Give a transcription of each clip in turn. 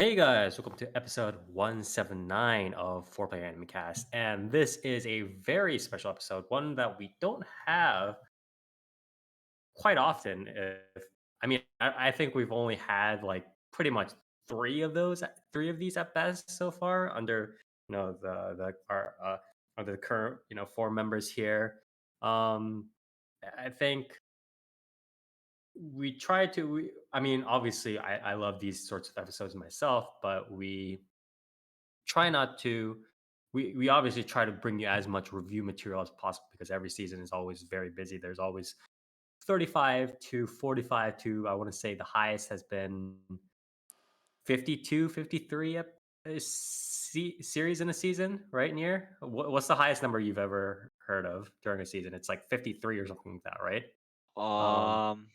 Hey guys, welcome to episode 179 of 4Player Animecast. And this is a very special episode, one that we don't have quite often. I think we've only had like pretty much three of these at best so far under the our under the current four members here. Um I think we try to obviously I love these sorts of episodes myself, but we try not to we obviously try to bring you as much review material as possible because every season is always very busy. There's always 35 to 45 to, I want to say the highest has been 52, 53 series in a season, right? Near what's the highest number you've ever heard of during a season? It's like 53 or something like that, right? um Um,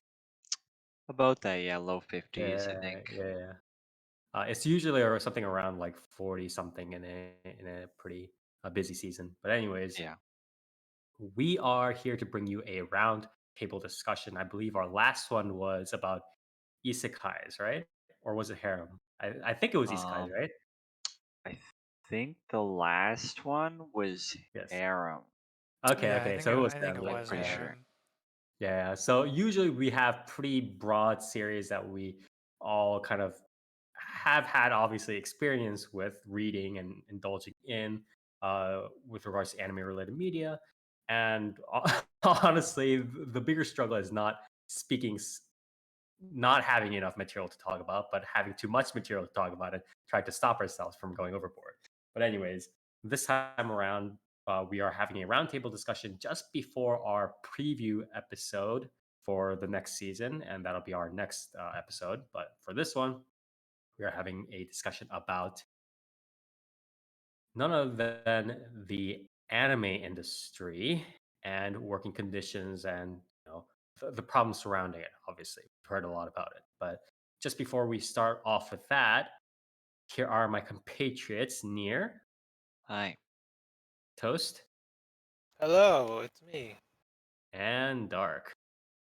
about that, yeah, low 50s, I yeah, think. yeah, yeah. It's usually or something around like 40 something in a pretty busy season. But anyways, Yeah. we are here to bring you a round table discussion. I believe our last one was about isekais, right? Or was it harem? I think it was isekais, Um, right? I think the last one was Yes. Harem. Okay, Yeah, okay. So it was I think them it I'm then. was pretty Yeah. sure. Aaron. Yeah. So usually we have pretty broad series that we all kind of have had obviously experience with reading and indulging in with regards to anime related media. And honestly, the bigger struggle is not speaking not having enough material to talk about, but having too much material to talk about and trying to stop ourselves from going overboard. But anyways, this time around, we are having a roundtable discussion just before our preview episode for the next season, and that'll be our next episode. But for this one, we are having a discussion about none other than the anime industry and working conditions and the problems surrounding it. Obviously, we've heard a lot about it, but just before we start off with that, here are my compatriots near Hi. Toast Hello, it's me. and Dark.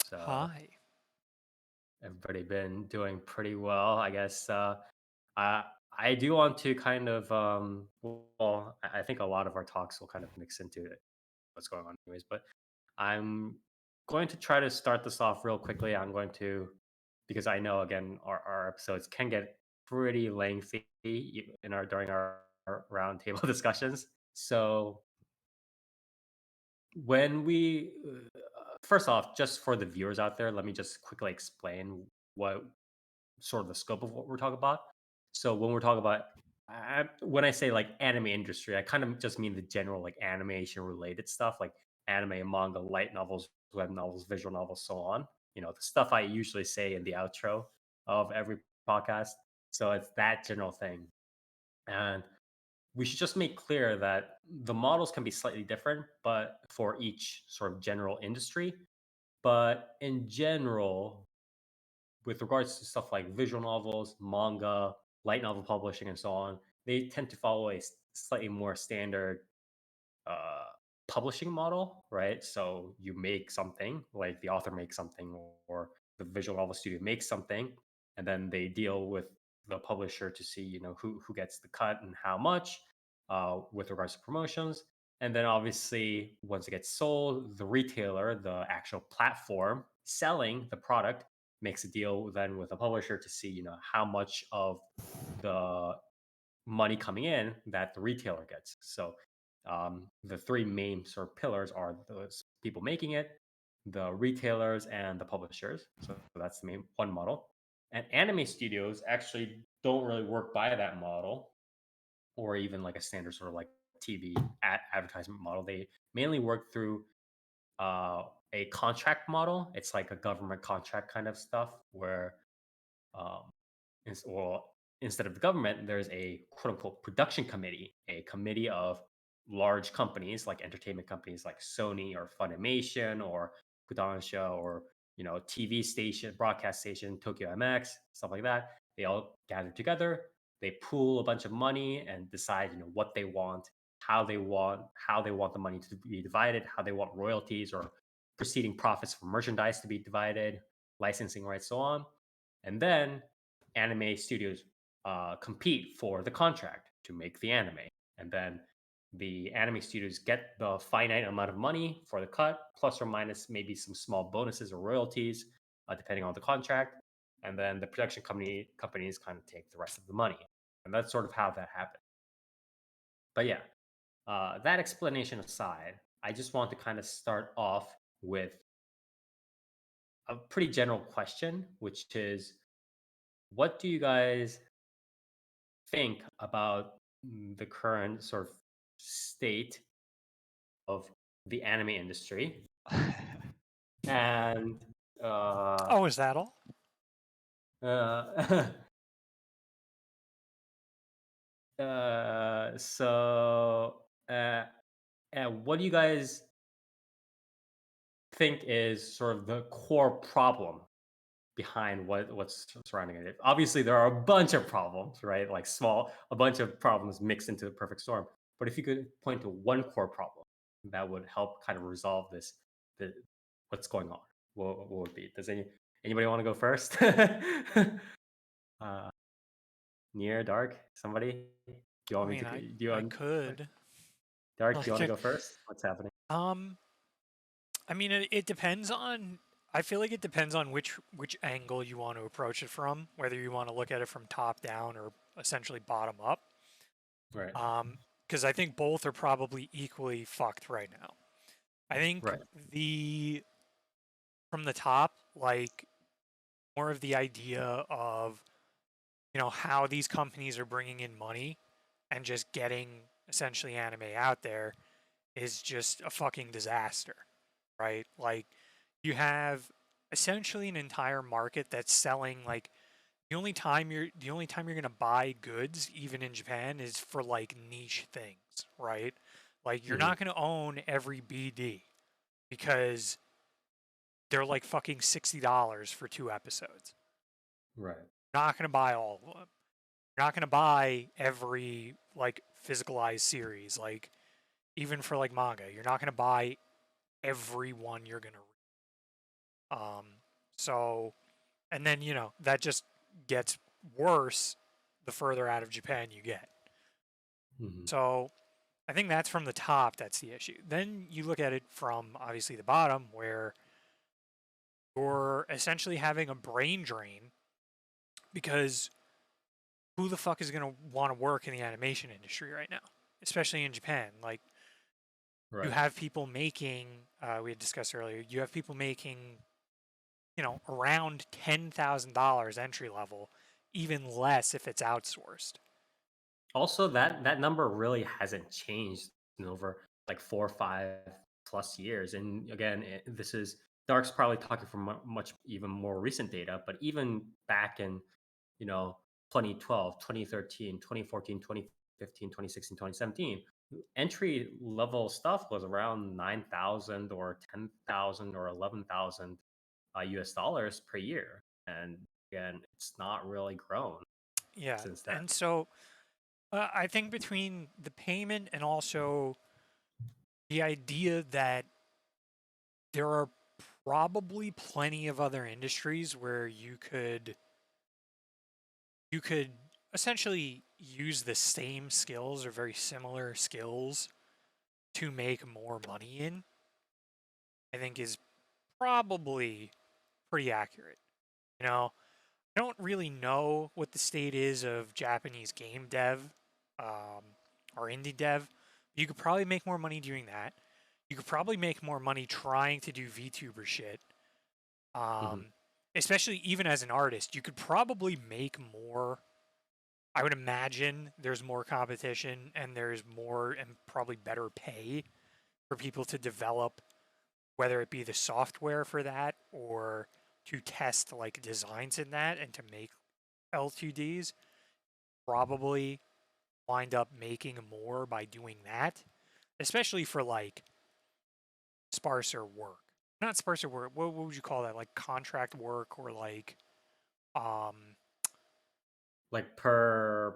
So Hi. everybody been doing pretty well, I guess. I I do want to kind of well, I think a lot of our talks will kind of mix into it, what's going on, anyways. But I'm going to try to start this off real quickly. I'm going to because I know again our episodes can get pretty lengthy in our during our roundtable discussions. So when we first off, just for the viewers out there, let me just quickly explain what sort of the scope of what we're talking about. So when we're talking about when I say like anime industry, I kind of just mean the general like animation related stuff, like anime, manga, light novels, web novels, visual novels, so on. The stuff I usually say in the outro of every podcast. So it's that general thing. And we should just make clear that the models can be slightly different, but for each sort of general industry. But in general, with regards to stuff like visual novels, manga, light novel publishing, and so on, they tend to follow a slightly more standard uh, publishing model, right? So you make something, like the author makes something, or the visual novel studio makes something, and then they deal with the publisher to see, who gets the cut and how much, with regards to promotions. And then obviously, once it gets sold, the retailer, the actual platform selling the product, makes a deal then with the publisher to see, how much of the money coming in that the retailer gets. So the three main sort of pillars are those people making it, the retailers, and the publishers. So that's the main one model. And anime studios actually don't really work by that model, or even like a standard sort of like TV advertisement model. They mainly work through uh, a contract model. It's like a government contract kind of stuff where um, well, instead of the government, there's a quote unquote production committee, a committee of large companies like entertainment companies like Sony or Funimation or Kodansha or TV station, broadcast station, Tokyo MX, stuff like that. They all gather together, they pool a bunch of money and decide what they want, how they want the money to be divided, how they want royalties or preceding profits from merchandise to be divided, licensing rights, so on. And then anime studios compete for the contract to make the anime, and then the anime studios get the finite amount of money for the cut, plus or minus maybe some small bonuses or royalties, depending on the contract, and then the production companies kind of take the rest of the money, and that's sort of how that happened. But yeah, that explanation aside, I just want to kind of start off with a pretty general question, which is, what do you guys think about the current sort of state of the anime industry? And Oh, is that all? uh, so what do you guys think is sort of the core problem behind what's surrounding it? Obviously, there are a bunch of problems, right? Like a bunch of problems mixed into the perfect storm. But if you could point to one core problem that would help kind of resolve the what's going on, what would it be? Does anybody want to go first? uh, Near, Dark, somebody? Do you I want me mean, to? I Do you I want could. Dark? Do you want to go first? What's happening? I mean, it depends on. I feel like it depends on which angle you want to approach it from, whether you want to look at it from top down or essentially bottom up. Right. Because I think both are probably equally fucked right now. I think Right. the from the top, like more of the idea of how these companies are bringing in money and just getting essentially anime out there is just a fucking disaster, right? Like you have essentially an entire market that's selling like the only time you're going to buy goods even in Japan is for like niche things, right? Like you're Mhm. not going to own every BD because they're like fucking $60 for 2 episodes. Right. You're not going to buy all of them. You're not going to buy every like physicalized series, like even for like manga. You're not going to buy every one you're going to read. So and then that just gets worse the further out of Japan you get. Mhm. So I think that's from the top, that's the issue. Then you look at it from obviously the bottom where you're essentially having a brain drain because who the fuck is going to want to work in the animation industry right now, especially in Japan? Like you Right. have people making we had discussed earlier, you have people making around $10,000 entry level, even less if it's outsourced. Also, that number really hasn't changed in over like 4 or 5 plus years. And again, this is Dark's probably talking from much even more recent data, but even back in you know 2012, 2013, 2014, 2015, 2016, 2017, entry level stuff was around 9,000 or 10,000 or 11,000 US dollars per year. And again, it's not really grown Yeah, since then. and so I think between the payment and also the idea that there are probably plenty of other industries where you could essentially use the same skills or very similar skills to make more money in, I think is probably pretty accurate. You know, I don't really know what the state is of Japanese game dev or indie dev. You could probably make more money doing that. You could probably make more money trying to do VTuber shit. Mhm. Especially even as an artist, you could probably make more. I would imagine there's more competition and there's more and probably better pay for people to develop, whether it be the software for that or to test like designs in that and to make L2Ds. Probably wind up making more by doing that, especially for like sparser work. Not sparser work. What would you call that? Like contract work or like um Like per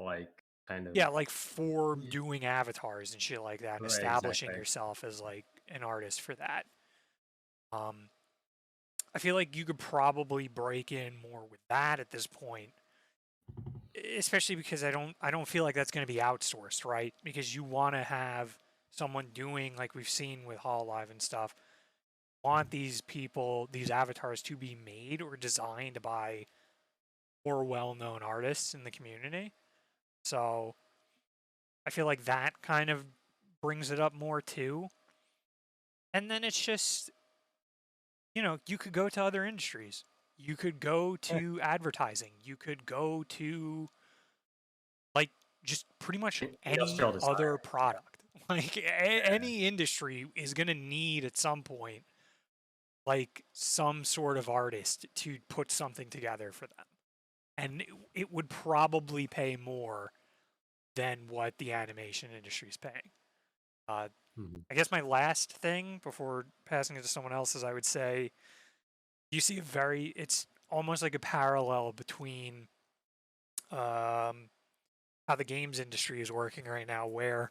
like kind of yeah, like for y- doing avatars and shit like that and right, establishing exactly. yourself as like an artist for that. Um I feel like you could probably break in more with that at this point especially because I don't feel like that's going to be outsourced, right? Because you want to have someone doing like we've seen with Hololive and stuff. Want these people, these avatars, to be made or designed by more well-known artists in the community. So I feel like that kind of brings it up more too. And then it's just, you could go to other industries. You could go to advertising. You could go to like just pretty much any Industrial design. other product. Like any industry is going to need at some point like some sort of artist to put something together for them. And it would probably pay more than what the animation industry is paying. Mhm. I guess my last thing before passing it to someone else is I would say you see it's almost like a parallel between how the games industry is working right now, where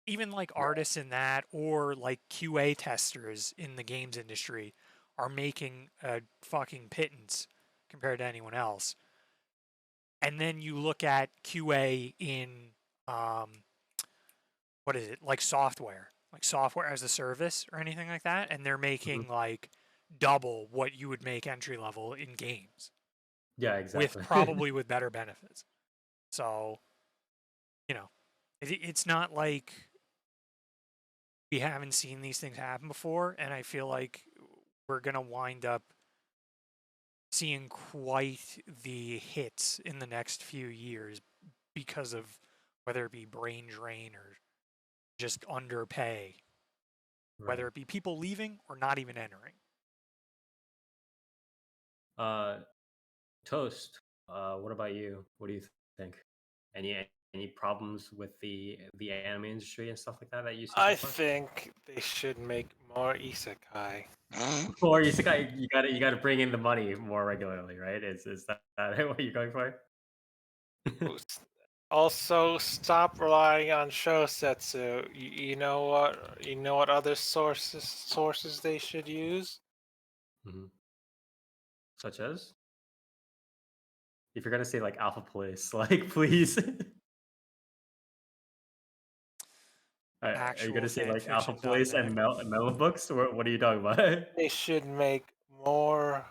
even like artists in that or like QA testers in the games industry are making a fucking pittance compared to anyone else. And then you look at QA in what is it, like software as a service or anything like that, and they're making like double what you would make entry level in games Yeah, with exactly. probably with better benefits. So, it's not like we haven't seen these things happen before, and I feel like we're gonna wind up seeing quite the hits in the next few years because of whether it be brain drain or just underpay, whether Right. it be people leaving or not even entering. Uh, Toast. What about you? What do you think? Any problems with the anime industry and stuff like that you see so I far? think they should make more isekai. Or you gotta bring in the money more regularly, right? Is that what you're going for? Also, stop relying on Shosetsu. You know what? You know what other sources they should use? Mhm. Such as if you're gonna say like Alpha Police, like please. Are you Actual gonna say like Alpha fanfiction done Police there. and Melon Books? Or what are you talking about? They should make more.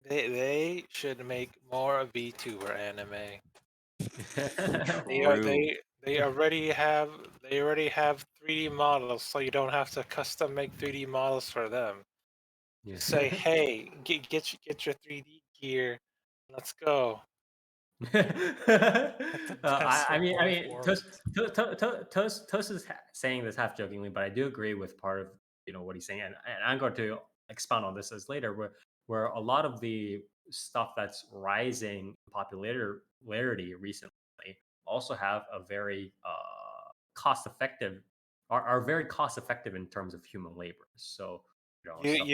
They should make more VTuber anime. They are True. they already have 3D models, so you don't have to custom make 3D models for them. Yeah. Just say, hey, get your 3D gear, let's go. Get the best I of mean, both Toast, worlds. Toast is saying this half jokingly, but I do agree with part of what he's saying, and I'm going to expound on this as later, where a lot of the stuff that's rising in popularity recently also have a very cost effective are very cost effective in terms of human labor. So stuff like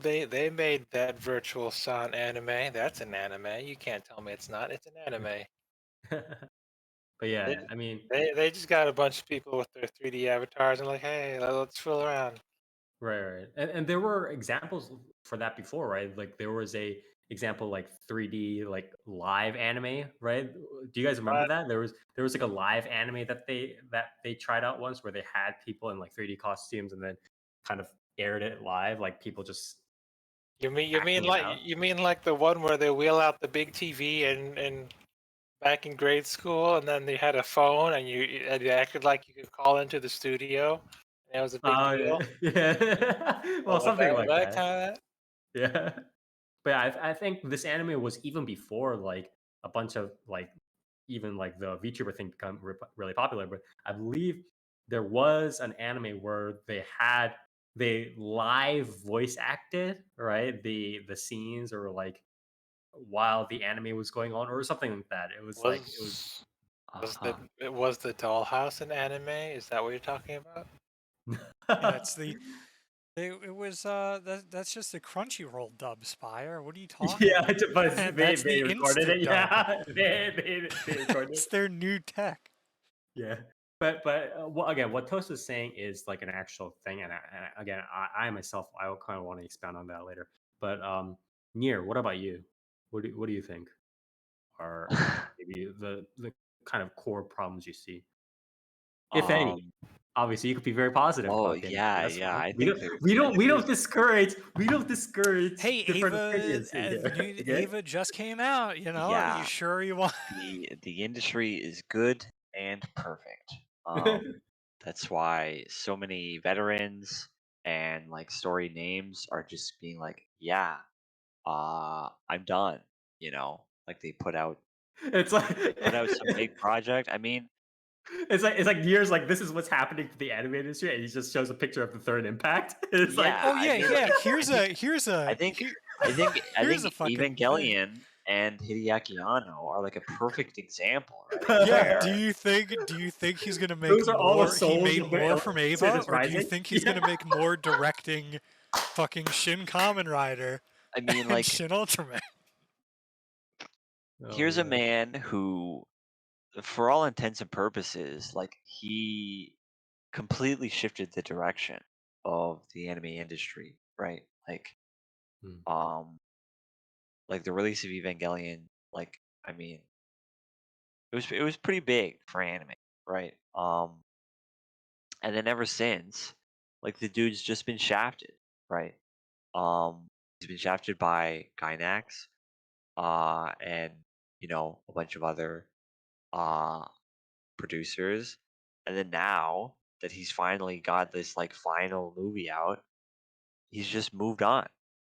They made that Virtual Son anime. That's an anime. You can't tell me it's not. It's an anime. but They yeah, I mean, they just got a bunch of people with their 3D avatars and like, hey, let's fool around. right. And there were examples for that before, right? Like there was a example like 3D like live anime, right? Do you guys remember But that? There was like a live anime that they tried out once where they had people in like 3D costumes and then kind of aired it live, like people just acting it out. you mean like the one where they wheel out the big TV and back in grade school, and then they had a phone, and you acted like you could call into the studio, and it was a big Oh deal. yeah. Well, something Was like that that. kind of that? Yeah. But I think this anime was even before like a bunch of like even like the VTuber thing become really popular. But I believe there was an anime where they live voice acted right the scenes or like while the anime was going on or something like that. It was like it was. Uh-huh. Was the Dollhouse an anime? Is that what you're talking about? Yeah, it was that's just the Crunchyroll dub, Spire. What are you talking Yeah, about? but they That's they the recorded Insta it. dub. Yeah, they recorded it. It's their new tech. Yeah, but well, again, what Toast is saying is like an actual thing, again, I myself, I kind of want to expand on that later. But Nier, what about you? What do you think are maybe the kind of core problems you see, if any? um. Obviously, you could be very positive Oh about the industry. yeah, That's yeah. fine. I We think don't there's we I don't think we don't there's discourage Hey, different Ava, opinions in the here. new Okay. Ava just came out. Are you yeah. sure you want? The industry is good and perfect. Um, that's why so many veterans and like story names are just being like, yeah, I'm done. Like they It's like put out some big project. I mean, it's like years like this is what's happening to the anime industry, and he just shows a picture of the third impact. It's like yeah, Oh I yeah, mean, yeah. I think I Here's a think fucking thing. Evangelion and Hideaki Anno are like a perfect example, right? Yeah. Where Do you think he's gonna make those are all the more? He souls made of the more from Ava, Cities or do you Rising. think he's Yeah. gonna make more directing fucking Shin Kamen Rider I mean, and like, Shin Ultraman? Oh here's a man. man who, for all intents and purposes, like he completely shifted the direction of the anime industry, right? Hmm. Um, like the release of Evangelion, like I mean, it was pretty big for anime, right? And then ever since, like the dude's just been shafted, right? He's been shafted by Gainax, and a bunch of other uh producers, and then now that he's finally got this like final movie out, he's just moved on.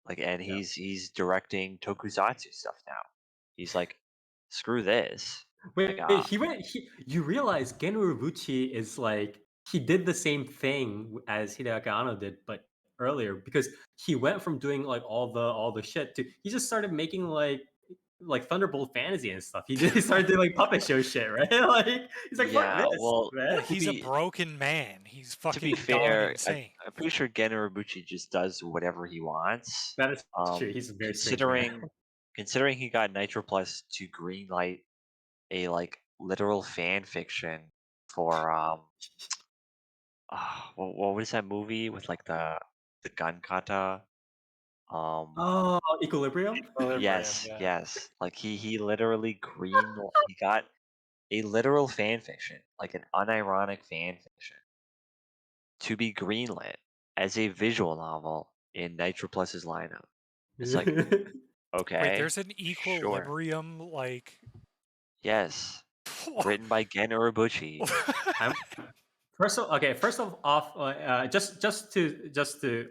Like, and Yeah. he's directing tokusatsu stuff now. He's like, screw this. Like, Wait, you realize Gen Urobuchi is like he did the same thing as Hideaki Anno did, but earlier because he went from doing like all the shit to he just started making like Thunderbolt Fantasy and stuff. He started doing like puppet show shit, right? Like he's like, fuck yeah. this, Well, Yeah, man. to he's a be broken man. He's to be fucking gone fair, insane. I'm pretty sure Gen Urobuchi just does whatever he wants. That is true. He's a very strange man. Considering he got Nitro Plus to greenlight a like literal fan fiction for what was that movie with like the gun kata? Oh, Equilibrium? Equilibrium, Yes, yeah. yes. Like he got a literal fan fiction, like an unironic fan fiction, to be greenlit as a visual novel in Nitro Plus's lineup. It's like, Wait, okay, there's an sure. equilibrium like. Yes. Written by Gen Urobuchi. I'm First off,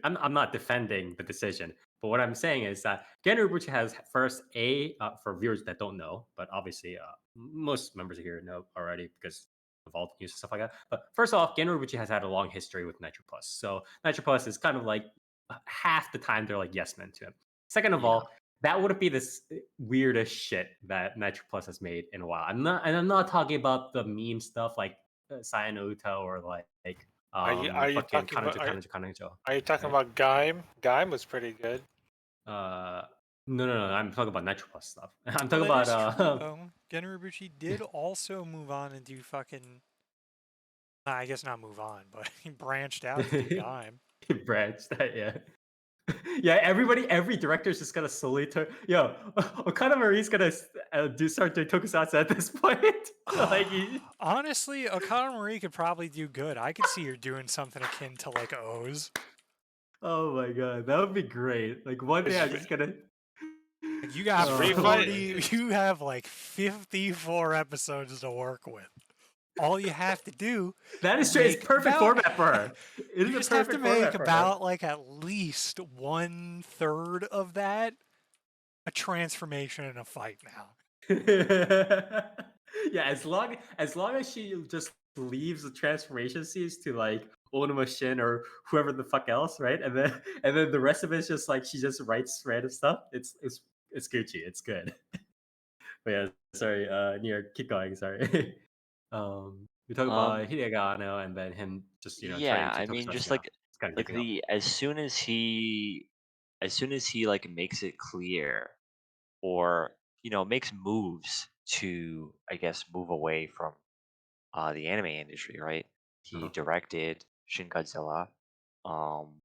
I'm not defending the decision, but what I'm saying is that Gen Urobuchi has first for viewers that don't know, but obviously most members here know already because of all the news and stuff like that. But first off, Gen Urobuchi has had a long history with Nitro Plus, so Nitro Plus is kind of like half the time they're like yes men to him. Second of Yeah. all, that wouldn't be this weirdest shit that Nitro Plus has made in a while. I'm not talking about the meme stuff like Sayano or Are you fucking talking about Kanajo Kanajo Kanajo. are you talking Right? about Gaim? Gaim was pretty good. Uh, no. I'm talking about Nitro Plus stuff. I'm Well, talking that about is true though. Gen Urobuchi did also move on and do fucking. I guess not move on, but he branched out to do Gaim. branched. Yeah. Yeah, every director is just gonna slowly turn. Yo, Okada Marie's gonna start doing tokusatsu at this point. like, Honestly, Okada Marie could probably do good. I could see her doing something akin to like O's. oh my god, that would be great. Like one day It's I'm re- just gonna. Like, you got free fight. 40. You have like 54 episodes to work with. All you have to do That is is true. It's make perfect about. format for her. It You is a just have to perfect make format for her. about like at least 1/3 of that a transformation in a fight now. yeah, as long as she just leaves the transformation scenes to like Onuma Shin or whoever the fuck else, right? And then the rest of it is just like she just writes random stuff. It's Gucci. It's good. But yeah, sorry, Near, keep going. Sorry. We talk about Um Hideaki Anno and then him just yeah, turning to I mean Tokusatsu just now. It's kind of like creeping up. the as soon as he like makes it clear or makes moves to I guess move away from the anime industry, right? He Uh-huh. directed Shin Godzilla, um,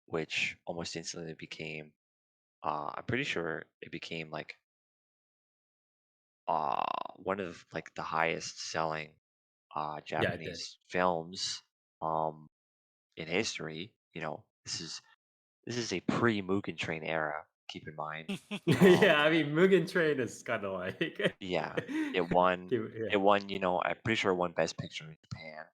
which almost instantly became I'm pretty sure it became like one of like the highest selling Yeah, it did. Japanese films in history. This is a pre-Mugen Train era. Keep in mind. Um, Yeah, I mean, Mugen Train is kind of like yeah, it won. Yeah. It won. I'm pretty sure it won Best Picture in Japan.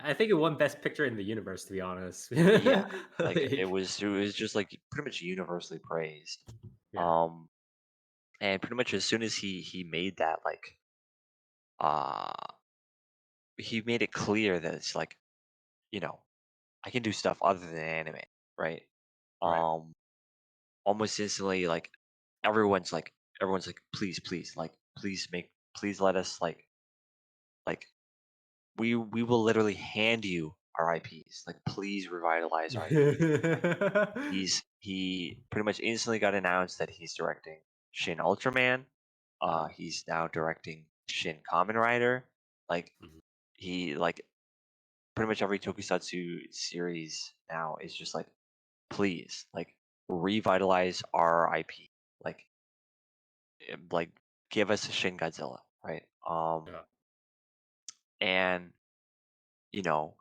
I think it won Best Picture in the universe, to be honest. Yeah, like Like, it was just like pretty much universally praised. yeah. Um, and pretty much as soon as he made that uh he made it clear that it's like you know I can do stuff other than anime, right? Right. Um, almost instantly, like everyone's like everyone's like, please, like please let us like we will literally hand you our IPs. Like please revitalize our IPs. He pretty much instantly got announced that he's directing Shin Ultraman. He's now directing Shin Kamen Rider. Like Mhm. he like pretty much every tokusatsu series now is just like please like revitalize our IP. Like like give us a Shin Godzilla, right? Yeah. And you know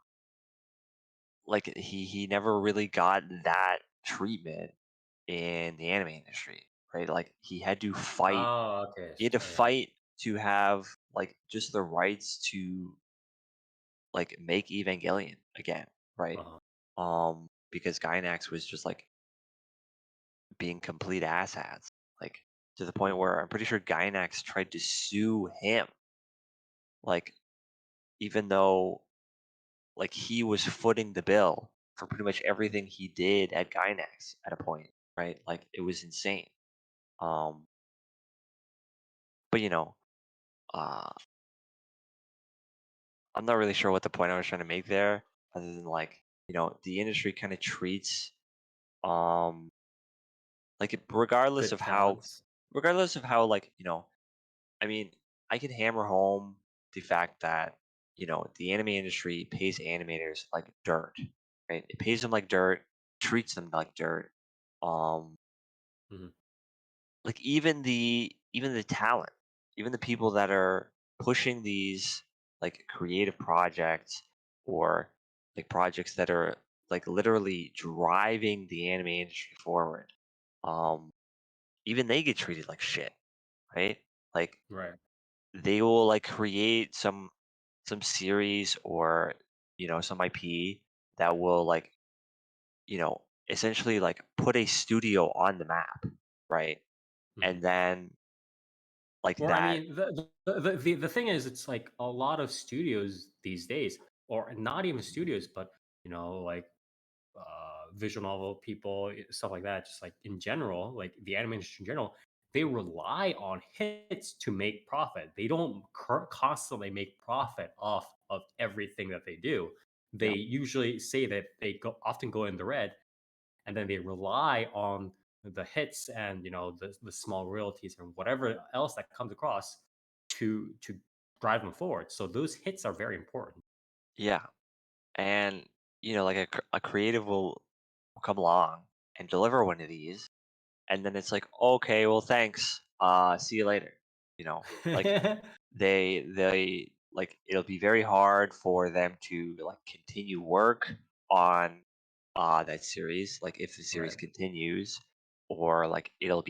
like he never really got that treatment in the anime industry, right? Like Oh, okay. he had to Yeah. fight to have like just the rights to like make Evangelion again, right? Uh-huh. Because Gainax was just like being complete asshats, like to the point where I'm pretty sure Gainax tried to sue him, like even though like he was footing the bill for pretty much everything he did at Gainax at a point, right? Like it was insane. Um, but uh, I'm not really sure what the point I was trying to make there, other than like the industry kind of treats like Good talents. regardless of how like I mean I can hammer home the fact that the anime industry pays animators like dirt, right? It pays them like dirt, treats them like dirt. Um, Mhm. like even the talent, even the people that are pushing these like creative projects or like projects that are like literally driving the anime industry forward. Um, even they get treated like shit, right? Like Right. they will like create some series or some IP that will like essentially like put a studio on the map, right? Mhm. And then like Or I that, mean, the thing is, it's like a lot of studios these days, or not even studios, but like visual novel people, stuff like that. Just like in general, like the anime industry in general, they rely on hits to make profit. They don't constantly make profit off of everything that they do. They yeah, usually say that often go in the red, and then they rely on the hits and the small royalties and whatever else that comes across to drive them forward. So those hits are very important. yeah, and like a creative will come along and deliver one of these, and then it's like, okay, well, thanks, see you later. Like they like it'll be very hard for them to like continue work on that series, like if the series Right. continues, or like it'll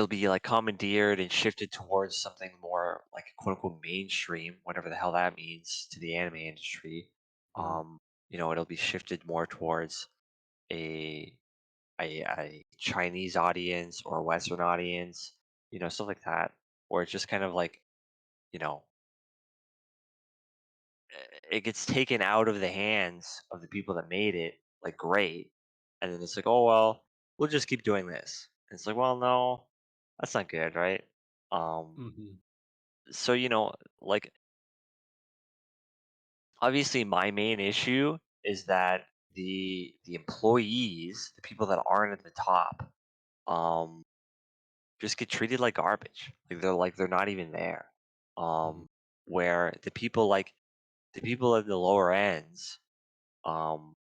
be like commandeered and shifted towards something more like quote unquote mainstream, whatever the hell that means to the anime industry. Mhm. It'll be shifted more towards a a Chinese audience or a Western audience, stuff like that, or it's just kind of like you know it gets taken out of the hands of the people that made it, like great, and then it's like, oh well, we'll just keep doing this. And it's like, well, no, that's not good, right? Um, Mhm. so like obviously, my main issue is that the employees, the people that aren't at the top, um, just get treated like garbage. Like they're not even there. Mhm. Where the people at the lower ends, um,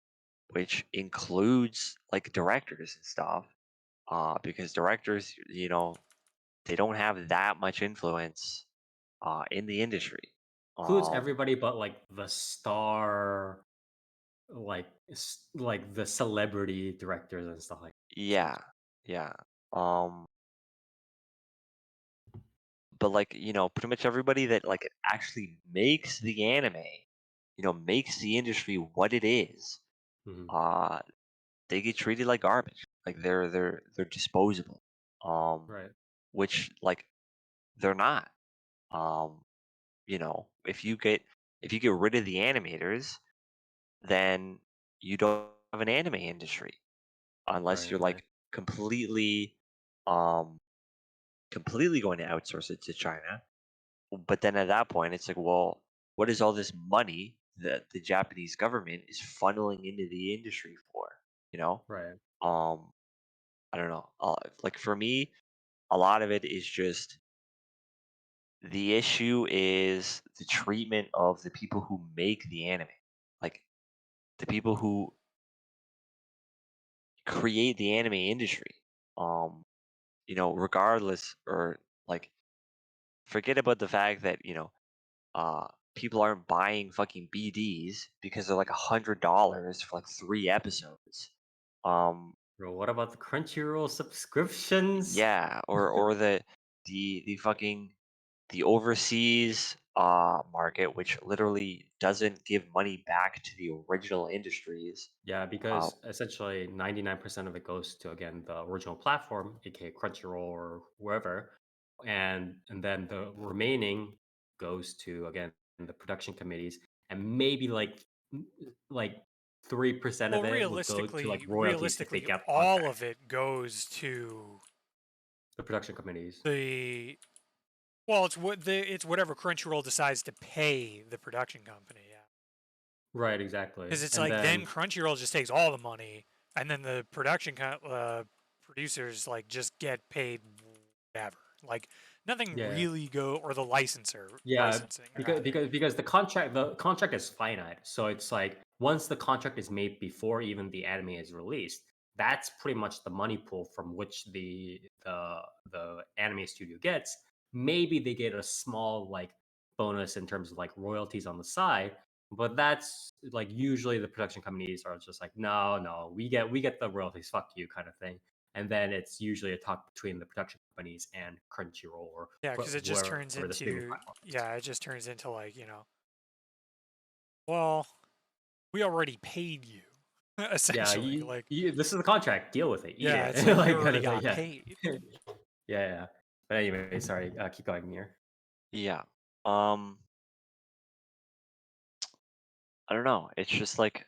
which includes like directors and stuff, because directors, they don't have that much influence in the industry. Includes Um, everybody but like the star, like the celebrity directors and stuff like that, yeah, essentially. yeah. Um, but like pretty much everybody that like actually makes the anime, makes the industry what it is. Mhm. Uh, they get treated like garbage. Like they're disposable. Right. Which like they're not. Um, if you get rid of the animators, then you don't have an anime industry unless Right. you're Right. like completely um completely going to outsource it to China. But then at that point it's like, well, what is all this money that the Japanese government is funneling into the industry for? You know? Right. Um I don't know. Like for me, a lot of it is just the issue is the treatment of the people who make the anime. Like the people who create the anime industry. Um, regardless or like forget about the fact that, people aren't buying fucking BDs because they're like $100 for like 3 episodes. Um, Bro, what about the Crunchyroll subscriptions? yeah, or the fucking the overseas market, which literally doesn't give money back to the original industries. Yeah, Uh, because essentially 99% of it goes to again the original platform, aka Crunchyroll or whoever, and then the remaining goes to again the production committees, and maybe like 3% of Well, it would go to like royalties if they realistically, get all contract. of it goes to The production committees. the well, it's whatever Crunchyroll decides to pay the production company. Yeah, Right, exactly. because it's And like then then Crunchyroll just takes all the money, and then the producers like just get paid whatever. Like nothing yeah, really or the yeah, licensing because rather. because because the contract is finite. So it's like once the contract is made before even the anime is released, that's pretty much the money pool from which the anime studio gets. Maybe they get a small like bonus in terms of like royalties on the side, but that's like usually the production companies are just like, no, no, we get the royalties, fuck you kind of thing. And then it's usually a talk between the production companies and Crunchyroll or Yeah, because it just wherever turns the streaming into platform is. yeah, it just turns into like well, we already paid you, Yeah, essentially. Like this is the contract. Deal with it. Eat yeah, it. it's like you Like kind already of thing. got Yeah. paid. Yeah, yeah. But anyway, sorry. Keep going, Mir. yeah. Um, I don't know. It's just like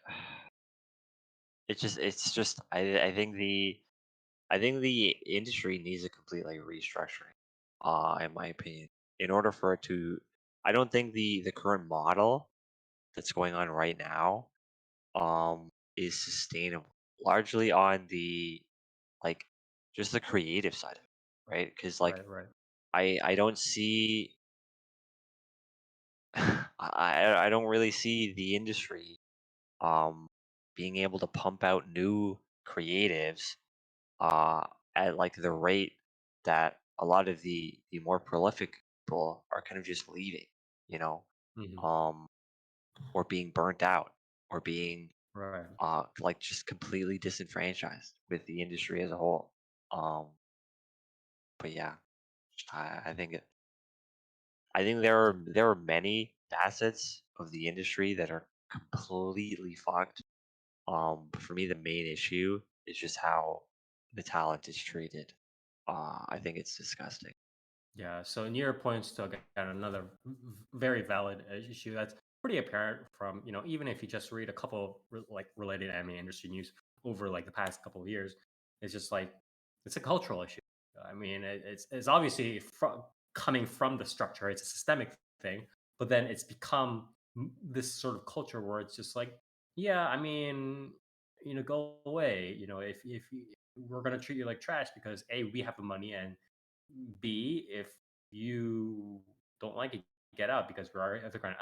it's just I think the industry needs a complete like restructuring. In my opinion, in order for it to, I don't think the current model that's going on right now is sustainable. Largely on the like just the creative side of it, right? Because like Right, right. I don't see I don't really see the industry um being able to pump out new creatives uh at like the rate that a lot of the more prolific people are kind of just leaving, you know, Hmm. um or being burnt out or being Right. like just completely disenfranchised with the industry as a whole. Um but yeah, I think there are many facets of the industry that are completely fucked. But for me, the main issue is just how the talent is treated. I think it's disgusting. Yeah. So Nier points to again another very valid issue that's pretty apparent from even if you just read a couple of like related anime industry news over like the past couple of years, it's just like it's a cultural issue. I mean, it's obviously coming from the structure. It's a systemic thing, but then it's become this sort of culture where it's just like, yeah, I mean, go away. We're gonna treat you like trash because a we have the money and B, if you don't like it, get out because we're either going to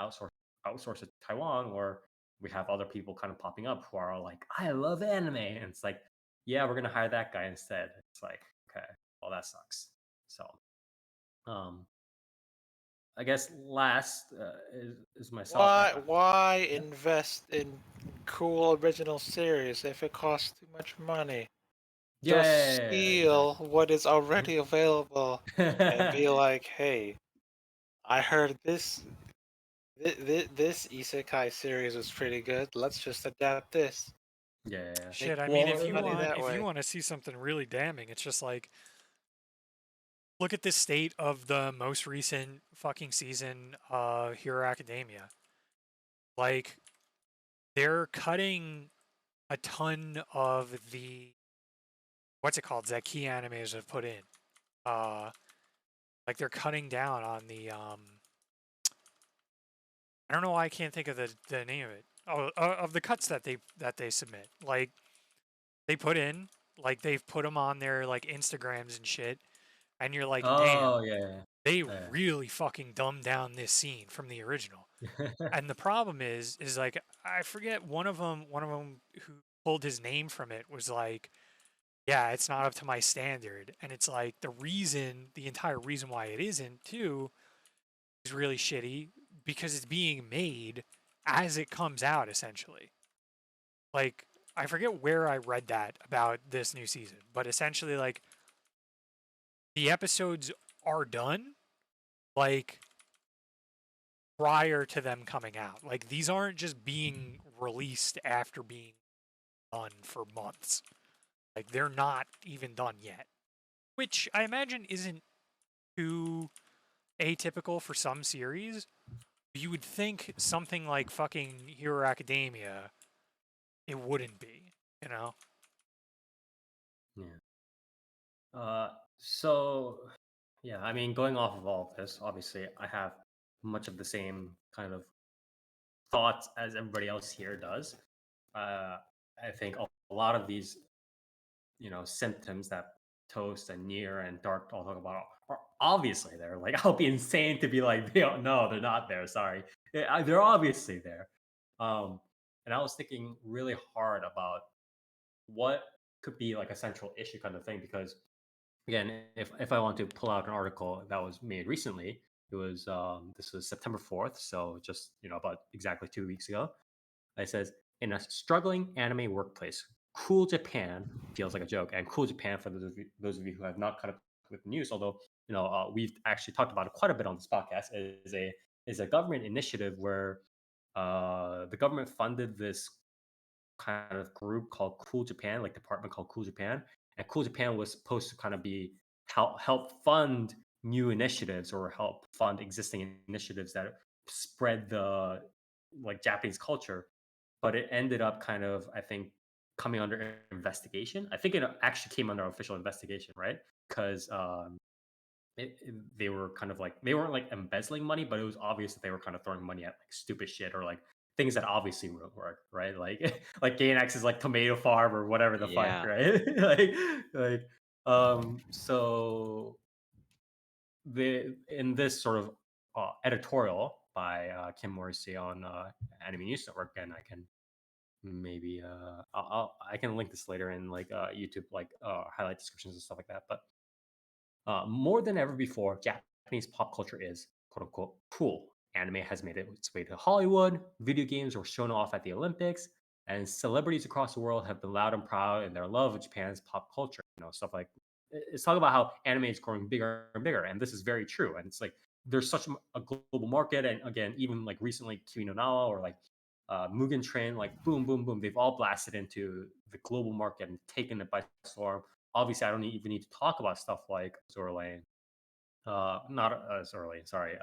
outsource it to Taiwan or we have other people kind of popping up who are like, I love anime. And it's like, yeah, we're going to hire that guy instead. It's like, okay, well, that sucks. So, Um, I guess last is myself. Why invest in cool original series if it costs too much money? Just Yeah, steal what is already available and be exactly. like, hey, I heard this isekai series was pretty good. Let's just adapt this. Yeah. Make Shit, I mean, more money that if you way. want to see something really damning, it's just like look at the state of the most recent fucking season Hero Academia. Like they're cutting a ton of the what's it called that key animators have put in. Uh like they're cutting down on the I don't know why I can't think of the name of it. Oh, of the cuts that they submit. Like they put in like they've put them on their like Instagrams and shit and you're like, "Damn, Oh yeah. they Yeah. really fucking dumbed down this scene from the original." And the problem is like I forget one of them who pulled his name from it was like, yeah, it's not up to my standard. And it's like the entire reason why it isn't too is really shitty because it's being made as it comes out essentially. Like I forget where I read that about this new season, but essentially like the episodes are done like prior to them coming out. Like these aren't just being released after being done for months. Like they're not even done yet, which I imagine isn't too atypical for some series. You would think something like fucking Hero Academia, it wouldn't be, you know? Yeah. So yeah, I mean, going off of all of this, obviously, I have much of the same kind of thoughts as everybody else here does. Uh, I think a lot of these, symptoms that Toast and Near and Dark all talk about are obviously there. Like, I'll be insane to be like, they don't, no, they're not there. Sorry, they're obviously there. Um, and I was thinking really hard about what could be like a central issue kind of thing because again, if I want to pull out an article that was made recently, it was this was September 4th, so just about exactly 2 weeks ago. It says in a struggling anime workplace, Cool Japan feels like a joke, and Cool Japan for those of you who have not caught up with the news, although we've actually talked about it quite a bit on this podcast, is a government initiative where the government funded this kind of group called Cool Japan, like department called Cool Japan, and Cool Japan was supposed to kind of be help fund new initiatives or help fund existing initiatives that spread the like Japanese culture, but it ended up kind of I think coming under investigation. I think it actually came under official investigation, right? Because they were kind of like they weren't like embezzling money, but it was obvious that they were kind of throwing money at like stupid shit or like things that obviously won't work, right? Like like Gainax's like tomato farm or whatever the fuck, Yeah. right? like so the in this sort of editorial by Kim Morrissey on Anime News Network, and I can maybe I can link this later in like YouTube like highlight descriptions and stuff like that, but more than ever before, Japanese pop culture is quote unquote cool. Anime has made its way to Hollywood, video games were shown off at the Olympics, and celebrities across the world have been loud and proud in their love of Japan's pop culture. Stuff like it's talking about how anime is growing bigger and bigger, and this is very true. And it's like there's such a global market, and again, even like recently, Kimi no Nawa or like Mugen Train, like boom, boom, boom, they've all blasted into the global market and taken it by storm. Obviously, I don't even need to talk about stuff like Azur Lane, not Azur Lane, sorry,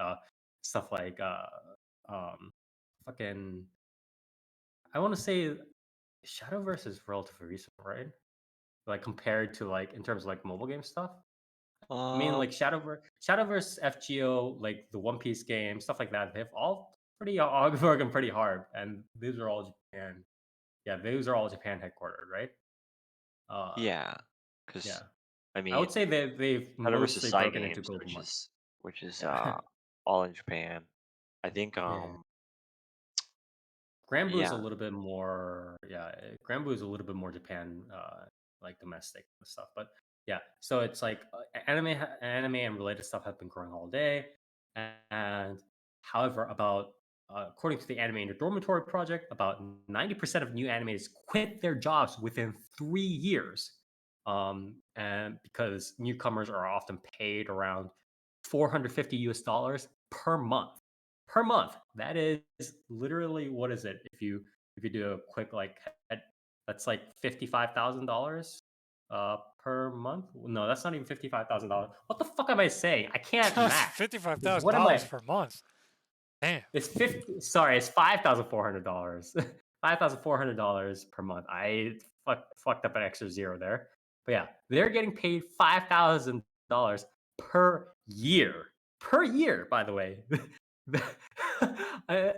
stuff like um, fucking. I want to say Shadowverse is relatively recent, right? Like compared to like in terms of like mobile game stuff. I mean, like Um. Shadowverse, FGO, like the One Piece game, stuff like that. They've all pretty all working pretty hard, and these are all Japan. Yeah, those are all Japan headquartered, right? Uh, Yeah. yeah, Because I I would mean, say that they've Shadow versus mostly Psy broken into Games, global which market. is Yeah, all in Japan. I think yeah. Granblue is a yeah. little bit more, yeah. Granblue is a little bit more Japan, like domestic and stuff. But Yeah. So it's like anime and related stuff have been growing all day, and however, about according to the Anime in the Dormitory project, about 90% of new animators quit their jobs within 3 years, and because newcomers are often paid around 450 US dollars per month. Per month. That is literally, what is it? If you do a quick that's like $55,000 per month. No, that's not even $55,000. What the fuck am I saying? I can't math. $55,000 What am I? per month. Damn. It's 50. Sorry, it's $5,400. $5,400 per month. I fucked up an extra zero there. But yeah, they're getting paid $5,000 per year. Per year, by the way. I-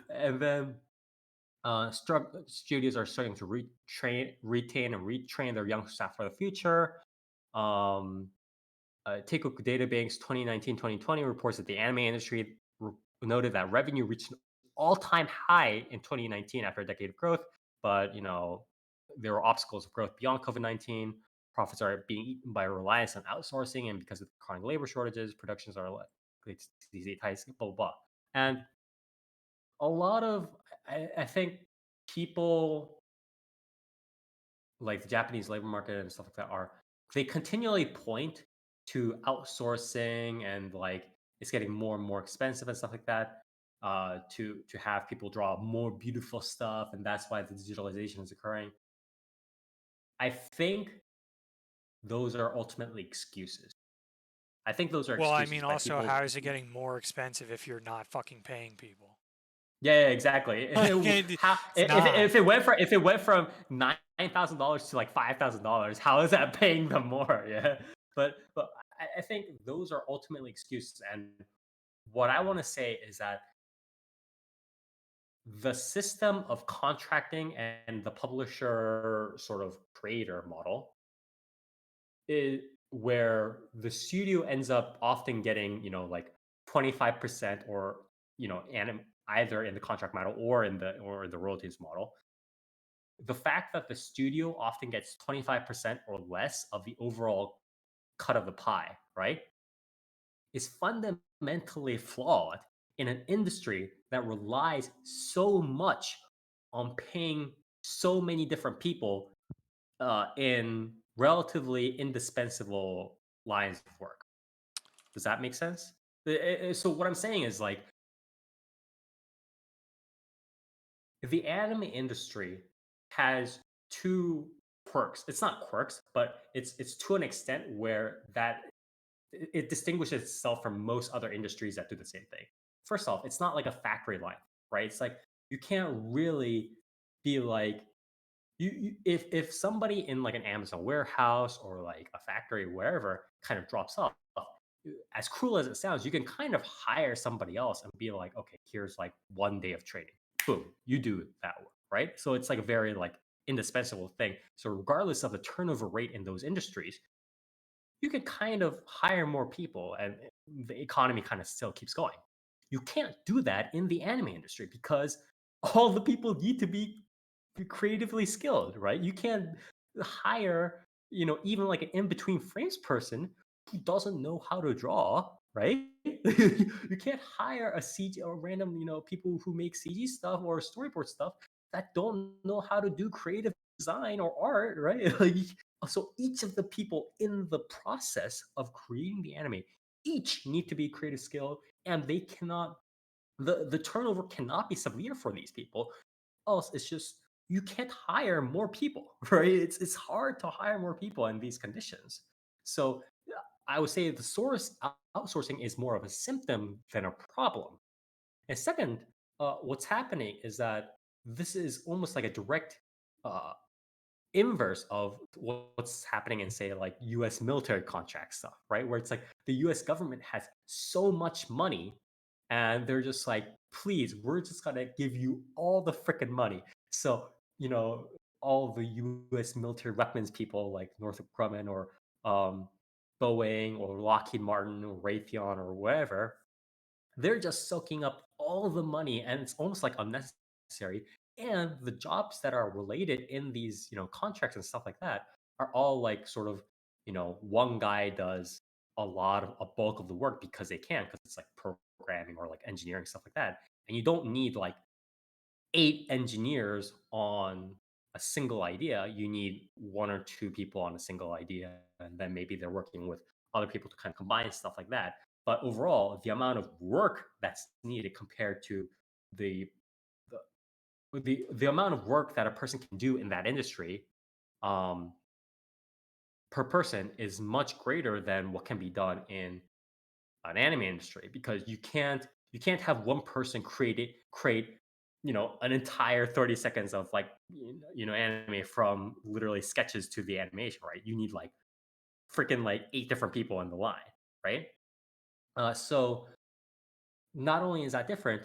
and then studios are starting to retain, and retrain their young staff for the future. Um, Takeoku Databank's 2019-2020 reports that the anime industry noted that revenue reached an all-time high in 2019 after a decade of growth, but there were obstacles of growth beyond COVID-19. Profits are being eaten by reliance on outsourcing, and because of chronic labor shortages, productions are likely to see tight, blah blah blah. And a lot of, I think, people like the Japanese labor market and stuff like that they continually point to outsourcing, and like it's getting more and more expensive and stuff like that, to have people draw more beautiful stuff, and that's why the digitalization is occurring. I think those are ultimately excuses. I think those are Well, I excuses mean, by also, people. how is it getting more expensive if you're not fucking paying people? Yeah, exactly. How It's not. if it went from $9,000 to like $5,000, how is that paying them more? Yeah, but I think those are ultimately excuses. And what I want to say is that the system of contracting and the publisher sort of creator model is where the studio ends up often getting, like 25%, or either in the contract model or in the royalties model. The fact that the studio often gets 25% or less of the overall cut of the pie, right, is fundamentally flawed in an industry that relies so much on paying so many different people in relatively indispensable lines of work. Does that make sense? So what I'm saying is, like, the anime industry has two quirks. It's not quirks, but it's to an extent where that it distinguishes itself from most other industries that do the same thing. First off, it's not like a factory line, right? It's like you can't really be like if somebody in like an Amazon warehouse or like a factory wherever kind of drops off, as cruel as it sounds, you can kind of hire somebody else and be like, okay, here's like 1 day of training. Boom, you do that work, right? So it's like a very like indispensable thing. So regardless of the turnover rate in those industries, you could kind of hire more people, and the economy kind of still keeps going. You can't do that in the anime industry because all the people need to be creatively skilled, right? You can't hire, even like an in between frames person who doesn't know how to draw, right? You can't hire a CG or random, people who make CG stuff or storyboard stuff that don't know how to do creative design or art, right? Like, so each of the people in the process of creating the anime each need to be creative skill, and they cannot the turnover cannot be severe for these people, else it's just you can't hire more people, right? It's hard to hire more people in these conditions. So I would say the source outsourcing is more of a symptom than a problem. And second, what's happening is that this is almost like a direct uh, inverse of what's happening in, say, like US military contract stuff, right? Where it's like the US government has so much money and they're just like, please, we're just gonna give you all the freaking money. So, all the US military weapons people like Northrop Grumman or um, Boeing or Lockheed Martin or Raytheon or whatever, they're just soaking up all the money, and it's almost like unnecessary. And the jobs that are related in these, contracts and stuff like that are all like sort of, one guy does a bulk of the work because they can, because it's like programming or like engineering stuff like that. And you don't need like 8 engineers on a single idea. You need 1 or 2 people on a single idea, and then maybe they're working with other people to kind of combine stuff like that. But overall, the amount of work that's needed compared to the the amount of work that a person can do in that industry, um, per person is much greater than what can be done in an anime industry, because you can't have one person create an entire 30 seconds of like anime from literally sketches to the animation, right? You need like freaking like 8 different people in the line, right? So not only is that different,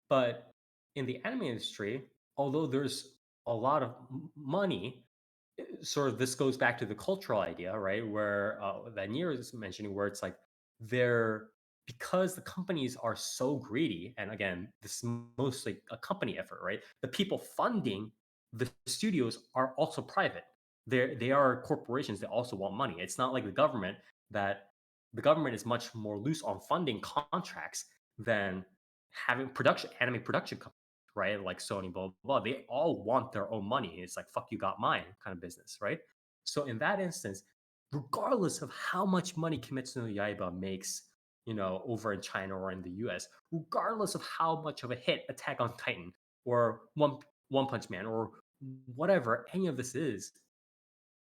but in the anime industry, although there's a lot of money, sort of this goes back to the cultural idea, right? Where that Nier is mentioning, where it's like they're because the companies are so greedy, and again, this is mostly a company effort, right? The people funding the studios are also private. They are corporations that also want money. It's not like that the government is much more loose on funding contracts than having anime production companies, right? Like Sony, blah, blah, blah. They all want their own money. It's like, fuck, you got mine kind of business, right? So in that instance, regardless of how much money Kimetsu no Yaiba makes, over in China or in the US, regardless of how much of a hit Attack on Titan or One Punch Man or whatever any of this is,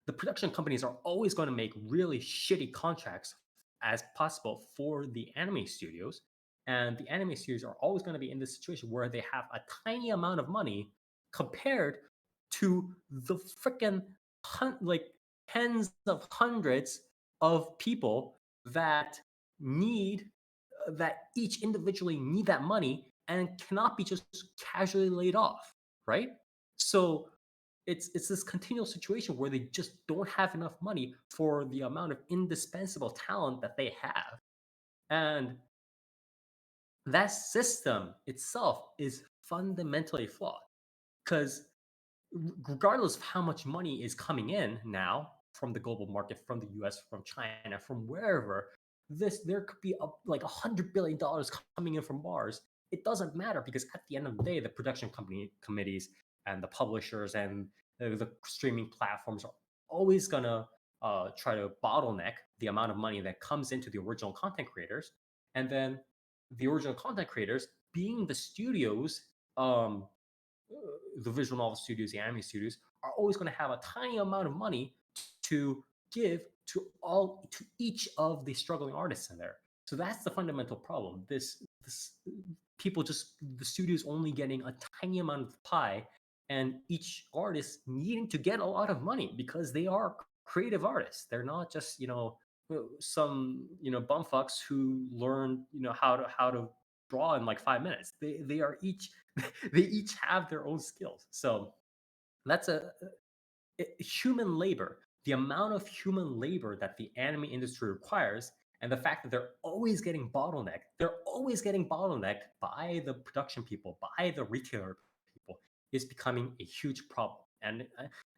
the production companies are always going to make really shitty contracts as possible for the anime studios. And the anime studios are always going to be in this situation where they have a tiny amount of money compared to the freaking like tens of hundreds of people that need that each individually need that money and cannot be just casually laid off, right? So it's this continual situation where they just don't have enough money for the amount of indispensable talent that they have. And that system itself is fundamentally flawed, because regardless of how much money is coming in now from the global market, from the US, from China, from wherever, there could be like $100 billion coming in from Mars. It doesn't matter, because at the end of the day, the production company committees and the publishers and the streaming platforms are always gonna try to bottleneck the amount of money that comes into the original content creators, and then the original content creators being the studios, the visual novel studios, the anime studios, are always going to have a tiny amount of money to give to each of the struggling artists in there. So that's the fundamental problem. This people just the studios only getting a tiny amount of the pie, and each artist needing to get a lot of money because they are creative artists. They're not just some bumfucks who learn how to draw in like 5 minutes. They are each they each have their own skills. So that's human labor. The amount of human labor that the anime industry requires, and the fact that they're always getting bottlenecked by the production people, by the retailer people, is becoming a huge problem. And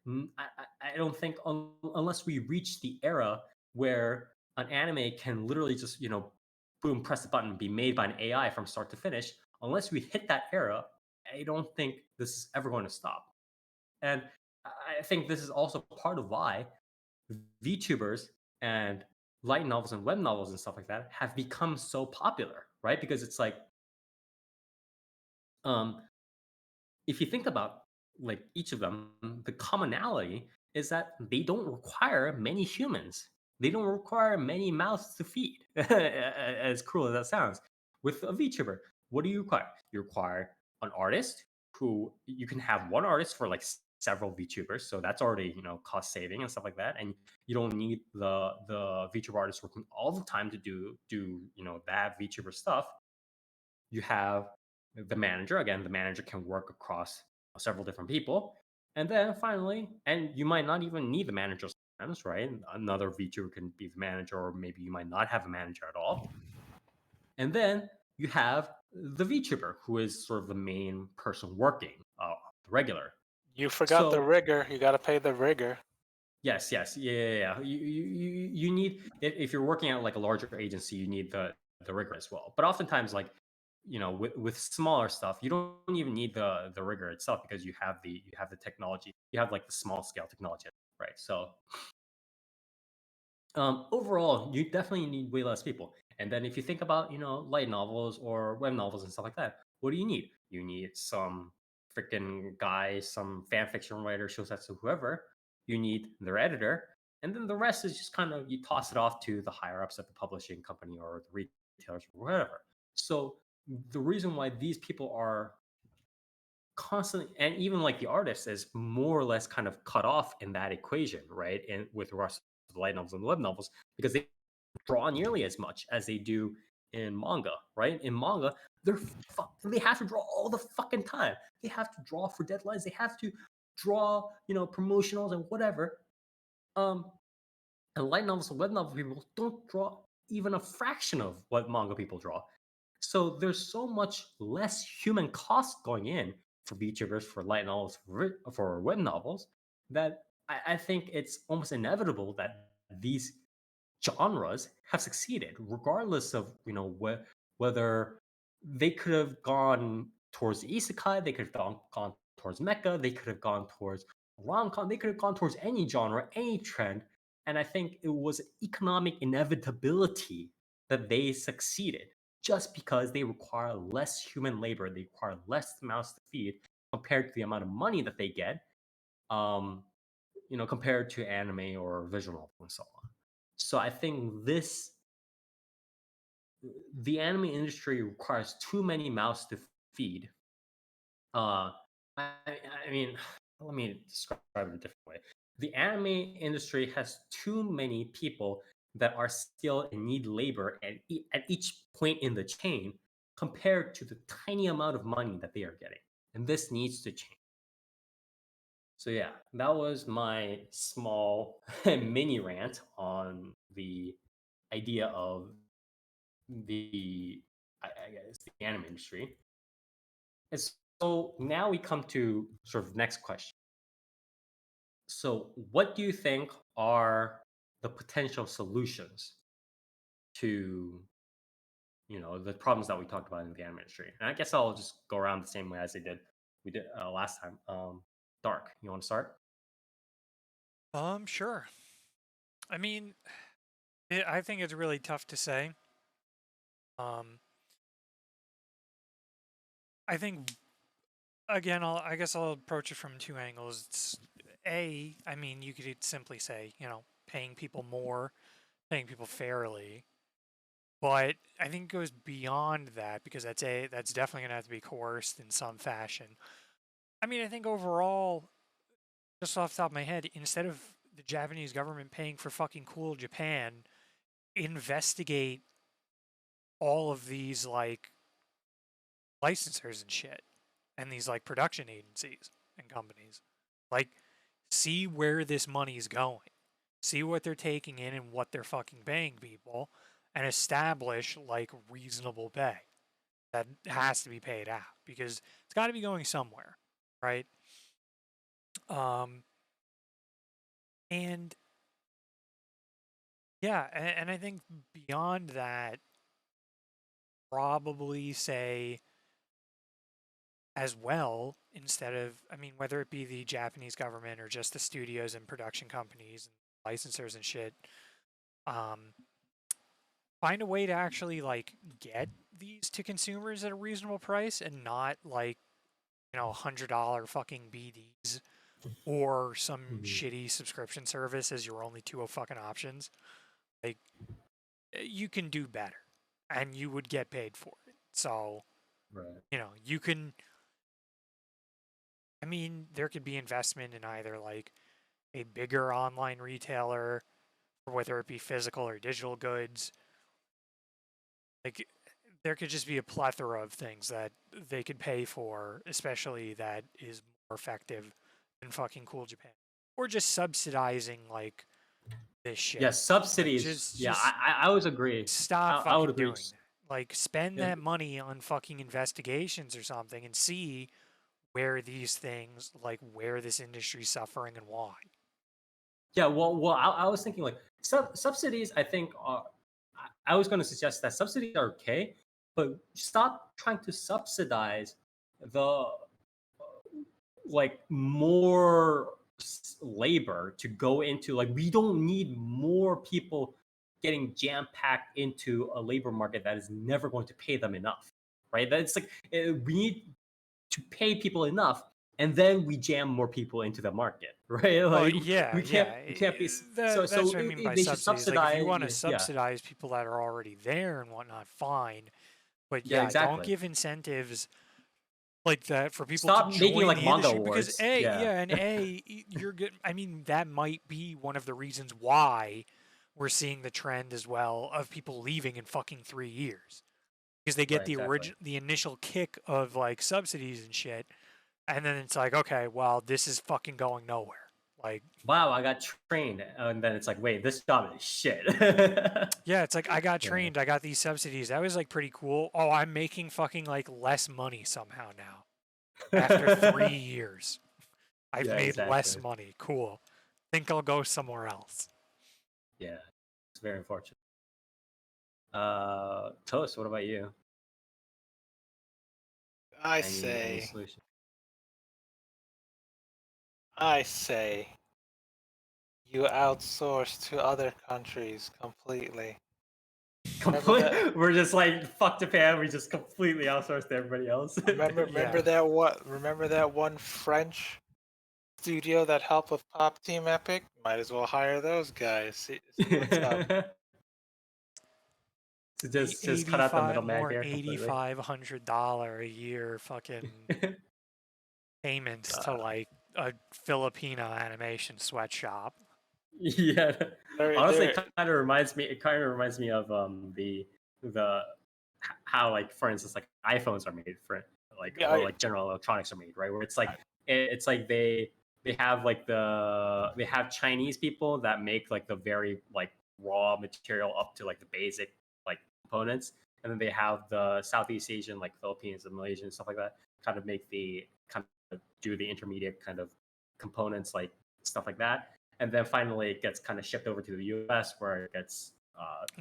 I don't think unless we reach the era where an anime can literally just boom, press the button, be made by an AI from start to finish. Unless we hit that era, I don't think this is ever going to stop. And I think this is also part of why VTubers and light novels and web novels and stuff like that have become so popular, right? Because it's like, um, if you think about like each of them, the commonality is that they don't require many humans. They don't require many mouths to feed, as cruel as that sounds. With a VTuber, what do you require? You require an artist, who you can have one artist for like several VTubers, so that's already cost saving and stuff like that, and you don't need the VTuber artist working all the time to do that VTuber stuff. You have the manager. Again, the manager can work across several different people. And then finally, and you might not even need the manager sometimes, right? Another VTuber can be the manager, or maybe you might not have a manager at all. And then you have the VTuber, who is sort of the main person working, the regular. You forgot the So rigger. You got to pay the rigger. Yes, yes, yeah. You need if you're working at like a larger agency, you need the rigor as well. But oftentimes, like with smaller stuff, you don't even need the rigor itself because you have the technology, you have like the small scale technology, right? So overall, you definitely need way less people. And then if you think about, light novels or web novels and stuff like that, what do you need? You need some freaking guy, some fan fiction writer, shosetsu, whoever. You need their editor, and then the rest is just kind of you toss it off to the higher ups at the publishing company or the retailers or whatever. So the reason why these people are constantly, and even like the artist is more or less kind of cut off in that equation, right? And with regards to the light novels and the web novels, because they draw nearly as much as they do in manga, right? In manga, they have to draw all the fucking time. They have to draw for deadlines. They have to draw, promotionals and whatever. Um, and light novels and web novel people don't draw even a fraction of what manga people draw. So there's so much less human cost going in for VTubers, for light novels, for web novels, that I think it's almost inevitable that these genres have succeeded, regardless of whether they could have gone towards the isekai, they could have gone towards mecha, they could have gone towards rom-com, they could have gone towards any genre, any trend, and I think it was economic inevitability that they succeeded just because they require less human labor, they require less mouths to feed compared to the amount of money that they get, um, compared to anime or visual novel and so on. So I think the anime industry requires too many mouths to feed. I mean, let me describe it a different way. The anime industry has too many people that are still in need labor at each point in the chain compared to the tiny amount of money that they are getting. And this needs to change. So yeah, that was my small mini rant on the idea of I guess the anime industry. And so now we come to sort of next question. So what do you think are the potential solutions to the problems that we talked about in the anime industry? And I guess I'll just go around the same way as we did last time. Dark, you want to start? Sure. I mean, I think it's really tough to say. I think again, I guess I'll approach it from two angles. It's I mean, you could simply say, paying people more, paying people fairly. But I think it goes beyond that because that's definitely gonna have to be coerced in some fashion. I mean, I think overall, just off the top of my head, instead of the Japanese government paying for fucking cool Japan, investigate all of these like licensors and shit and these like production agencies and companies. Like, see where this money's going. See what they're taking in and what they're fucking paying people and establish like reasonable pay that has to be paid out because it's got to be going somewhere, right? And yeah, and I think beyond that, probably say as well, instead of, I mean, whether it be the Japanese government or just the studios and production companies and licensors and shit, find a way to actually like get these to consumers at a reasonable price and not like, $100 fucking BDs or some shitty subscription service as your only two fucking options. Like, you can do better and you would get paid for it. So, Right. you can, I mean, there could be investment in either like a bigger online retailer, or whether it be physical or digital goods. Like, there could just be a plethora of things that they could pay for, especially that is more effective than fucking Cool Japan. Or just subsidizing like this shit. Yeah, Like, subsidies. just I would agree. stop I would fucking agree. doing that. Like, spend Yeah. that money on fucking investigations or something and see where these things, like where this industry's suffering and why. Yeah, well, I was thinking like subsidies. I think I was going to suggest that subsidies are okay, but stop trying to subsidize the like more labor to go into like we don't need more people getting jam packed into a labor market that is never going to pay them enough, right? That's like we need to pay people enough and then we jam more people into the market, right? Well, Like yeah, we yeah. can't be so That's what I mean by they should subsidies. Like, if you subsidize. want to Yeah, subsidize people that are already there and whatnot, fine. But yeah, yeah, don't exactly. give incentives like that for people to Stop making join like the manga industry because awards. Yeah, you're good. I mean, that might be one of the reasons why we're seeing the trend as well of people leaving in fucking 3 years because they get right, exactly. the initial kick of like subsidies and shit, and then it's like, okay, well, this is fucking going nowhere. Like, Wow, I got trained, and then it's like, wait, this job is shit. yeah, it's like I got Yeah. trained, I got these subsidies. That was like pretty cool. Oh, I'm making fucking like less money somehow now after 3 years. I've Yeah, made less exactly. money. Cool. Think I'll go somewhere else. Yeah, it's very unfortunate. Toast, what about you? I Any say, solution? you outsource to other countries completely. Remember Complete. that? We're just like fuck Japan. We just completely outsourced to everybody else. Remember, Yeah. remember that one French studio that helped with Pop Team Epic? Might as well hire those guys. See what's up. To just cut out the middleman here completely. $8,500 a year fucking payments to like a Filipino animation sweatshop. Yeah, honestly, They're kind of reminds me. It kind of reminds me of the how like for instance like iPhones are made for like yeah, or like general electronics are made, right? Where it's like it's like they have like they have Chinese people that make like the very like raw material up to like the basic like components, and then they have the Southeast Asian like Philippines and Malaysian and stuff like that kind of make the kind of do the intermediate kind of components like stuff like that, and then finally it gets kind of shipped over to the US where it gets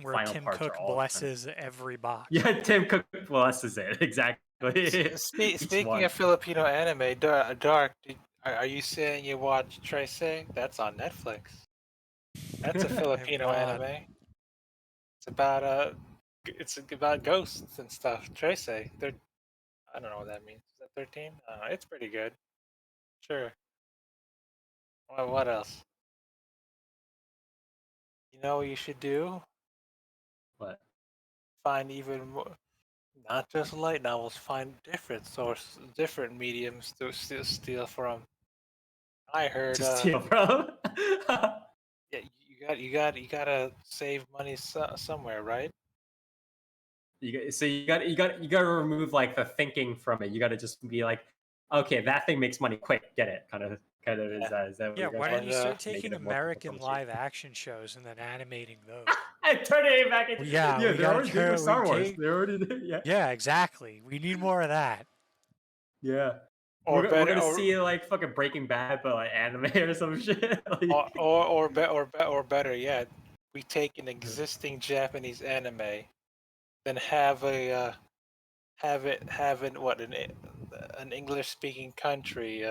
Where final Tim parts are Cook all kind of blesses every box. yeah. Tim Cook blesses it exactly. Each Speaking one. of Filipino anime, Dark, are you saying you watch Trace? That's on Netflix. That's a Filipino not. anime. It's about ghosts and stuff. Trace, they're I don't know what that means. Is that 13? It's pretty good. Sure. What else? You know what you should do? What? Find even more, not just light novels. Find different sources, different mediums to steal from. I heard. To steal from? Yeah, you gotta save money somewhere, right? So you got to remove like the thinking from it. You got to just be like, okay, that thing makes money. Quick, get it. Kind of Yeah. is that what Yeah, you guys why don't want? you And start Make taking it more American commercial cheap. live action shows and then animating those? And turn it back into Yeah, we they're gotta already doing it with turn. Star We Wars. take. They already did. Yeah, Yeah, exactly. We need more of that. yeah. or We're better, gonna see like fucking Breaking Bad, but like anime or some shit. Like, or better yet, we take an existing Japanese anime, then have it what an English speaking country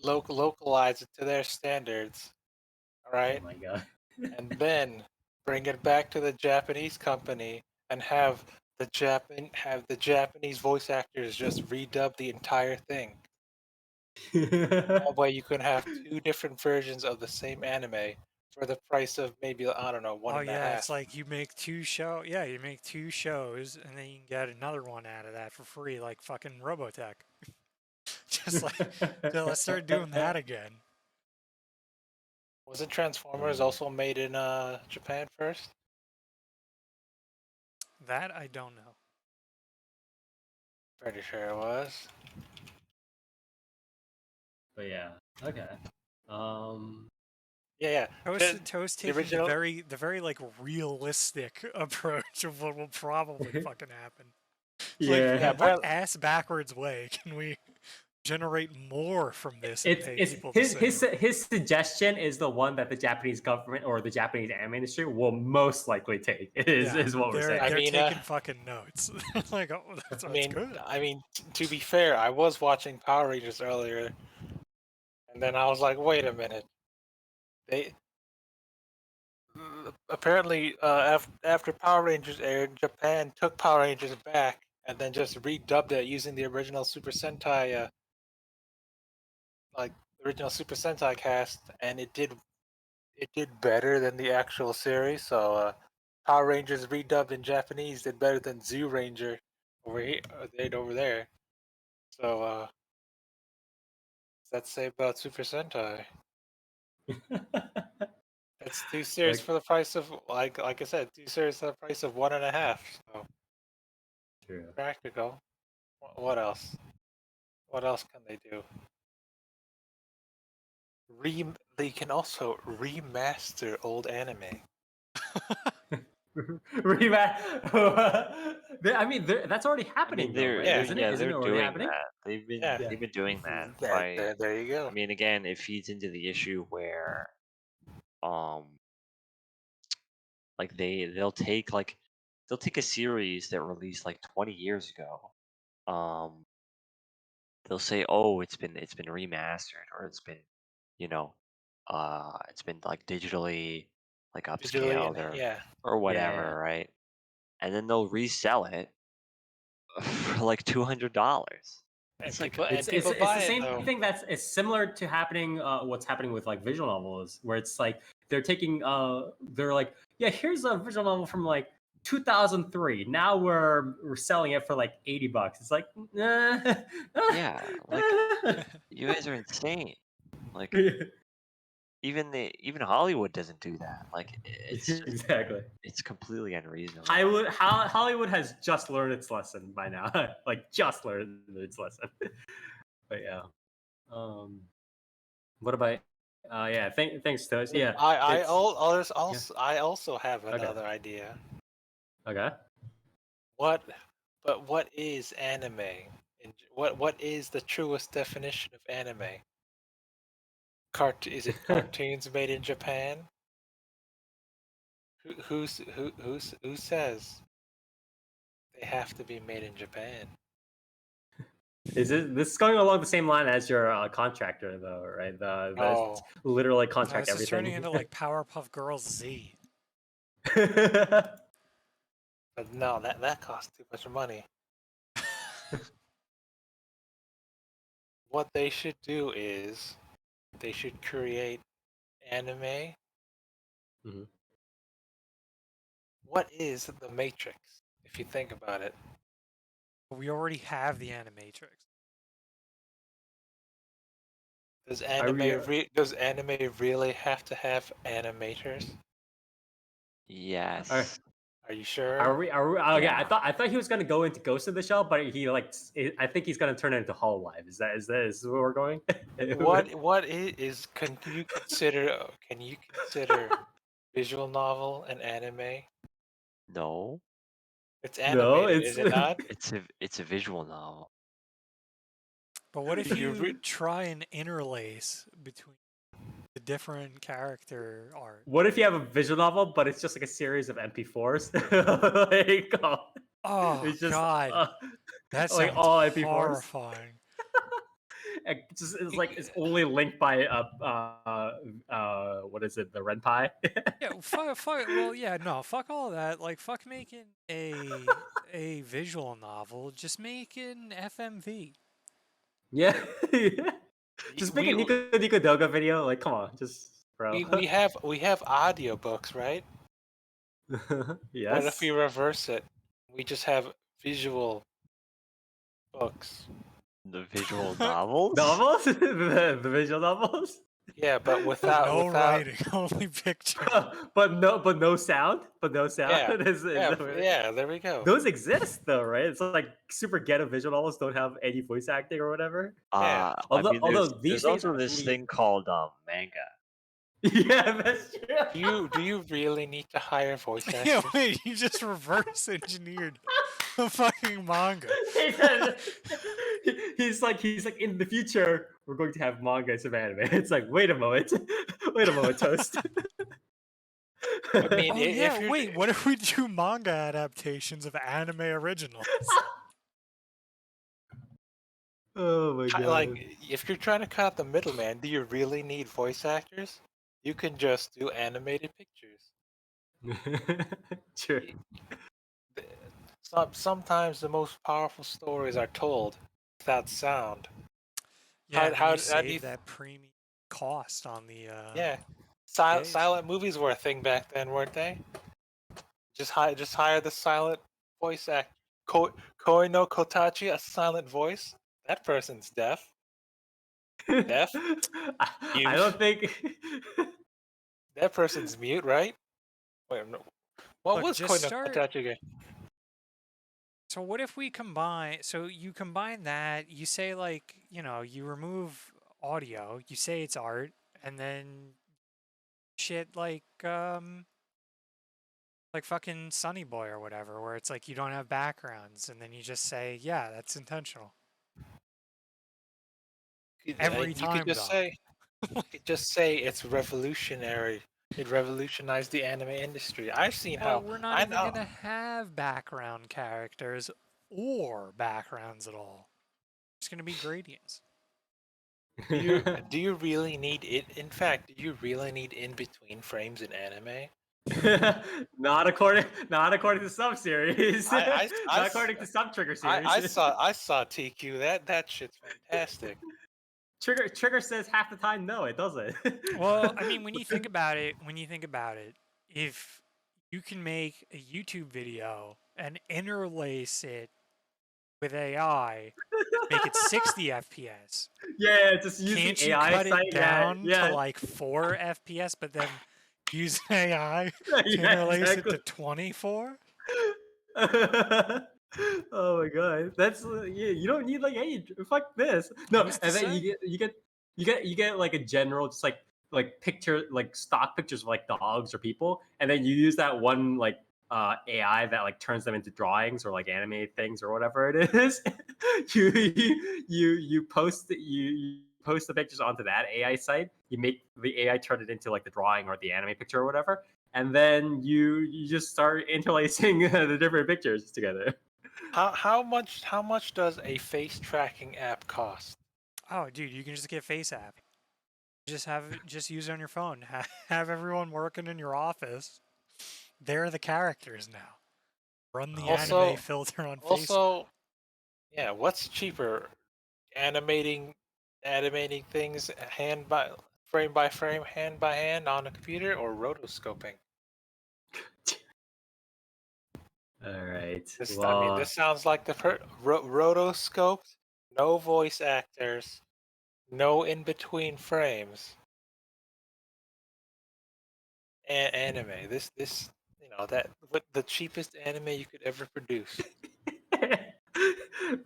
localize it to their standards, all oh right, my god. and then bring it back to the Japanese company and have the Japanese voice actors just redub the entire thing. That way you can have two different versions of the same anime for the price of maybe, I don't know, one Oh and a yeah, it's half. like you make two show. Yeah, you make two shows, and then you can get another one out of that for free, like fucking Robotech. Just like, so let's start doing that again. Wasn't Transformers also made in Japan first? That I don't know. Pretty sure it was. But yeah, okay. Yeah, Toast the taking original. the very like realistic approach of what will probably fucking happen. Like, Yeah. Yeah, what but ass backwards way can we generate more from this and pay It's people the same. his suggestion is the one that the Japanese government or the Japanese anime industry will most likely take. Is what we're saying. I They're mean, taking fucking notes. Like, oh, that's good. I mean, to be fair, I was watching Power Rangers earlier, and then I was like, wait a minute. They apparently after Power Rangers aired, Japan took Power Rangers back and then just redubbed it using the original Super Sentai, original Super Sentai cast, and it did better than the actual series. So Power Rangers redubbed in Japanese did better than Zoo Ranger over here, did over there. So what's that say about Super Sentai? It's 2 series Like- for the price of like I said, 2 series for the price of 1.5. So True. practical. What else? What else can they do? They can also remaster old anime. I mean, that's already I happening, mean, though, right? Yeah. Isn't it? Isn't they're it already doing happening? that. They've been Yeah. they've been doing that There you go. I mean, again, it feeds into the issue where, like they'll take a series that released like 20 years ago. They'll say, oh, it's been remastered, or it's been, you know, it's been like digitally like Digitally, upscaled or yeah. whatever, Yeah. right? And then they'll resell it for like $200. And It's like, people It's people the buy it same though. thing it's similar to happening what's happening with like visual novels, where it's like they're taking they're like, yeah, here's a visual novel from like 2003. Now we're selling it for like $80. It's like, yeah, like you guys are insane. Like even Hollywood doesn't do that. Like exactly. it's completely unreasonable. Hollywood has just learned its lesson by now. Like just learned its lesson. But yeah. What about yeah, thanks to us. Yeah. I it's- also I also have Okay. another idea. Okay. What is anime? What is the truest definition of anime? Is it cartoons made in Japan? Who says they have to be made in Japan? Is this is going along the same line as your contractor though, right? The Oh. literally No, contract this is turning everything. into like Powerpuff Girls Z. But no, that costs too much money. What they should do is they should create anime. Mhm. What is the Matrix? If you think about it, We already have the Animatrix. does re- does anime really have to have animators? Yes. Are you sure? Are we? Oh yeah. Yeah. I thought he was gonna go into Ghost in the Shell, but he like. I think he's gonna turn it into Hololive. Is this where we're going? What is can you consider visual novel an anime? No. It's No, animated, it's is it not? It's a visual novel. But what if If you you try and interlace between the different character art? What if you have a visual novel, but it's just like a series of MP4s? Like, Oh it's just God, that like sounds all MP4s. horrifying. It's like it's only linked by what is it, the RenPy? Yeah, fuck. Well, yeah, no, fuck all that. Like, fuck making a visual novel. Just make an FMV. Yeah. Just make a Nico Doga video. Like, come on, just bro. we have audiobooks, right? Yes. What if we reverse it? We just have visual books. The visual novels? novels? The visual novels? Yeah, but No without writing, only picture. but no sound. But no sound. Yeah, Is yeah, there we go. Those exist though, right? It's like super ghetto visual novels don't have any voice acting or whatever. Yeah. Although I mean, these there's days also this actually- thing called manga. Yeah, that's true. Do you really need to hire voice Yeah, actors? wait, you just reverse engineered the fucking manga. He said- he's like in the future we're going to have manga instead of anime. It's like wait a moment, wait a moment, Toast. I mean, Oh yeah, if you're wait, what if we do manga adaptations of anime originals? Oh my like, god. if you're trying to cut out the middleman, do you really need voice actors? You can just do animated pictures. True. Sometimes the most powerful stories are told without sound. Yeah, and then How you do save you? that premium cost on the Yeah, days. silent movies were a thing back then, weren't they? Just hire the silent voice act. Koi no Kotachi, a silent voice. That person's deaf. Deaf? I don't Mute. think. That person's mute, right? Wait, no. What Look, was just Koi no start. Kotachi again? So what if we combine? So you combine that. You say like you remove audio. You say it's art, and then shit like fucking Sunny Boy or whatever, where it's like you don't have backgrounds, and then you just say, yeah, that's intentional. Every You could time, just though. say, it's revolutionary. It revolutionized the anime industry. I've seen how But we're not I even know. gonna have background characters or backgrounds at all. It's gonna be gradients. Do you really need it? In fact, do you really need in between frames in anime? Not according to some series. Not according to some trigger series. I saw TQ. That shit's fantastic. Trigger says half the time no, it doesn't. Well, I mean, when you think about it, if you can make a YouTube video and interlace it with AI, make it 60 FPS. Yeah, just using Can't you AI cut site. it Yeah, down to yeah, like 4 FPS, but then use AI to yeah, interlace it exactly. to 24? Oh my god, that's yeah. You don't need like any fuck this. No, Who's to and then say? you get like a general just like picture like stock pictures of like dogs or people, and then you use that one like AI that like turns them into drawings or like animated things or whatever it is. You post you post the pictures onto that AI site. You make the AI turn it into like the drawing or the anime picture or whatever, and then you just start interlacing the different pictures together. How much does a face tracking app cost? Oh, dude, you can just get Face App. Just use it on your phone. Have everyone working in your office. They're the characters now. Run the anime Also, filter on Face App. also, yeah. What's cheaper, animating things frame by frame, hand by hand on a computer, or rotoscoping? All right. I mean, Well, this sounds like the rotoscoped, no voice actors, no in between frames, anime. This that what the cheapest anime you could ever produce.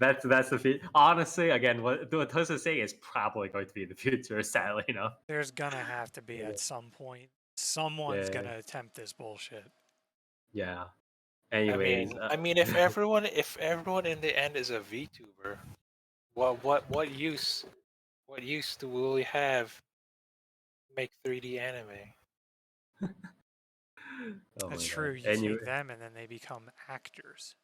that's the honestly again what Tosa's saying is probably going to be the future. Sadly, There's gonna have to be at some point. Someone's Yeah, gonna attempt this bullshit. yeah. Anyways, I mean, if everyone in the end is a VTuber, what use do we have to make 3D anime? oh That's my true. god. You Anyway, take them and then they become actors.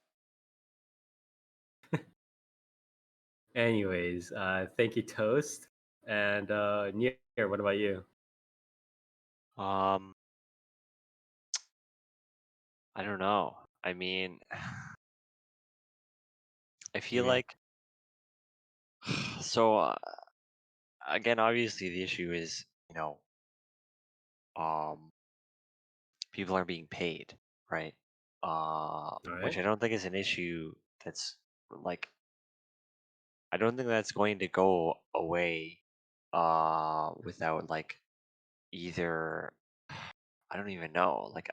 anyways, thank you, Toast. And Nier, what about you? Um, I don't know. I mean, I feel Yeah. like so again, obviously the issue is, um, people are being paid, right? All Which right. I don't think is an issue that's like I don't think that's going to go away without like either I don't even know like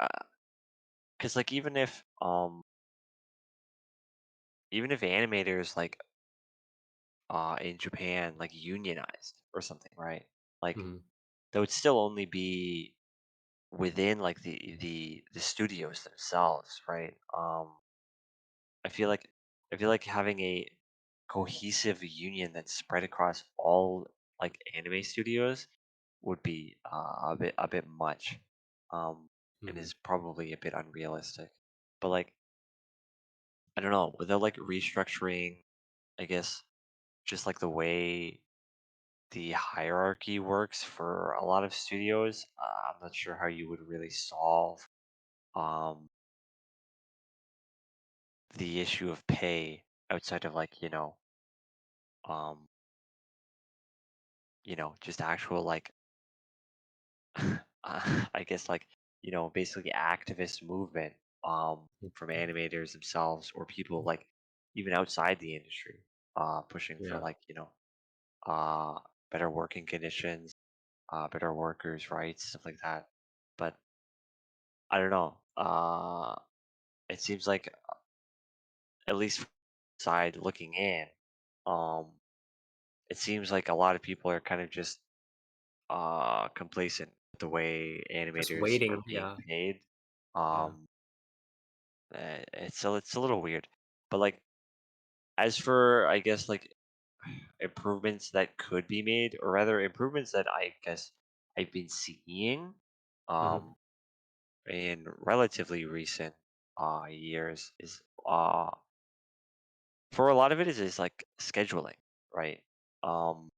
because like even if animators like in Japan like unionized or something, right? Like Mhm. that would still only be within like the studios themselves, right? I feel like I feel like having a cohesive union that's spread across all like anime studios would be a bit much, and Mhm. is probably a bit unrealistic. But like I don't know, without like restructuring, I guess just like the way the hierarchy works for a lot of studios, I'm not sure how you would really solve um the issue of pay outside of like um just actual like I guess like basically activist movement from animators themselves or people like even outside the industry pushing for Yeah. like uh better working conditions, better workers rights, stuff like that. But I don't know, it seems like at least from the side looking in, um it seems like a lot of people are kind of just complacent with the way Just animators are waiting. being Yeah. paid. Yeah. Um, it's a little weird, but like as for I guess like improvements that could be made, or rather improvements that I guess I've been seeing, Mhm. um, in relatively recent years is for a lot of it is like scheduling, right? Um,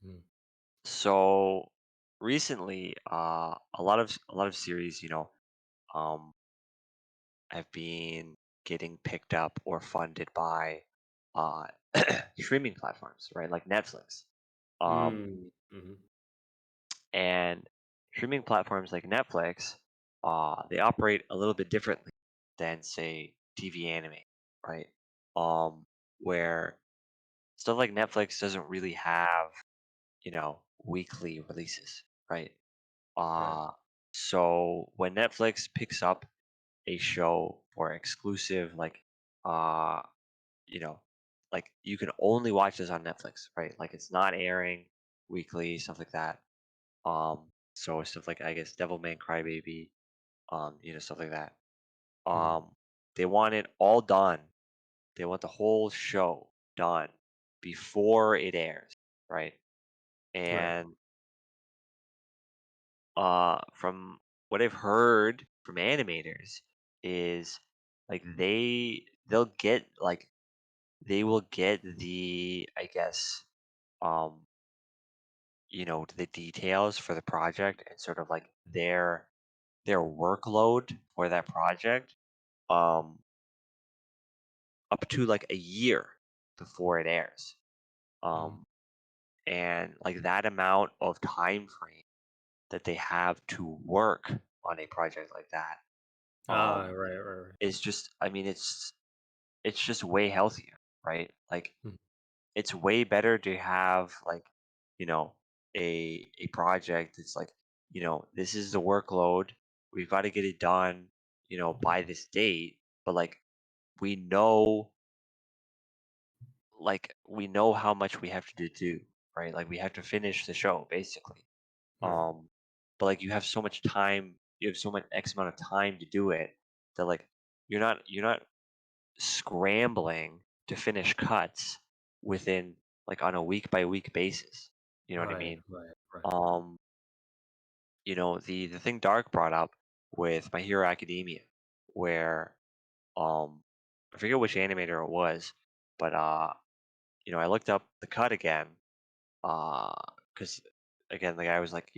Mhm. so recently, a lot of series, um, have been getting picked up or funded by uh, streaming platforms, right? Like Netflix. Um, Mm. Mhm. and streaming platforms like Netflix, they operate a little bit differently than, say, TV anime, right? Where stuff like Netflix doesn't really have, weekly releases, right? Right. Uh, so when Netflix picks up a show for exclusive uh you know like you can only watch this on Netflix, right? Like it's not airing weekly, stuff like that. So stuff like I guess Devilman Crybaby, stuff like that. Mhm. um they want it all done. They want the whole show done before it airs, right? Right. And from what I've heard from animators is like they'll get like they will get the I guess um the details for the project and sort of like their workload for that project um up to like a year before it airs. Mhm. um and like that amount of time frame that they have to work on a project like that Ah, um right, right, right. is just, I mean, it's just way healthier, right? Like Mhm. it's way better to have like you know a project that's like this is the workload, we've got to get it done by this date, but we know we know how much we have to do, right? Like we have to finish the show basically. Right. um but like you have so much time, you have so much x amount of time to do it that like you're not scrambling to finish cuts within like on a week by week basis. You know what I Right, mean? right, right. Um, the thing Dark brought up with My Hero Academia, where I forget which animator it was, but I looked up the cut again, because again the guy was like,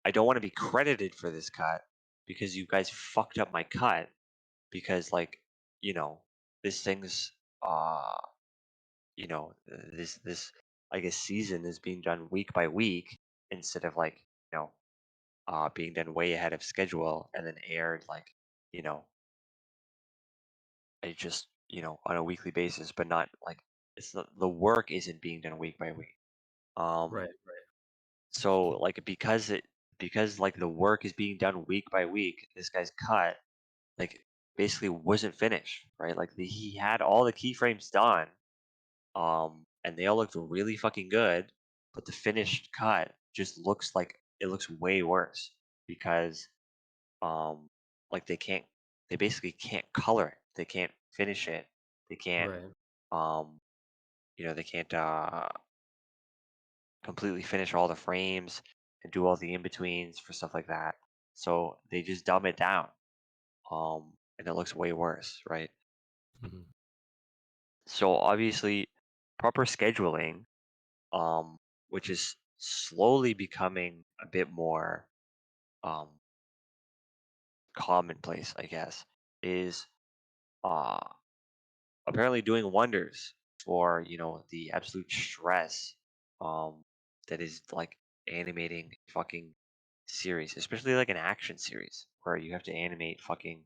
I don't want to be credited for this cut because you guys fucked up my cut because you know this thing's uh this I guess season is being done week by week instead of being done way ahead of schedule and then aired you know it just on a weekly basis, but not like it's the work isn't being done week by week. um Right, right. so like because like the work is being done week by week, this guy's cut like basically wasn't finished, right? Like he had all the keyframes done, and they all looked really fucking good, but the finished cut just looks like it looks way worse because um like they basically can't color it. They can't finish it. They can't Right. um they can't completely finish all the frames and do all the in-betweens for stuff like that. So they just dumb it down. And it looks way worse, right? Mhm. So obviously proper scheduling, um, which is slowly becoming a bit more um commonplace, I guess, is uh apparently doing wonders for, the absolute stress um that is like animating fucking series, especially like an action series where you have to animate fucking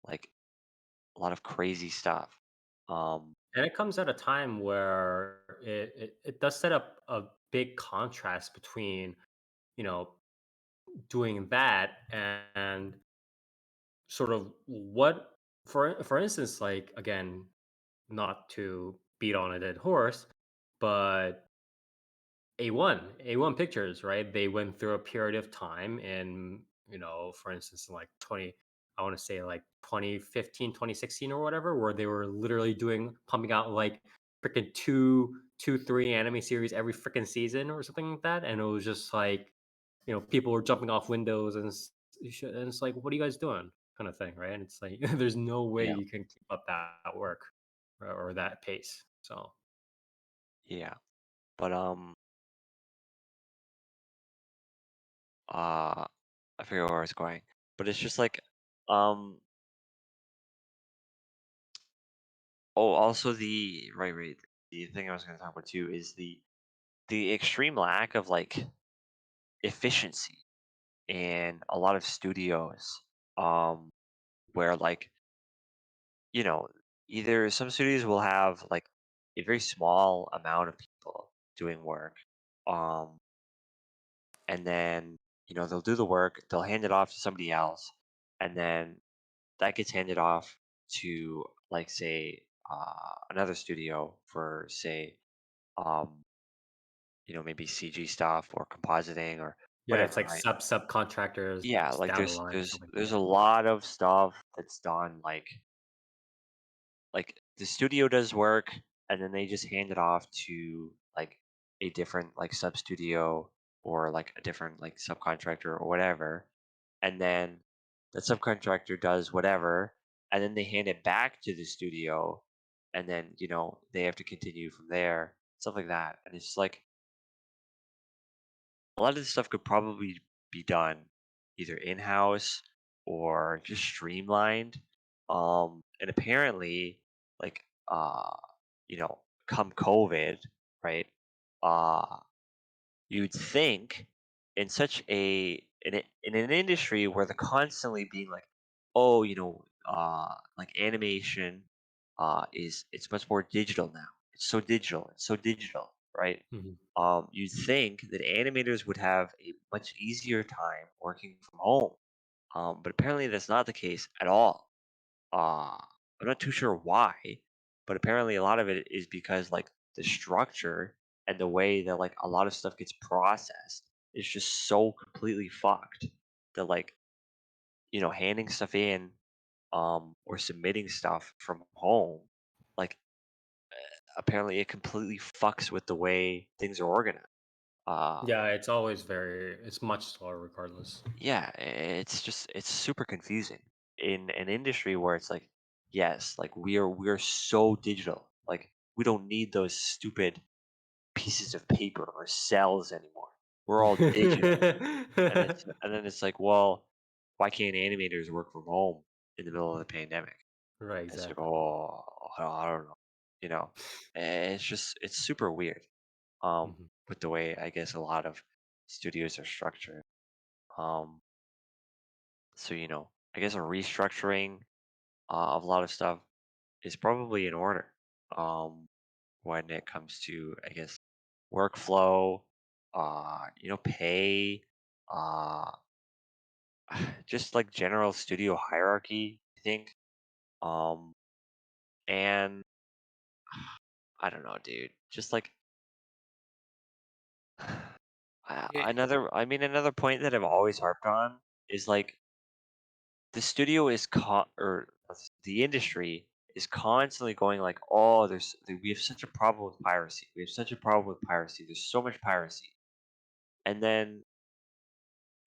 like a lot of crazy stuff. Um, And it comes at a time where it does set up a big contrast between, you know, doing that and sort of what, for instance, like, again, not to beat on a dead horse, but A1 Pictures, right? They went through a period of time in, for instance, in like 20, I want to say like 2015, 2016 or whatever, where they were literally pumping out like freaking three anime series every freaking season or something like that. And it was just like, people were jumping off windows and it's like, what are you guys doing? Kind of thing, right? And it's like, there's no way yeah, you can keep up that work or that pace. So, yeah, but uh, I forget where I was going, but it's just like, um, oh, also right, the thing I was going to talk about too is the extreme lack of like efficiency in a lot of studios, um, where like you know, either some studios will have like a very small amount of people doing work, um, and then they'll do the work, they'll hand it off to somebody else, and then that gets handed off to like say another studio for say um, maybe CG stuff or compositing or yeah, it's whatever, like right? subcontractors Yeah, like down the there's line or there's something like there's that. a lot of stuff that's done like the studio does work and then they just hand it off to like a different like sub studio or like a different like subcontractor or whatever, and then the subcontractor does whatever and then they hand it back to the studio, and then they have to continue from there, stuff like that. And it's like a lot of this stuff could probably be done either in-house or just streamlined. And apparently, like you know, come COVID, right? Uh you'd think in such in an industry where they're constantly being like, oh, like animation is it's much more digital now. It's so digital, right? Mhm. You'd think that animators would have a much easier time working from home, but apparently that's not the case at all. uh I'm not too sure why, but apparently a lot of it is because like the structure and the way that like a lot of stuff gets processed is just so completely fucked that like handing stuff in or submitting stuff from home, like apparently it completely fucks with the way things are organized. uh Yeah, it's much slower regardless. yeah, it's super confusing in an industry where it's like, yes, like we're so digital. Like we don't need those stupid pieces of paper or cells anymore. We're all digital. And then it's like, well, why can't animators work from home in the middle of the pandemic? Right, And it's like, exactly. oh, I don't know. You know, it's super weird. Mhm. With the way I guess a lot of studios are structured. Um, So, I guess a restructuring of a lot of stuff is probably in order when it comes to, I guess, workflow, pay, uh, just like general studio hierarchy, I think. Um, and I don't know, dude. Just like, Yeah, another point that I've always harped on is like the studio is or the industry is constantly going like, oh, we have such a problem with piracy. We have such a problem with piracy. There's so much piracy, and then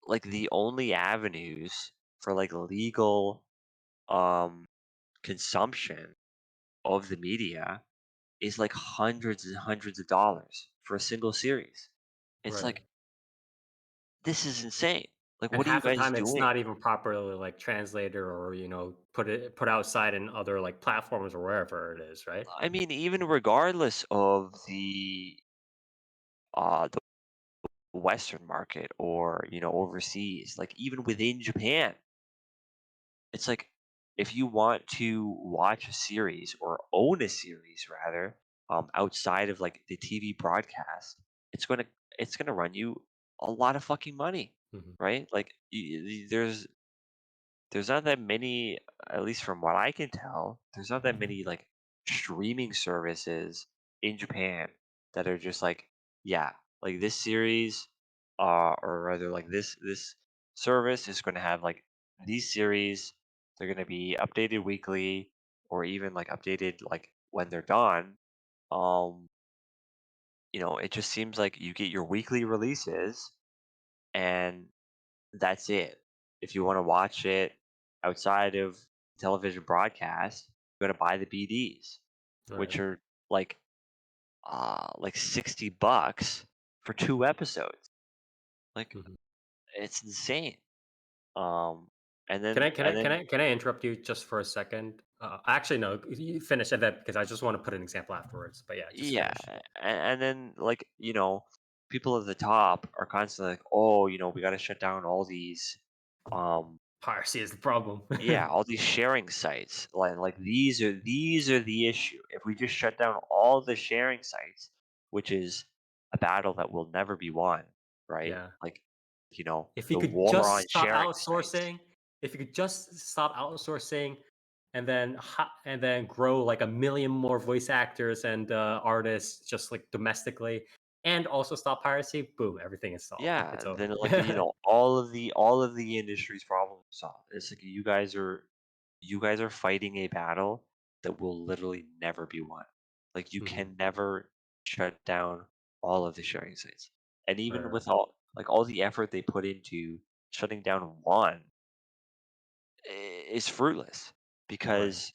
like the only avenues for like legal um consumption of the media is like hundreds and hundreds of dollars for a single series. It's Right. like this is insane. Like, And what are you half the guys time it's doing? not even properly like translated or put outside in other like platforms or wherever it is, right? I mean, even regardless of the Western market or overseas, like even within Japan, it's like if you want to watch a series or own a series rather, outside of like the TV broadcast, it's gonna it's gonna run you a lot of fucking money, Mhm. right? Like there's not that many, at least from what I can tell, there's not that many like streaming services in Japan that are just like, yeah, like this series, or rather like this service is going to have like these series. They're going to be updated weekly, or even like updated like when they're done. Um, it just seems like you get your weekly releases, and that's it. If you want to watch it outside of television broadcast, you got to buy the BDs, Right. which are like $60 for 2 episodes. Like Mhm. it's insane. Um, and Can I then can I and can then I can I interrupt you just for a second? Actually, no. You finish at that because I just want to put an example afterwards. But yeah, just yeah, finish. and then like people at the top are constantly like, oh, we got to shut down all these um Piracy is the problem. yeah, all these sharing sites, like these are the issue. If we just shut down all the sharing sites, which is a battle that will never be won, right? Yeah. Like, If you the could war on just stop sharing sites. outsourcing, if you could just stop outsourcing, and then grow like a million more voice actors and artists just like domestically, and also stop piracy, boom, everything is solved. Yeah, It's and over. then like all of the industry's problems are solved. It's like you guys are fighting a battle that will literally never be won. Like you Mhm. can never shut down all of the sharing sites. And Right, even right, with all the effort they put into shutting down one is fruitless right. because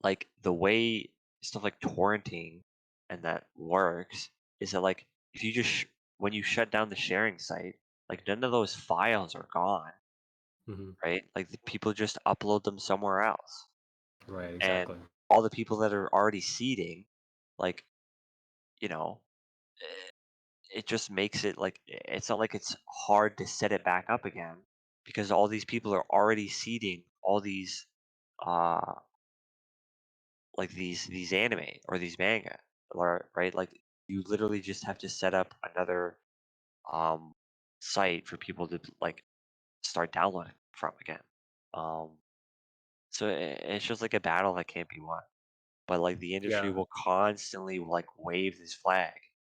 like the way stuff like torrenting and that works is that like if you just when you shut down the sharing site, like none of those files are gone, Mhm. right? Like the people just upload them somewhere else, Right, and exactly. all the people that are already seeding, like you know, it just makes it like it's not like it's hard to set it back up again because all these people are already seeding all these uh like these anime or these manga, or right, like you literally just have to set up another um site for people to like start downloading from again. um so it's just like a battle that can't be won, but like the industry Yeah, will constantly like wave this flag,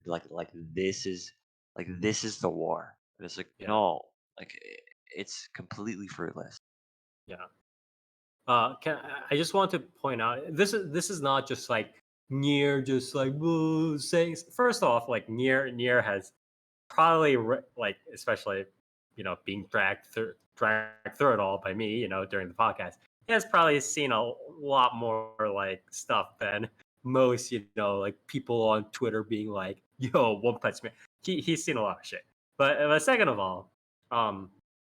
like this is the war, and it's like yeah, no, like it's completely fruitless. yeah. I just want to point out this is not just like Nier just like "Whoa," saying first off like Nier has probably like especially being dragged through it all by me during the podcast. He has probably seen a lot more like stuff than most like people on Twitter being like yo One Punch Man. He's seen a lot of shit. But second of all, um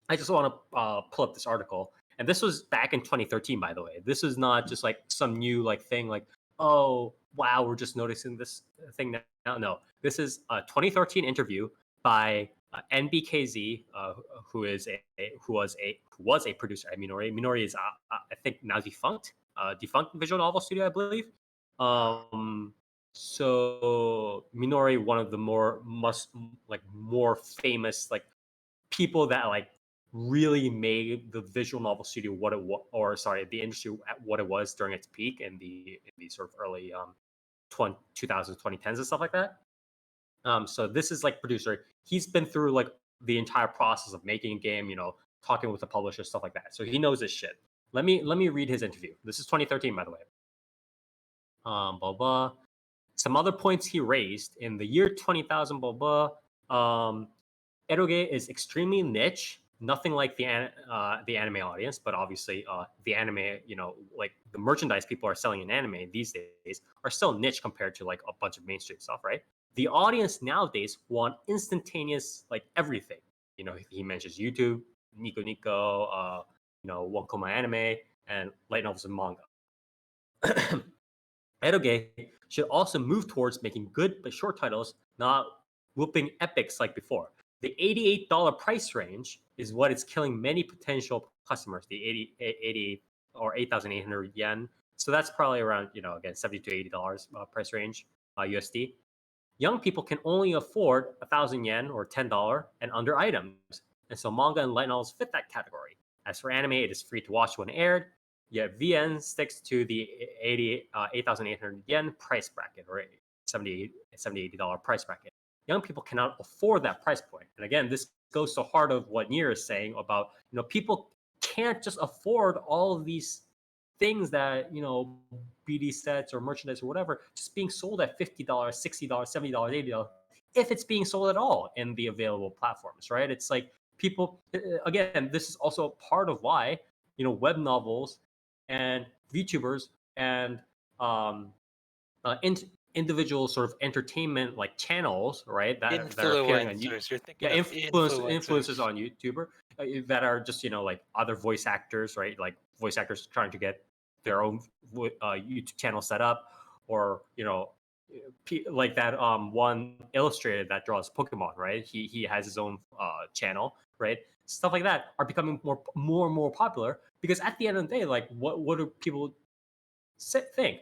I just want to pull up this article, and this was back in 2013, by the way. This is not just like some new like thing, like oh wow, we're just noticing this thing now. No, this is a 2013 interview by NBKZ, who was a producer at Minori. Minori is I think now defunct visual novel studio, I believe. Um, so Minori, one of the more famous like people that like really made the visual novel studio what it was, or sorry, the industry at what it was during its peak in the sort of early 2000s, 2010s and stuff like that. So this is like producer. He's been through like the entire process of making a game, talking with the publisher, stuff like that. So he knows his shit. Let me read his interview. This is 2013, by the way. Blah blah. Some other points he raised in the year 20,000. Blah blah. Eroge is extremely niche. Nothing like the anime audience, but obviously the anime, like the merchandise people are selling in anime these days are still niche compared to like a bunch of mainstream stuff, right? The audience nowadays want instantaneous like everything. He mentions YouTube, Nico Nico, One Koma Anime, and light novels and manga. Eroge should also move towards making good but short titles, not whooping epics like before. The $88 price range is what is killing many potential customers. The 80 or 8,800 yen. So that's probably around, again, $70 to $80 price range USD. Young people can only afford 1,000 yen or $10 and under items. And so manga and light novels fit that category. As for anime, it is free to watch when aired. Yet VN sticks to the 8,800 yen price bracket, or $70 $80 price bracket. Young people cannot afford that price point. And again, this goes to the heart of what Nier is saying about, people can't just afford all of these things that, BD sets or merchandise or whatever, just being sold at $50, $60, $70, $80, if it's being sold at all in the available platforms, right? It's like people, again, this is also part of why, web novels and VTubers and individual sort of entertainment like channels, right? That are appearing on YouTube. Influencers. You're thinking Yeah, of influencers on YouTuber that are just like other voice actors, right? Like voice actors trying to get their own YouTube channel set up, or like that one illustrator that draws Pokemon, right? He has his own channel, right? Stuff like that are becoming more and more popular because at the end of the day, like what do people think?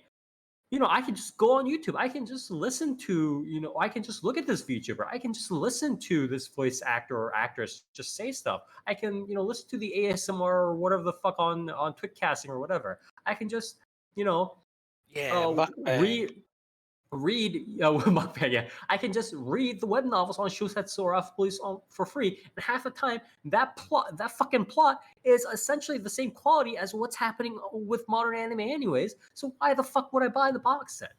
I can just go on YouTube. I can just listen to, I can just look at this VTuber. I can just listen to this voice actor or actress just say stuff. I can, listen to the ASMR or whatever the fuck on Twitcasting or whatever. I can just, mukbang. read mukbang, yeah. I can just read the web novels on Shusetsu of Police for free, and half the time that fucking plot is essentially the same quality as what's happening with modern anime anyways. So why the fuck would I buy the box set?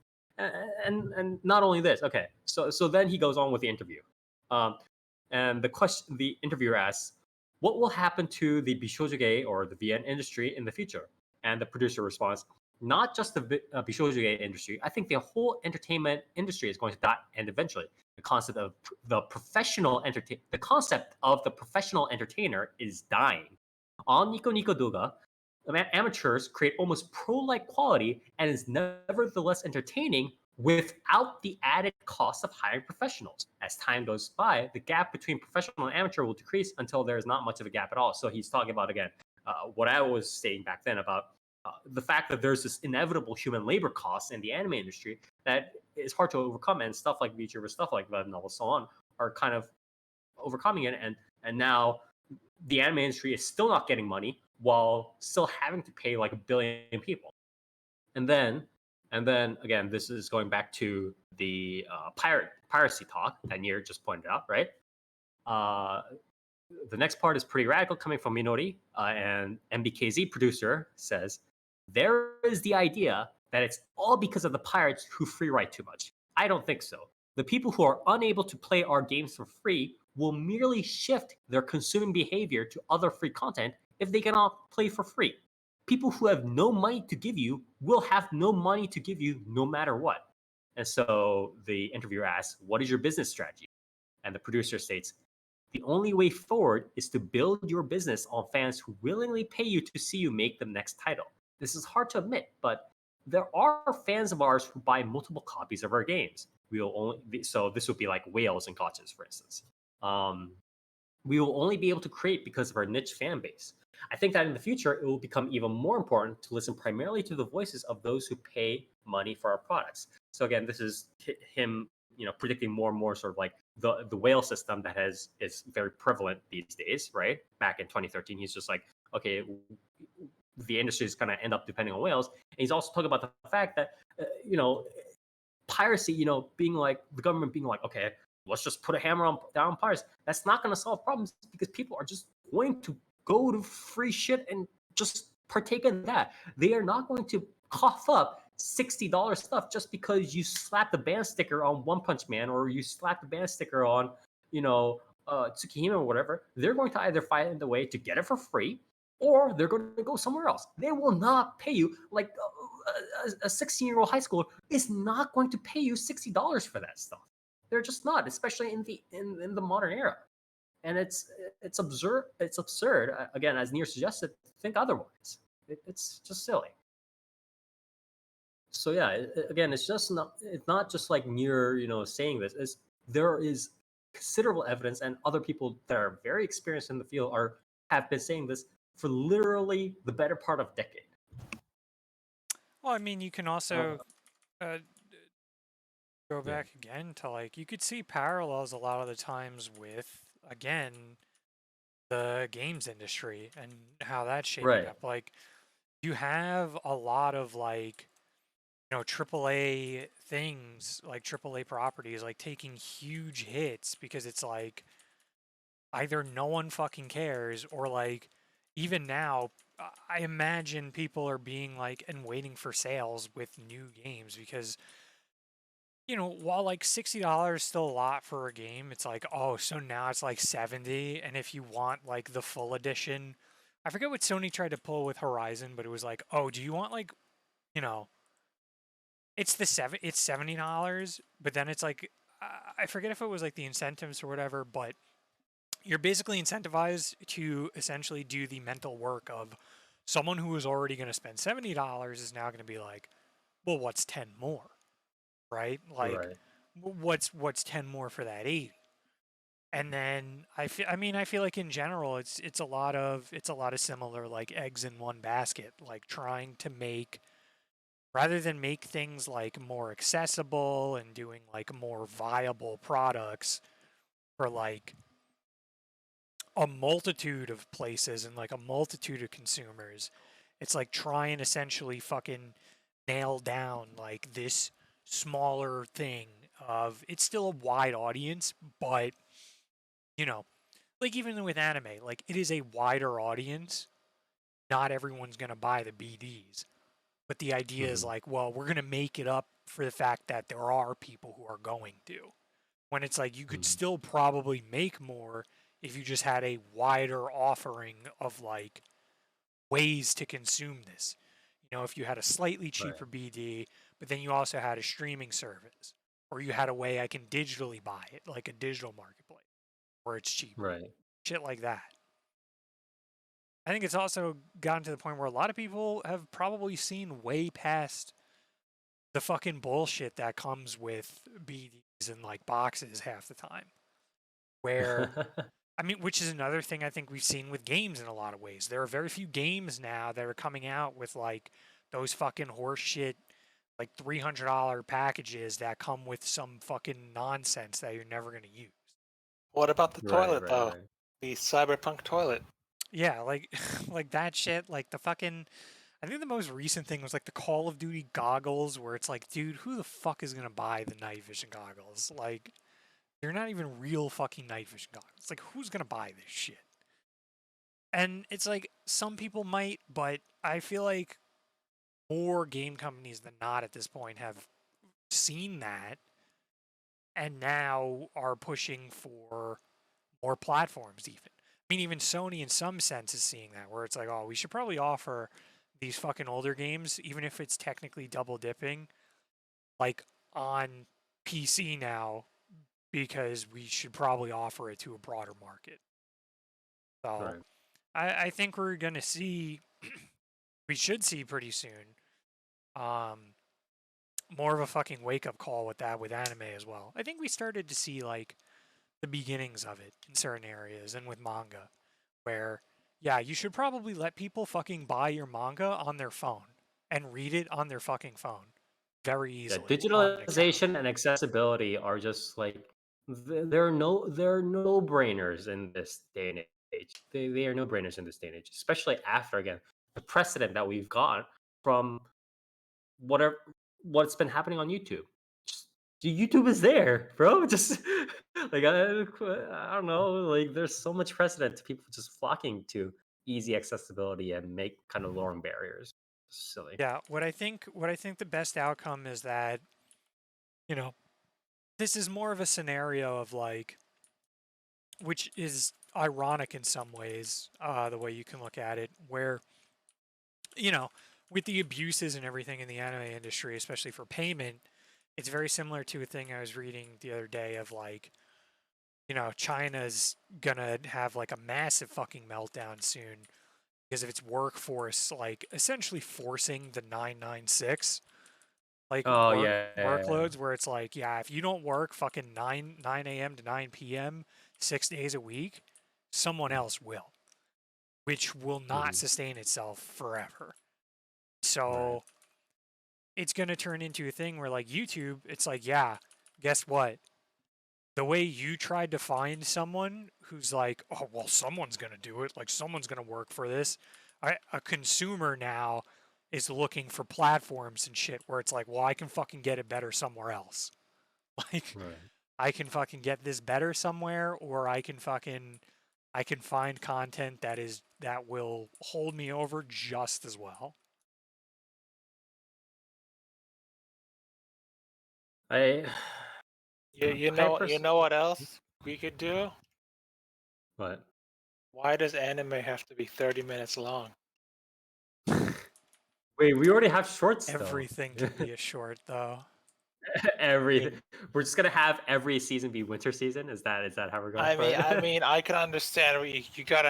And not only this, okay, so then he goes on with the interview, and the interviewer asks, what will happen to the bishoujo or the VN industry in the future? And the producer responds, not just the bishoujo industry. I think the whole entertainment industry is going to die, and eventually, the concept of the professional entertainer is dying. On Nico Nico Duga, amateurs create almost pro-like quality and is nevertheless entertaining without the added cost of hiring professionals. As time goes by, the gap between professional and amateur will decrease until there is not much of a gap at all. So he's talking about, again, what I was saying back then about the fact that there's this inevitable human labor cost in the anime industry that is hard to overcome, and stuff like VTuber, stuff like web novels, so on, are kind of overcoming it. And now the anime industry is still not getting money while still having to pay like 1 billion people. And then again, this is going back to the piracy talk that Nier just pointed out, right? The next part is pretty radical, coming from Minori, and MBKZ producer says, there is the idea that it's all because of the pirates who free write too much. I don't think so. The people who are unable to play our games for free will merely shift their consuming behavior to other free content if they cannot play for free. People who have no money to give you will have no money to give you no matter what. And so the interviewer asks, what is your business strategy? And the producer states, the only way forward is to build your business on fans who willingly pay you to see you make the next title. This is hard to admit, but there are fans of ours who buy multiple copies of our games. So this would be like whales and gotchas, for instance. We will only be able to create because of our niche fan base. I think that in the future, it will become even more important to listen primarily to the voices of those who pay money for our products. So again, this is him, predicting more and more sort of like the whale system that is very prevalent these days, right? Back in 2013, he's just like, okay, the industry is going to end up depending on whales. And he's also talking about the fact that, piracy, being like the government being like, okay, let's just put a hammer on down price. That's not going to solve problems because people are just going to go to free shit and just partake in that. They are not going to cough up $60 stuff just because you slap the band sticker on One Punch Man or you slap the band sticker on, Tsukihime or whatever. They're going to either find a way to get it for free or they're going to go somewhere else. They will not pay you like a 16-year-old high schooler is not going to pay you $60 for that stuff. They're just not, especially in the modern era. And it's absurd. It's absurd. Again, as Nier suggested, think otherwise. It's just silly. So yeah, again, it's not just like Nier, saying this. There is considerable evidence, and other people that are very experienced in the field have been saying this for literally the better part of a decade. Well, I mean, you can also go back again to like you could see parallels a lot of the times with again the games industry and how that's shaping Right. up. Like you have a lot of like AAA things like AAA properties like taking huge hits because it's like either no one fucking cares or like even now I imagine people are being like and waiting for sales with new games because while like $60 is still a lot for a game, it's like, oh, so now it's like 70, and if you want like the full edition, I forget what Sony tried to pull with Horizon, but it was like, oh, do you want like, it's $70, but then it's like, I forget if it was like the incentives or whatever, but you're basically incentivized to essentially do the mental work of someone who was already going to spend $70 is now going to be like, well, what's 10 more? Right? Like, Right. what's 10 more for that 8? And then I feel like in general it's a lot of similar like eggs in one basket, like trying to make rather than make things like more accessible and doing like more viable products for like a multitude of places and like a multitude of consumers. It's like trying essentially fucking nail down like this smaller thing of it's still a wide audience, but like even with anime, like it is a wider audience. Not everyone's gonna buy the BDs. But the idea is like, well, we're gonna make it up for the fact that there are people who are going to. When it's like you could still probably make more if you just had a wider offering of like ways to consume this. If you had a slightly cheaper BD, but then you also had a streaming service, or you had a way I can digitally buy it, like a digital marketplace, where it's cheaper. Right. Shit like that. I think it's also gotten to the point where a lot of people have probably seen way past the fucking bullshit that comes with BDs and like boxes half the time. Where which is another thing I think we've seen with games in a lot of ways. There are very few games now that are coming out with like those fucking horseshit like $300 packages that come with some fucking nonsense that you're never going to use. What about the toilet though? Right. The cyberpunk toilet. Yeah, like like that shit, like the fucking I think the most recent thing was like the Call of Duty goggles where it's like, dude, who the fuck is going to buy the night vision goggles? Like they're not even real fucking night vision goggles. Like who's going to buy this shit? And it's like some people might, but I feel like more game companies than not at this point have seen that and now are pushing for more platforms even. I mean, even Sony in some sense is seeing that, where it's like, oh, we should probably offer these fucking older games, even if it's technically double dipping, like on PC now, because we should probably offer it to a broader market. So I think we're going to see, we should see pretty soon, more of a fucking wake up call with that with anime as well. I think we started to see like the beginnings of it in certain areas and with manga, where yeah, you should probably let people fucking buy your manga on their phone and read it on their fucking phone very easily. Digitalization and accessibility are just like they're no brainers in this day and age. They are no brainers in this day and age, especially after again the precedent that we've got from what's been happening on YouTube. YouTube is there, bro. Just like I don't know, like there's so much precedent to people just flocking to easy accessibility and make kind of lowering barriers. Silly. Yeah, what I think the best outcome is that, you know, this is more of a scenario of like, which is ironic in some ways, the way you can look at it, where, you know, with the abuses and everything in the anime industry, especially for payment, it's very similar to a thing I was reading the other day of like, you know, China's gonna have like a massive fucking meltdown soon because of its workforce, like essentially forcing the 996 like Oh yeah, workloads where it's like, yeah, if you don't work fucking 9 a.m. to 9 p.m. 6 days a week, someone else will, which will not Mhm. sustain itself forever. Right. So it's going to turn into a thing where like YouTube, it's like, yeah, guess what? The way you tried to find someone who's like, oh, well, someone's going to do it, like someone's going to work for this. A consumer now is looking for platforms and shit where it's like, well, I can fucking get it better somewhere else. Like, Right. I can fucking get this better somewhere, or I can find content that will hold me over just as well. I You I know what else we could do? what? Why does anime have to be 30 minutes long? Wait, we already have shorts though. Everything can be a short, though. Everything. We're just gonna have every season be winter season. Is that how we're going? I can understand you gotta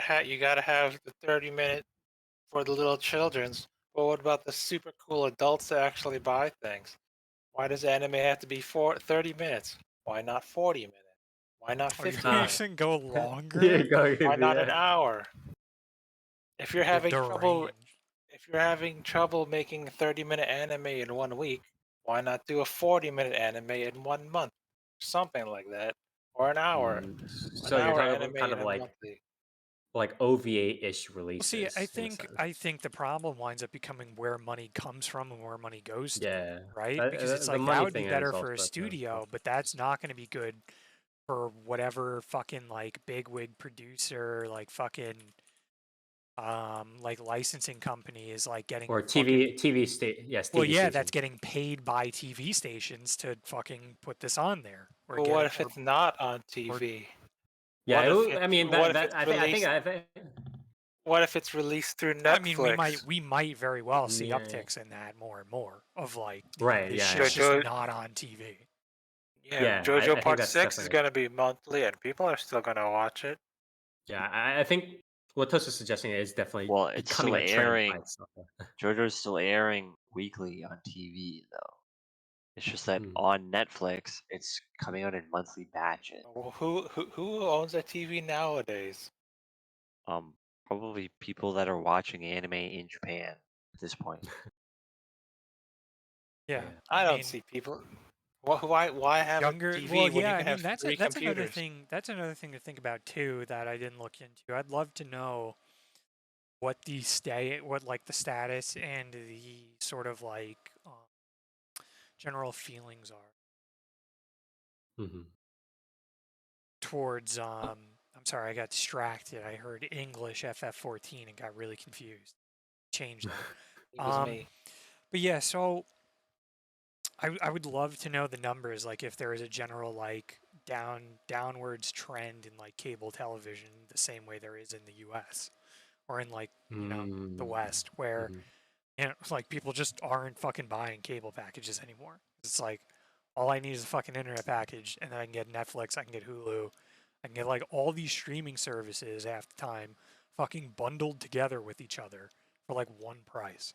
have the 30-minute for the little children's. But what about the super cool adults that actually buy things? Why does anime have to be 30 minutes? Why not 40 minutes? Why not Are you 50 minutes? going to go Yeah, longer? Why not an hour? If you're The having trouble range. making a 30-minute anime in 1 week, why not do a 40-minute anime in 1 month? Something like that. Or an hour. An So you're hour talking about anime kind in of a monthly. like OVA-ish Well, see, releases in a sense. I think the problem winds up becoming where money comes from and where money goes to, Yeah, right? Because it's the like that money would be thing is better also for a that's another studio, topic. but that's not going to be good for whatever fucking like bigwig producer, like fucking like licensing company is like getting Or fucking. TV state, yes, Well, TV yeah, that's stations. getting paid by TV stations to fucking put this on there or But get what it if it's not on or TV? Yeah, I mean What if it's I think released? I think What if it's released through I mean, Netflix? we might very well see yeah, upticks in that more and more of like right, this yeah, shit's yeah, just JoJo, not on TV. yeah, yeah. JoJo I think Part that's 6 is definitely gonna be monthly, and people are still gonna watch it. yeah. I think what Tosa's suggesting is definitely Well, it's becoming still a trend by airing. itself. JoJo's still airing weekly on TV though. It's just that Hmm. on Netflix, it's coming out in monthly batches. Well, who owns a TV nowadays? Probably people that are watching anime in Japan at this point. Yeah, Yeah. I I don't mean, see people. Why have a younger. Well, TV when you yeah, I can mean have three that's another computers? thing. That's another thing to think about too that I didn't look into. I'd love to know what like the status and the sort of like general feelings are Hmm. towards I'm sorry, I got distracted. I heard English FF14 and got really confused. Changed It that. was me. But yeah, so I would love to know the numbers, like if there is a general like downwards trend in like cable television the same way there is in the US or in like, you know, the West where Hmm. you know, like people just aren't fucking buying cable packages anymore. It's like all I need is a fucking internet package and then I can get Netflix, I can get Hulu, I can get like all these streaming services half the time fucking bundled together with each other for like one price.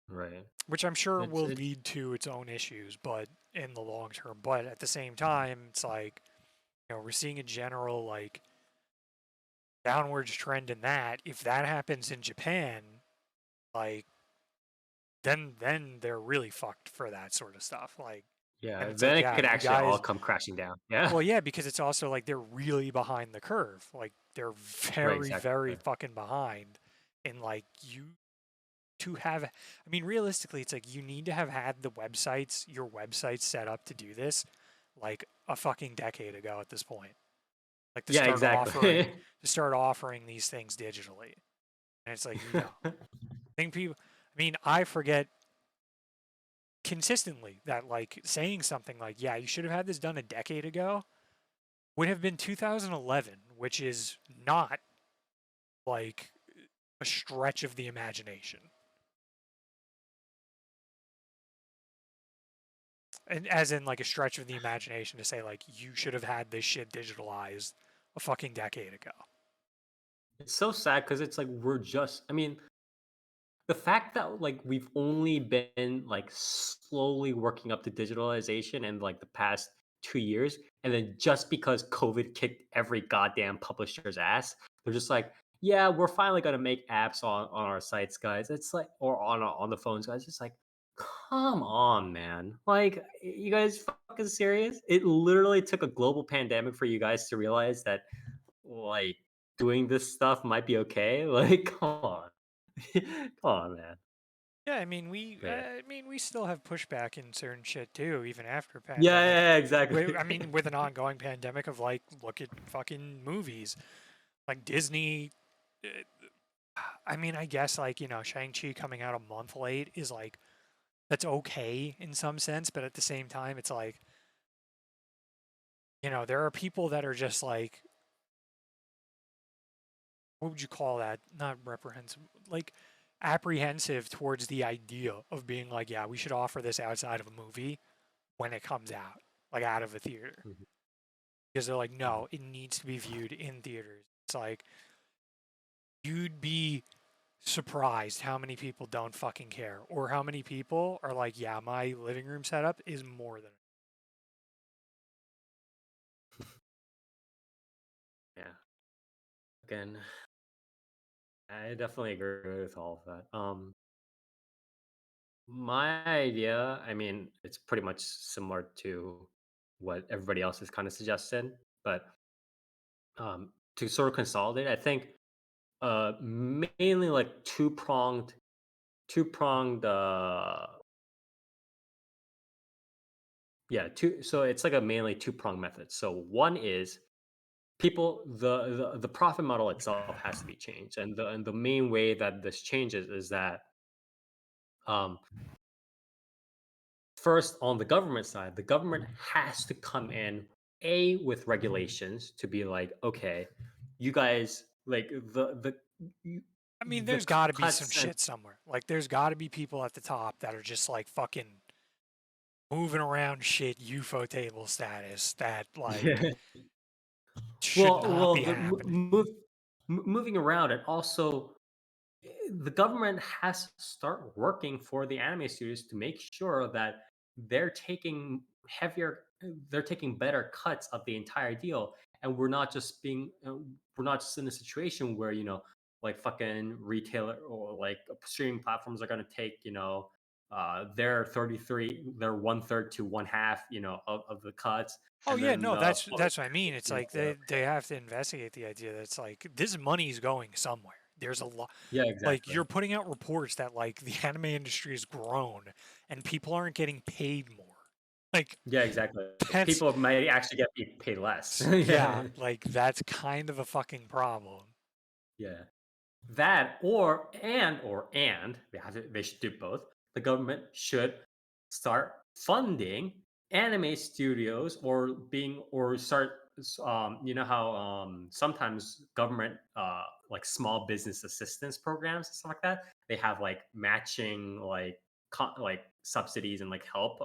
Right. Which I'm sure It's will it. lead to its own issues, but in the long term. But at the same time, it's like, you know, we're seeing a general like downwards trend in that. If that happens in Japan, like then they're really fucked for that sort of stuff. Like, and Yeah. it's Then like, it yeah, could you actually all guys. come crashing down. Yeah. Well, yeah, because it's also like they're really behind the curve. Like they're Right. very, Exactly. very fucking behind in like you to have, I mean, realistically, it's like you need to have had your websites set up to do this like a fucking decade ago at this point. Like Yeah, exactly. to start offering these things digitally. And it's like, you know, I think people, I mean, I forget consistently that like saying something like, yeah, you should have had this done a decade ago would have been 2011, which is not like a stretch of the imagination. And as in like a stretch of the imagination to say like you should have had this shit digitalized a fucking decade ago. It's so sad because it's like I mean, the fact that like we've only been like slowly working up to digitalization in like the past 2 years, and then just because COVID kicked every goddamn publisher's ass, they're just like, yeah, we're finally gonna make apps on our sites, guys. It's like, or on the phones, guys. It's like, come on, man. Like, you guys fucking serious? It literally took a global pandemic for you guys to realize that like doing this stuff might be okay. Like, come on. Come on, man. Yeah, But yeah. we still have pushback in certain shit too, even after Yeah, pandemic. yeah, yeah, exactly. I mean, with an ongoing pandemic of like, look at fucking movies, like Disney. uh, I mean, I guess like Shang-Chi coming out a month late is like that's okay in some sense, but at the same time, it's like there are people that are just like, what would you call that? Not reprehensible, like apprehensive towards the idea of being like, yeah, we should offer this outside of a movie when it comes out, like out of a theater. Mhm, Because they're like, mhm. no, it needs to be viewed in theaters. It's like, you'd be surprised how many people don't fucking care, or how many people are like, yeah, my living room setup is more than. Yeah. Again, I definitely agree with all of that. My idea, I mean, it's pretty much similar to what everybody else is kind of suggesting, but to sort of consolidate, I think mainly like two pronged yeah, two so it's like a mainly two-pronged method. So one is the profit model itself has to be changed, and the main way that this changes is that um first, on the government side, the government has to come in with regulations to be like, okay, you guys like you- I mean, the there's got to be some cuts and shit somewhere. Like, there's got to be people at the top that are just like fucking moving around shit UFO table status that like yeah. should Well, not be the happening. moving around, and also the government has to start working for the anime studios to make sure that they're taking they're taking better cuts of the entire deal, and we're not just in a situation where like fucking retailer or like streaming platforms are going to take their 1/3 to one half of the cuts, Oh and yeah, then no, the that's what I mean. It's like yeah, they have to investigate the idea that it's like this money is going somewhere. There's a lot. yeah, Like exactly. you're putting out reports that like the anime industry has grown and people aren't getting paid more. Like Yeah, exactly. that's People might actually get paid less. yeah, Yeah. like that's kind of a fucking problem. Yeah. That or they should do both. The government should start funding anime studios or start you know how sometimes government like small business assistance programs and stuff like that, they have like matching like subsidies and like help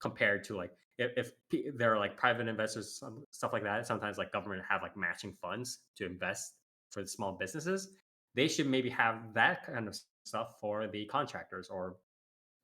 compared to like if there are like private investors, stuff like that. Sometimes like government have like matching funds to invest for the small businesses. They should maybe have that kind of stuff for the contractors, or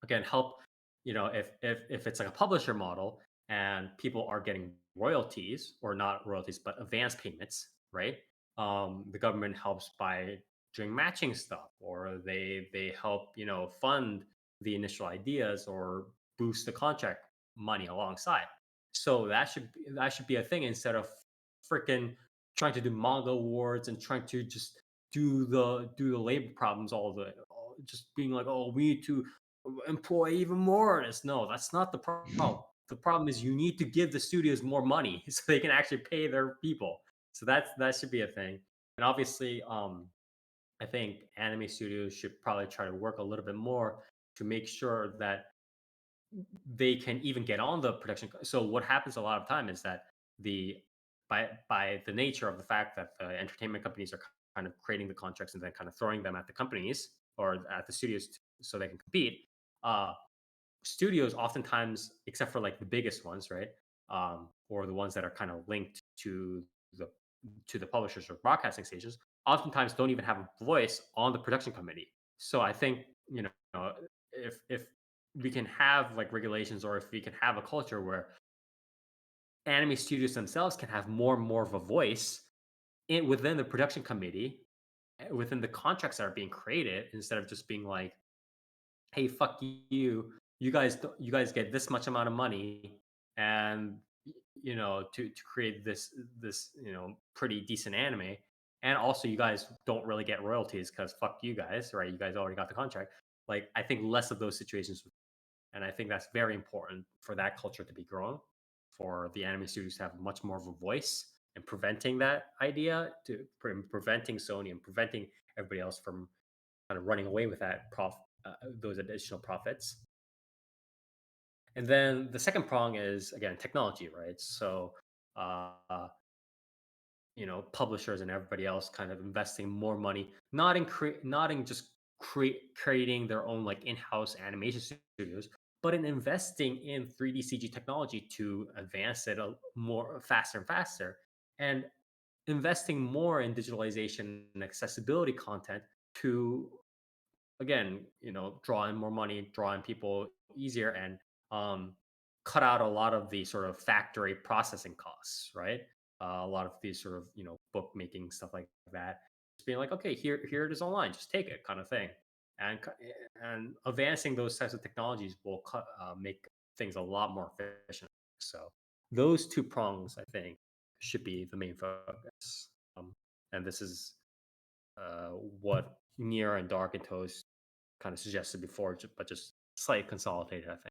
again help if it's like a publisher model and people are getting royalties, or not royalties but advance payments, right? The government helps by doing matching stuff, or they help fund the initial ideas or boost the contract money alongside. So that should be a thing, instead of freaking trying to do manga awards and trying to just do the labor problems just being like, oh, we need to employ even more artists. No, that's not the problem. The problem is you need to give the studios more money so they can actually pay their people. So that should be a thing. And obviously, I think anime studios should probably try to work a little bit more to make sure that they can even get on the production. So what happens a lot of time is that the by the nature of the fact that the entertainment companies are kind of creating the contracts and then kind of throwing them at the companies or at the studios so they can compete. Uh, Studios oftentimes, except for like the biggest ones, right, or the ones that are kind of linked the to the publishers or broadcasting stations, oftentimes don't even have a voice on the production committee. So I think if we can have like regulations or if we can have a culture where anime studios themselves can have more and more of a voice within the production committee, within the contracts that are being created, instead of just being like, hey, fuck you, you guys get this much amount of money, and to create this pretty decent anime, and also you guys don't really get royalties because fuck you guys, right? You guys already got the contract. Like, I think less of those situations, and I think that's very important for that culture to be grown, for the anime studios to have much more of a voice and preventing that idea, preventing Sony and preventing everybody else from kind of running away with those additional profits. And then the second prong is, again, technology, right? So, publishers and everybody else kind of investing more money, not in just creating their own like in-house animation studios, but in investing in 3D CG technology to advance it more faster and faster, and investing more in digitalization and accessibility content to, again, draw in more money, draw in people easier, and um, cut out a lot of the sort of factory processing costs, right? A lot of these sort of bookmaking stuff like that. Just being like, okay, here it is online, just take it, kind of thing, and and advancing those types of technologies will make things a lot more efficient. So those two prongs, I think, should be the main focus. And this is what Near and Dark and Toast kind of suggested before, but just slightly consolidated, I think.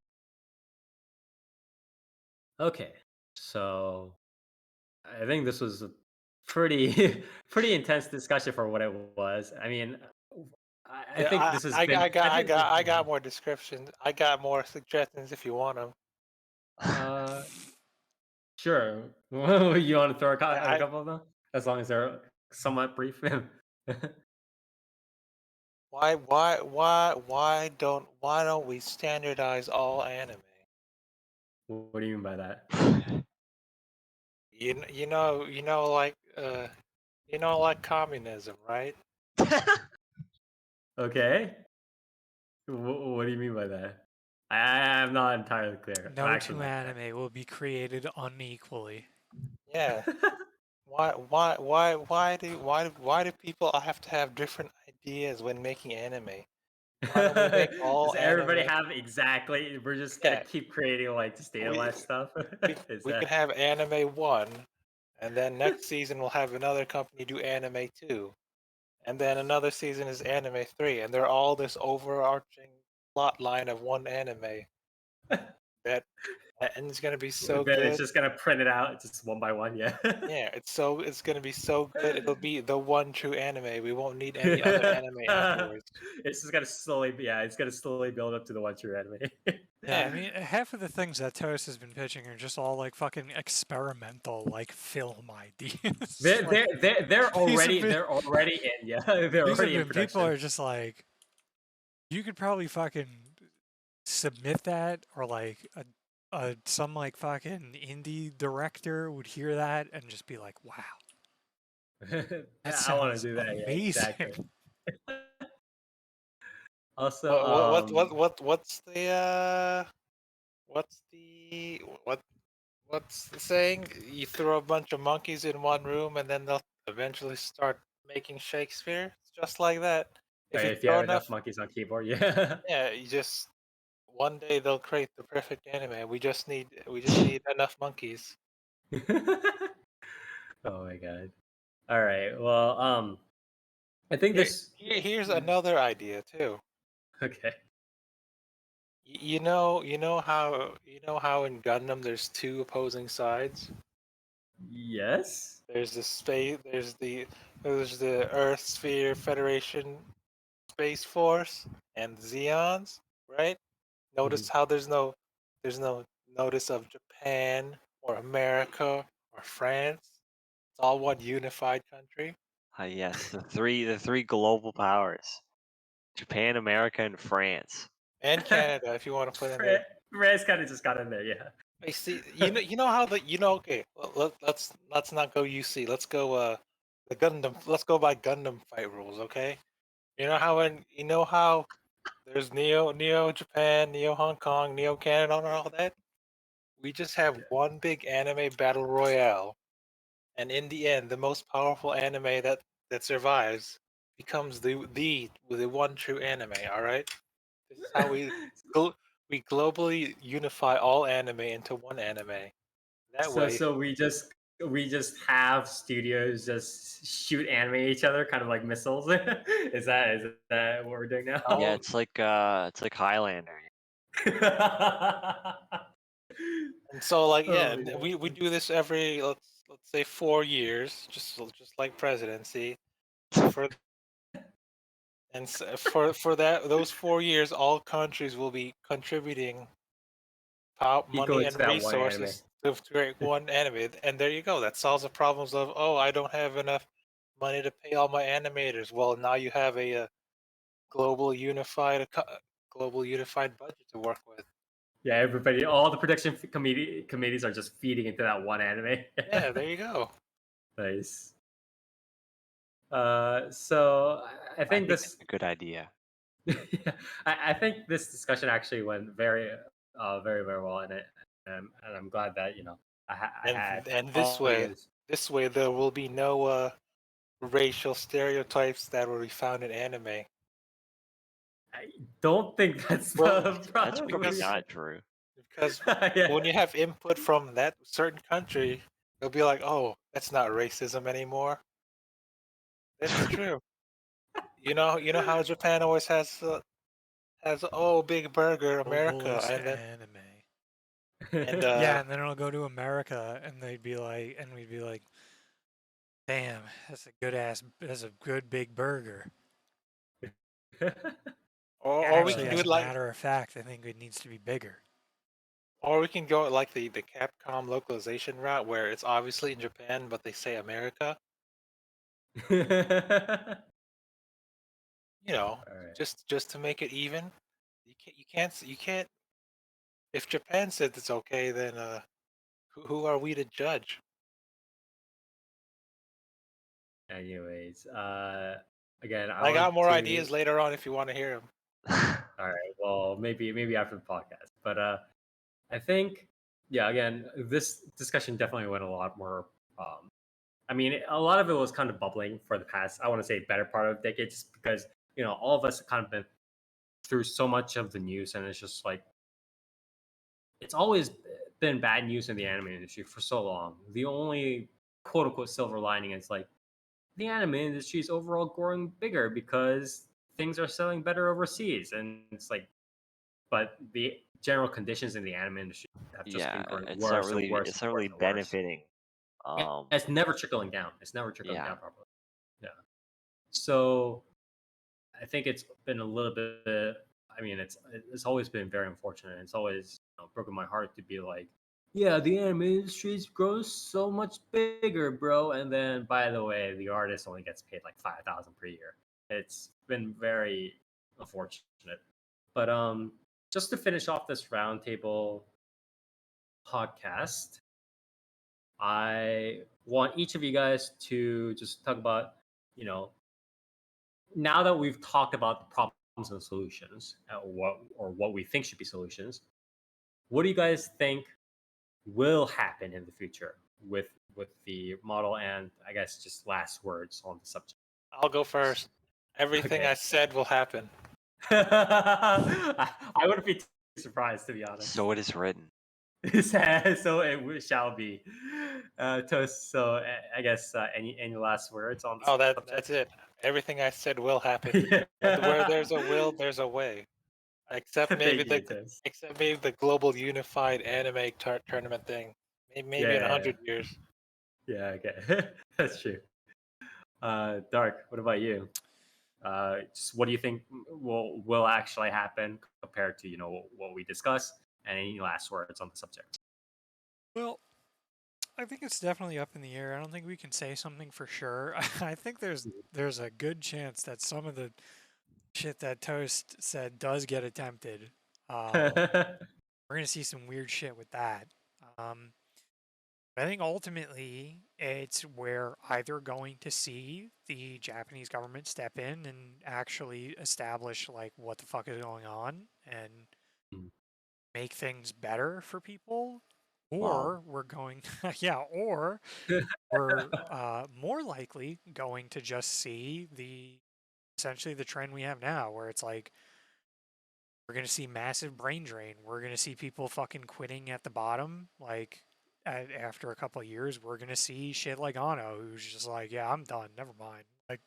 Okay, so I think this was a pretty pretty intense discussion for what it was. I mean, I Yeah, think this has been. I got more descriptions. I got more suggestions if you want them. Uh, sure. You want to throw a I couple of them, as long as they're somewhat brief. why don't we standardize all anime? What do you mean by that? Like communism, right? Okay. What do you mean by that? I'm not entirely clear. I'm No actually two not clear. anime will be created unequally. Yeah. Why do people have to have different ideas when making anime? Why don't we make all Does everybody anime? have exactly? We're just gonna Yeah, keep creating like we stylized stuff. Is we can that have anime 1, and then next season we'll have another company do anime 2, and then another season is anime 3, and they're all this overarching plot line of one anime that and it's gonna be so that it's good. just gonna print it out just one by one? Yeah. Yeah, it's gonna be so good. It'll be the one true anime. We won't need any other anime afterwards. It's just gonna slowly, yeah, it's gonna slowly build up to the one true anime. Yeah, I Yeah, mean, half of the things that Toast has been pitching are just all like fucking experimental, like film ideas. they're Like, they're they're they're these have already been they're already in, yeah. They're these have already in been people production. are just like, you could probably fucking submit that, or like some like fucking indie director would hear that and just be like, wow, that I want to sounds do that. Yeah, exactly. amazing. Also, what's the saying? You throw a bunch of monkeys in one room and then they'll eventually start making Shakespeare. It's just like that. If you if you throw have enough, enough monkeys on keyboard, yeah. yeah, you just one day they'll create the perfect anime. We just need enough monkeys. Oh my god. All right. Well, I think Here, this. here's another idea too. Okay. You know how in Gundam there's two opposing sides. Yes. There's the space. There's the Earth Sphere Federation Space Force and Zeons, right? Notice how there's no notice of Japan or America or France. It's all one unified country. Yes, the three global powers: Japan, America, and France. And Canada, if you want to put in there. Reyes kind of just got in there, yeah. I see. You know how okay. Let's not go UC. Let's go the Gundam. Let's go by Gundam fight rules, okay? You know how there's Neo Japan, Neo Hong Kong, Neo Canada, and all that. We just have one big anime battle royale, and in the end, the most powerful anime that survives becomes the one true anime. All right. This is how we globally unify all anime into one anime. That So way, so we just have studios just shoot anime at each other, kind of like missiles. Is that what we're doing now? Yeah, Oh. it's like Highlander. and so like yeah, Oh, and yeah. we do this every let's say 4 years, just like presidency, and for those 4 years, all countries will be contributing Equal money to and that one anime. resources to create one anime, and there you go. That solves the problems of I don't have enough money to pay all my animators. Well, now you have a global unified global unified budget to work with. Yeah, everybody, all the production committees are just feeding into that one anime. Yeah, there you go. Nice. So I I think think this, it's a good idea. yeah, I think this discussion actually went very, very well, and I'm glad that I had And all views. this way there will be no racial stereotypes that will be found in anime. I don't think that's Well, the That's problem. probably because not true. because Yeah. when you have input from that certain country, they'll be like, "Oh, that's not racism anymore." That's true. You know how Japan always has big burger America, Globalist and then anime. and Yeah, and then it'll go to America, and we'd be like, damn, that's a good big burger. or we Actually, can do as it a like, matter of fact, I think it needs to be bigger. or we can go like the Capcom localization route where it's obviously in Japan but they say America. You know, All right. just to make it even. You can't. If Japan said it's okay, then who are we to judge? Anyways, again, I I got want more to. ideas later on if you want to hear them. All right. Well, maybe after the podcast. But I think, yeah. Again, this discussion definitely went a lot more. I mean, a lot of it was kind of bubbling for the past, I want to say, better part of the decade, just because all of us have kind of been through so much of the news, and it's just like it's always been bad news in the anime industry for so long. The only quote unquote silver lining is like the anime industry is overall growing bigger because things are selling better overseas, and it's like, but the general conditions in the anime industry have just Yeah, been growing it's not worse and really worse it's and not worse really and worse. benefiting. And it's never trickling down. It's never trickling Yeah. down properly. Yeah. So I think it's been a little bit. I mean, it's always been very unfortunate. It's always broken my heart to be like, yeah, the anime industry's grows so much bigger, bro. And then, by the way, the artist only gets paid like 5,000 per year. It's been very unfortunate. But just to finish off this roundtable podcast, I want each of you guys to just talk about, you know, now that we've talked about the problems and solutions, what we think should be solutions, what do you guys think will happen in the future with the model? And I guess just last words on the subject. I'll go first. Everything I Okay. said will happen. I wouldn't be too surprised, to be honest. So it is written. So shall be. Toast. So I guess any last words on the Oh, subject? that's it. Everything I said will happen. Yeah. And where there's a will, there's a way. Except maybe Thank you, Toast. the global unified anime tournament thing. Maybe in Yeah, 100 years. yeah, okay. That's true. Dark, what about you? Just what do you think will actually happen compared to what we discussed, and any last words on the subject? Well, I think it's definitely up in the air. I don't think we can say something for sure. I think there's a good chance that some of the shit that Toast said does get attempted. We're gonna see some weird shit with that. Um, I think ultimately we're either going to see the Japanese government step in and actually establish like what the fuck is going on and Mm. make things better for people, Wow. or we're going, yeah, or we're more likely going to just see essentially the trend we have now, where it's like we're gonna see massive brain drain. We're gonna see people fucking quitting at the bottom, like after a couple of years. We're gonna see shit like Ano, who's just like, yeah, I'm done. Never mind. Like,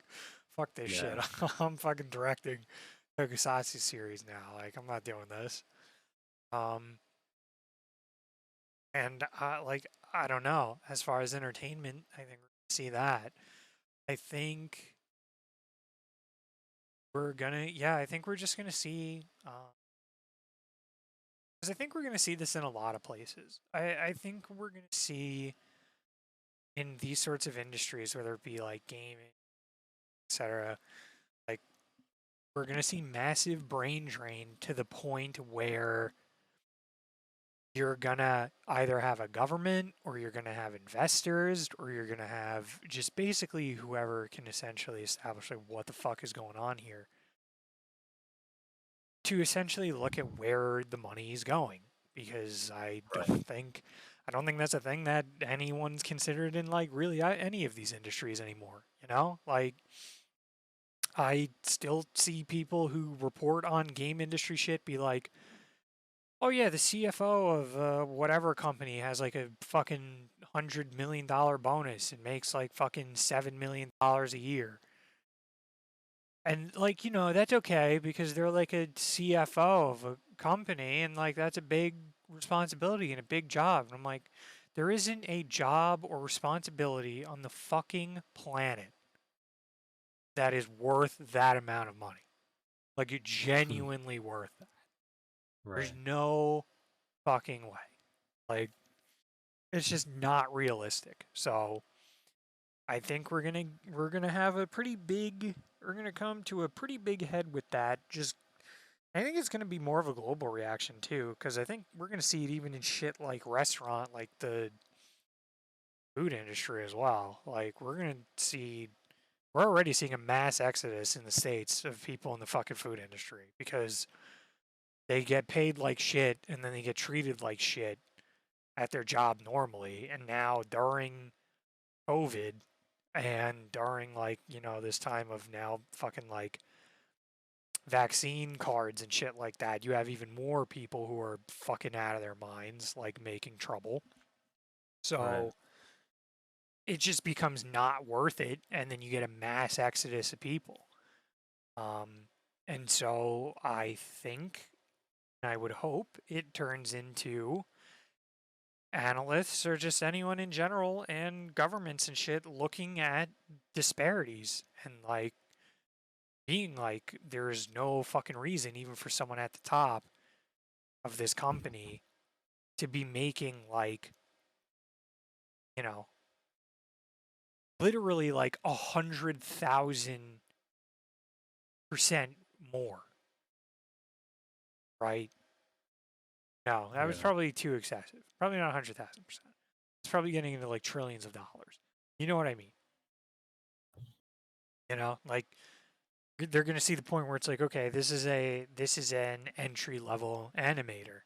fuck this shit. Yeah. I'm fucking directing Tokusatsu series now. Like, I'm not doing this. Um, and like, I don't know. As far as entertainment, I think we're gonna see that. I think I think we're just gonna see. Because I think we're going to see this in a lot of places. I think we're going to see in these sorts of industries, whether it be like gaming, etc., like we're going to see massive brain drain to the point where you're going to either have a government or you're going to have investors or you're going to have just basically whoever can essentially establish like what the fuck is going on here to essentially look at where the money is going, because I don't think that's a thing that anyone's considered in like really any of these industries anymore. Like I still see people who report on game industry shit be like, "Oh yeah, the CFO of whatever company has like a fucking $100 million bonus and makes like fucking $7 million a year." And like, that's okay because they're like a CFO of a company and like that's a big responsibility and a big job. And I'm like, there isn't a job or responsibility on the fucking planet that is worth that amount of money. Like it's genuinely worth that. There's Right. no fucking way. Like it's just not realistic. So I think we're gonna have we're gonna come to a pretty big head with that. Just I think it's going to be more of a global reaction too, because I think we're going to see it even in shit like restaurant, like the food industry as well. Like we're already seeing a mass exodus in the States of people in the fucking food industry because they get paid like shit and then they get treated like shit at their job normally. And now during COVID and during like, this time of now fucking like vaccine cards and shit like that, you have even more people who are fucking out of their minds, like making trouble. Right. So it just becomes not worth it, and then you get a mass exodus of people. And so I think, I would hope, it turns into analysts or just anyone in general and governments and shit looking at disparities and like being like, there's no fucking reason, even for someone at the top of this company, to be making like, you know, literally like 100,000% more, right? No, that was Yeah. probably too excessive. Probably not 100,000%. It's probably getting into like trillions of dollars. You know what I mean? Like they're gonna see the point where it's like, okay, this is an entry level animator,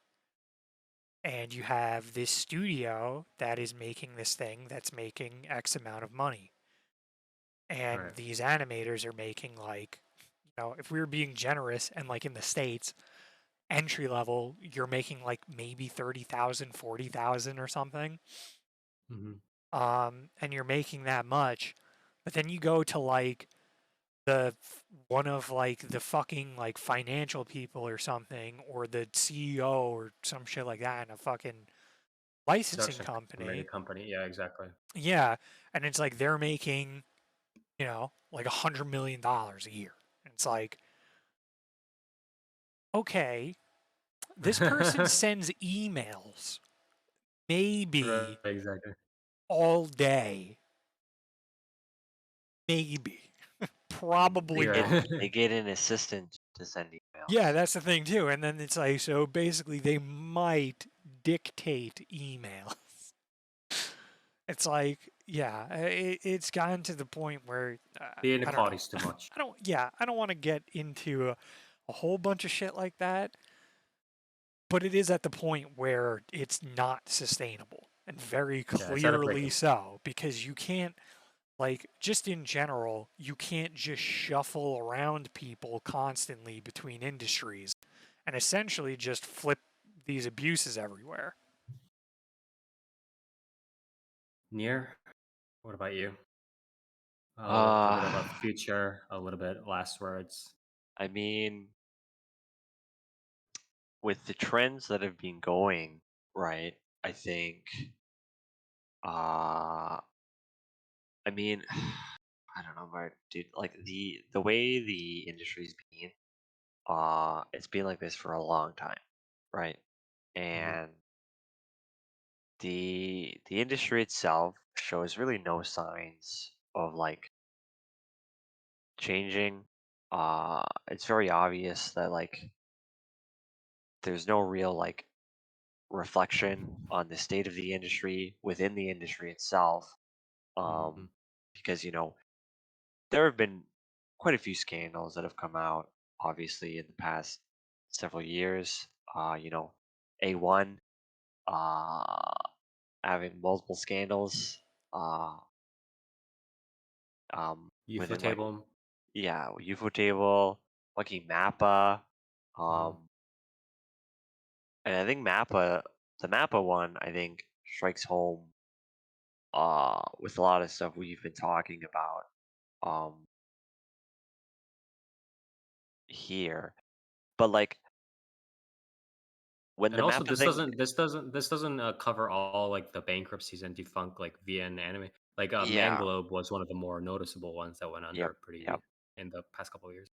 and you have this studio that is making this thing that's making X amount of money. And Right. these animators are making like, if we were being generous and like in the States, entry level, you're making like maybe 30,000, 40,000 or something. Hmm. And you're making that much, but then you go to like one of like the fucking like financial people or something, or the CEO or some shit like that in a fucking licensing Production company. company. Yeah, exactly. Yeah, and it's like they're making, like $100 million a year. And it's like, okay, this person sends emails Right, maybe exactly. all day, maybe, probably They not. get they get an assistant to send Yeah, emails. that's the thing too. And then it's like, so basically they might dictate emails. It's like, yeah, it's gotten to the point where The I don't know. inequality's too much. I don't want to get into a whole bunch of shit like that, but it is at the point where it's not sustainable, and very Yeah, it's at a clearly breaking. so, because you can't, like, just in general, you can't just shuffle around people constantly between industries and essentially just flip these abuses everywhere. Near. What about you? A little bit Uh, about the future. A little bit last words. I mean, with the trends that have been going, right? I think, uh, I mean, I don't know, Mark, dude. Like the way the industry's been, it's been like this for a long time, right? Hmm. And the industry itself shows really no signs of like changing. It's very obvious that like there's no real like reflection on the state of the industry within the industry itself. Hmm. Um, because there have been quite a few scandals that have come out, obviously, in the past several years. A1 uh, having multiple scandals uh, UFO within like table. yeah, UFO table, fucking Mappa, Hmm. um, and I think the Mappa one, I think strikes home with a lot of stuff we've been talking about here. But like when And the also, Mappa thing, this doesn't cover all like the bankruptcies and defunct like VN anime. Like yeah, Manglobe was one of the more noticeable ones that went yep, under yep, pretty in the past couple of years.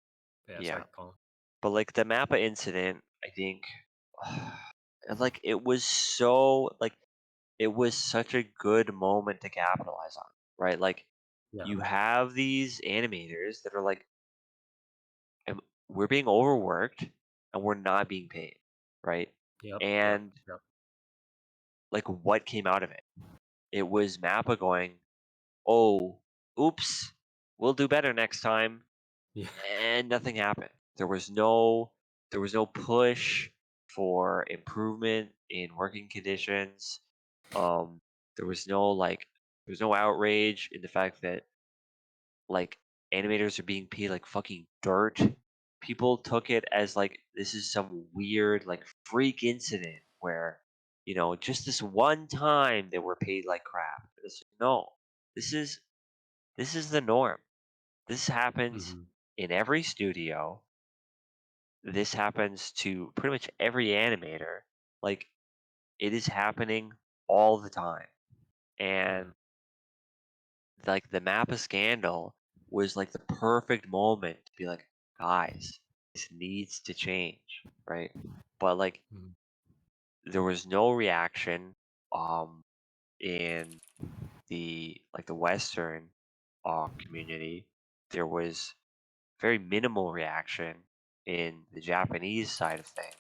But yeah, yeah. sorry, Colin. But like the Mappa incident, I think, and like it was such a good moment to capitalize on, right? Like Yeah. you have these animators that are like, "Am- we're being overworked and we're not being paid, right? Yep. Yep. And Yep. like what came out of it? It was Mappa going, oh, oops, we'll do better next time, Yeah. and nothing happened. There was no push for improvement in working conditions. Um, there was no there was no outrage in the fact that like animators are being paid like fucking dirt. People took it as like this is some weird like freak incident where just this one time they were paid like crap. No, this is this is the norm. This happens Hmm. in every studio. This happens to pretty much every animator. Like it is happening all the time. Yeah. And like the Mappa scandal was like the perfect moment to be like, guys, this needs to change, right? But like Mhm. there was no reaction um in the Western community. There was very minimal reaction in the Japanese side of things.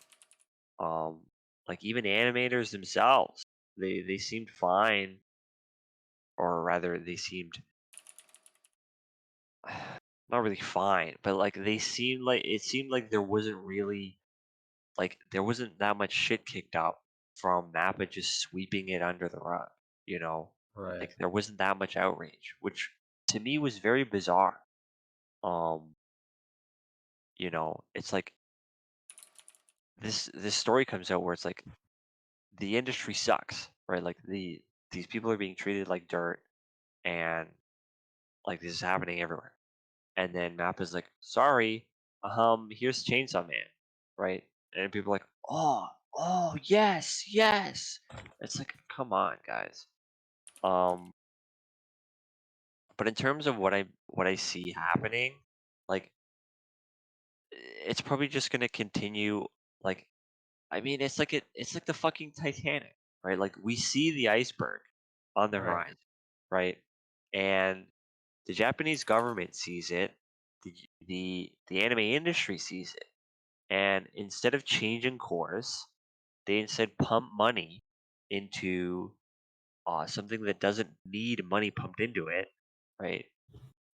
Um, like even animators themselves, they seemed fine, or rather, they seemed not really fine, but like they seemed like it seemed like there wasn't really there wasn't that much shit kicked up from Mappa just sweeping it under the rug, you know? Right. Like there wasn't that much outrage, which to me was very bizarre. Um, it's like this story comes out where it's like the industry sucks, right? Like these people are being treated like dirt, and like this is happening everywhere. And then Mappa's like, sorry, here's Chainsaw Man, right? And people are like, oh, yes, yes. It's like, come on, guys. Um, but in terms of what I see happening, like it's probably just gonna continue. Like, I mean, it's like the fucking Titanic, right? Like we see the iceberg on the Right. horizon, right? And the Japanese government sees it, the anime industry sees it, and instead of changing course, they instead pump money into something that doesn't need money pumped into it, right?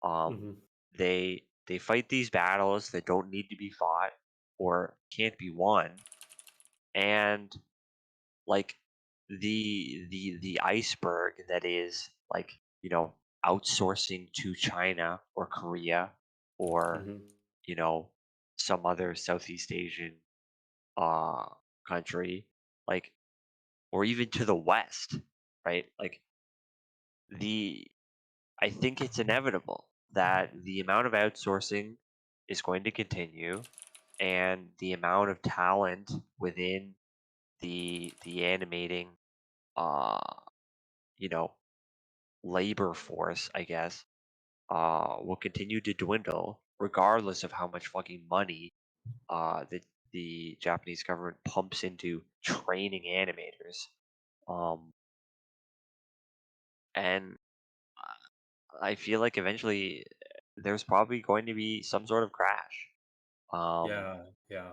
Um, Hmm. they fight these battles that don't need to be fought or can't be won, and like the iceberg that is like outsourcing to China or Korea or Hmm. you know some other Southeast Asian uh country, like, or even to the West, right? Like the I think it's inevitable that the amount of outsourcing is going to continue, and the amount of talent within the animating uh you know labor force, I guess, will continue to dwindle regardless of how much fucking money the Japanese government pumps into training animators. Um, and I feel like eventually there's probably going to be some sort of crash. Um, Yeah. Yeah.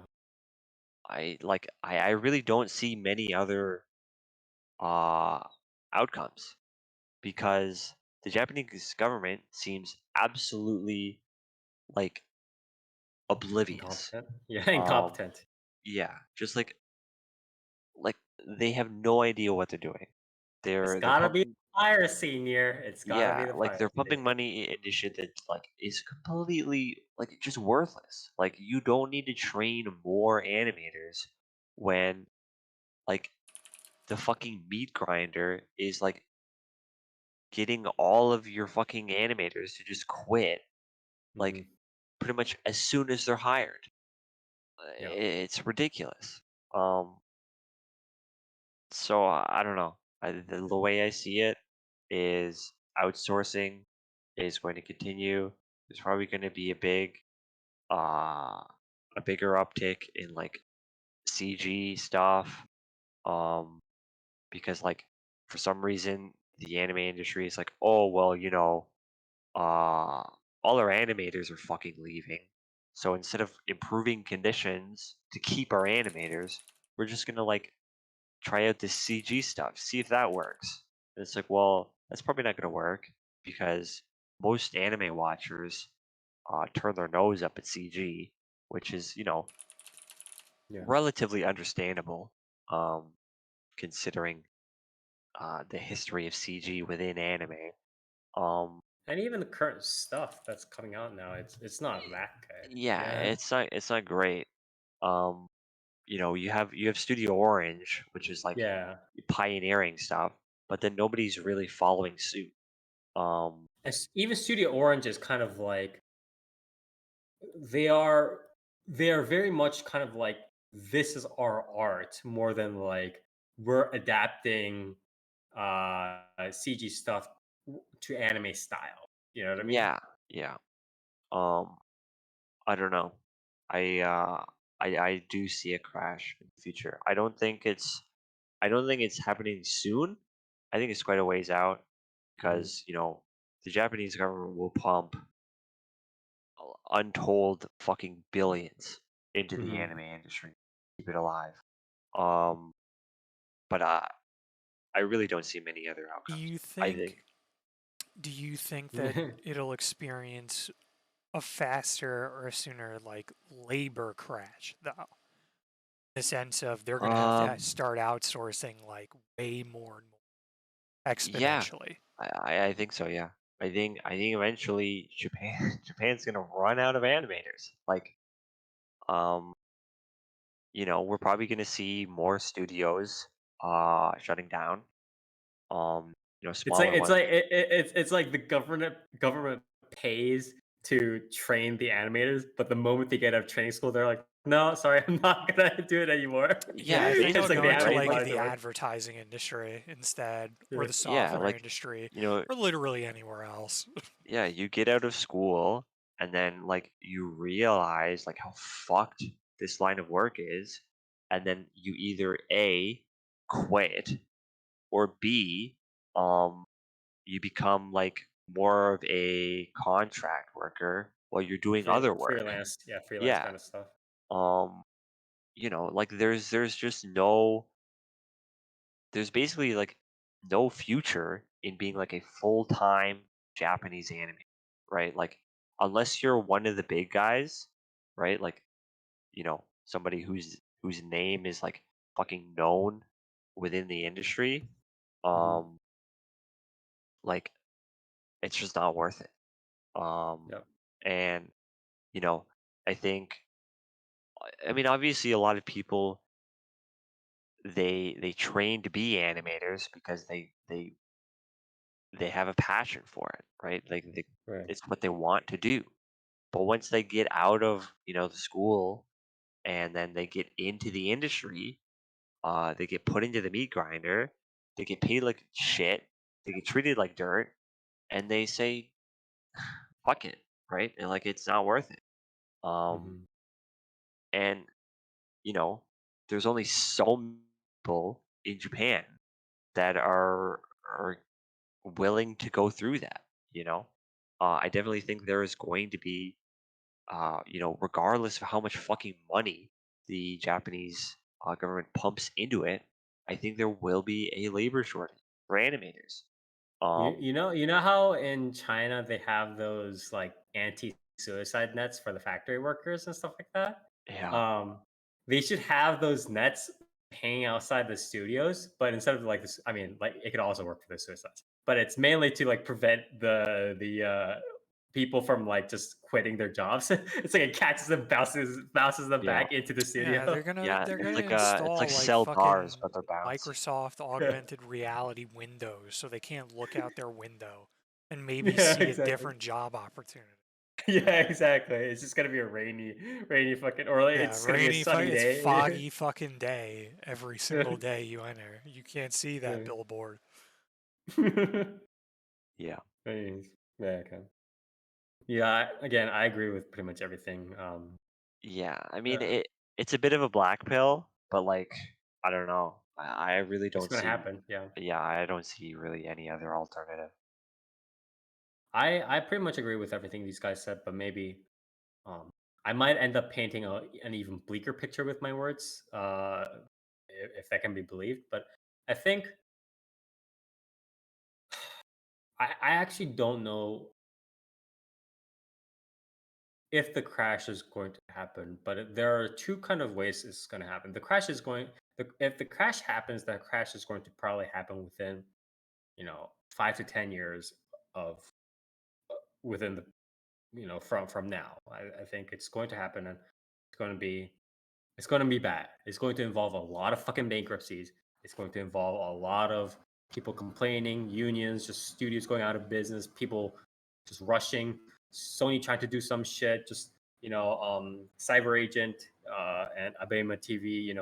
I really don't see many other uh outcomes because the Japanese government seems absolutely like oblivious. Incompetent. Yeah. Um, Incompetent. yeah, just like they have no idea what they're doing. It's They're gotta be pumping, the fire senior. It's gotta yeah, be the like fire they're pumping senior. money into shit that like is completely like just worthless. Like you don't need to train more animators when like the fucking meat grinder is like getting all of your fucking animators to just quit like Hmm. pretty much as soon as they're hired. Yeah. It's ridiculous. Um, so I don't know. The way I see it is outsourcing is going to continue. There's probably going to be a bigger uptick in like CG stuff. Um, because like for some reason the anime industry is like, oh well, uh, all our animators are fucking leaving. So instead of improving conditions to keep our animators, we're just gonna like try out this CG stuff, see if that works. And it's like, well, that's probably not gonna work because most anime watchers turn their nose up at CG, which is, Yeah. relatively understandable, um, considering the history of CG within anime. Um, And even the current stuff that's coming out now, it's not that good. yeah, Yeah. it's not great. Um, you have Studio Orange, which is like Yeah. pioneering stuff, but then nobody's really following suit. Um, Even Studio Orange is kind of like they are they are very much kind of like this is our art more than like we're adapting CG stuff to anime style. You know what I mean? yeah, yeah. Um, I don't know. I uh, I do see a crash in the future. I don't think it's happening soon. I think it's quite a ways out Hmm. because the Japanese government will pump untold fucking billions into the Hmm. anime industry, keep it alive. Um, but I really don't see many other Do outcomes. you I think, think do you think that it'll experience a faster or a sooner like labor crash though? In the sense of they're gonna have to um, start outsourcing like way more and more yeah, exponentially. I think so. Yeah, I think eventually Japan's gonna run out of animators. Like, um, we're probably going to see more studios shutting down. It's like Smaller ones. it's like the government pays to train the animators, but the moment they get out of training school, they're like, no, sorry, I'm not gonna do it anymore. Yeah, Yeah, they It's don't like go the basically, into right? animators like want it Like, to the work. advertising industry instead, or Yeah. the yeah, software industry, or literally anywhere else. yeah, you get out of school and then like you realize like how fucked this line of work is, and then you either A, quit, or B, um you become like more of a contract worker while you're doing other work. Freelance Yeah. kind of stuff. Um, like there's just there's basically like no future in being like a full-time Japanese anime, right? Like unless you're one of the big guys, right? Like, somebody whose name is like fucking known within the industry, Hmm. um, like it's just not worth it. Yep. And you know, I think, I mean, obviously, a lot of people they train to be animators because they have a passion for it, right? Like Right. it's what they want to do. But once they get out of the school and then they get into the industry, they get put into the meat grinder, they get paid like shit, they get treated like dirt, and they say fuck it, right? And like it's not worth it. Um, Hmm. and you know, there's only so many people in Japan that are willing to go through that. You know, I definitely think there is going to be, regardless of how much fucking money the Japanese government pumps into it, I think there will be a labor shortage for animators. Um, You know how in China they have those like anti-suicide nets for the factory workers and stuff like that? yeah, Um, they should have those nets hanging outside the studios, but instead of like this, I mean, like it could also work for the suicides, but it's mainly to like prevent the people from like just quitting their jobs. It's like it catches them, bounces them yeah, back into the Yeah, studio. yeah. they're It's gonna it's like install like cell bars, fucking but they're bouncy. Microsoft augmented reality windows so they can't look out their window and maybe Yeah, see a exactly. different job opportunity. Yeah, exactly. It's just gonna be a rainy fucking, or like, Yeah, it's gonna be a sunny it's day. foggy fucking day every single day you enter. You can't see that Yeah. billboard. Yeah, Anyways, yeah, okay. Yeah, again, I agree with pretty much everything. yeah. I mean, Uh, it's a bit of a black pill, but like I don't know. I really it's don't gonna see. happen. Yeah, Yeah, I don't see really any other alternative. I pretty much agree with everything these guys said, but maybe um I might end up painting an even bleaker picture with my words, if that can be believed. But I think I actually don't know if the crash is going to happen, but there are two kind of ways it's going to happen. The crash is going, if the crash happens, that crash is going to probably happen within 5 to 10 years of within the from now. I think it's going to happen, and it's going to be it's going to be bad. It's going to involve a lot of fucking bankruptcies. It's going to involve a lot of people complaining, unions, just studios going out of business, people just rushing, Sony trying to do some shit, just Cyber Agent and Abema TV,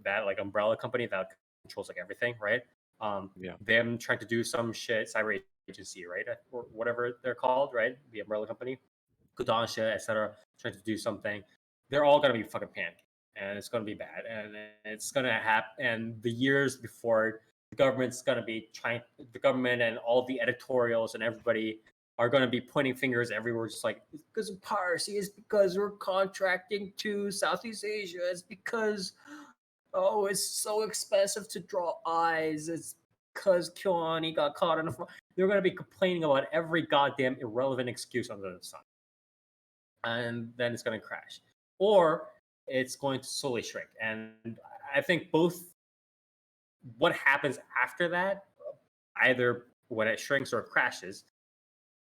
that like umbrella company that controls like everything, right? Yeah, Them trying to do some shit, Cyber Agency, right, or whatever they're called, right? The umbrella company, Kodansha, etc., trying to do something. They're all gonna be fucking panicking, and it's gonna be bad, and it's gonna happen. And the years before, the government's gonna be trying. The government and all the editorials and everybody are gonna be pointing fingers everywhere, just like it's because of piracy. It's because we're contracting to Southeast Asia. It's because it's so expensive to draw eyes. It's because Kyoani got caught in a. They're gonna be complaining about every goddamn irrelevant excuse under the sun, and then it's going to crash, or it's going to slowly shrink. And I think both, what happens after that, either when it shrinks or it crashes,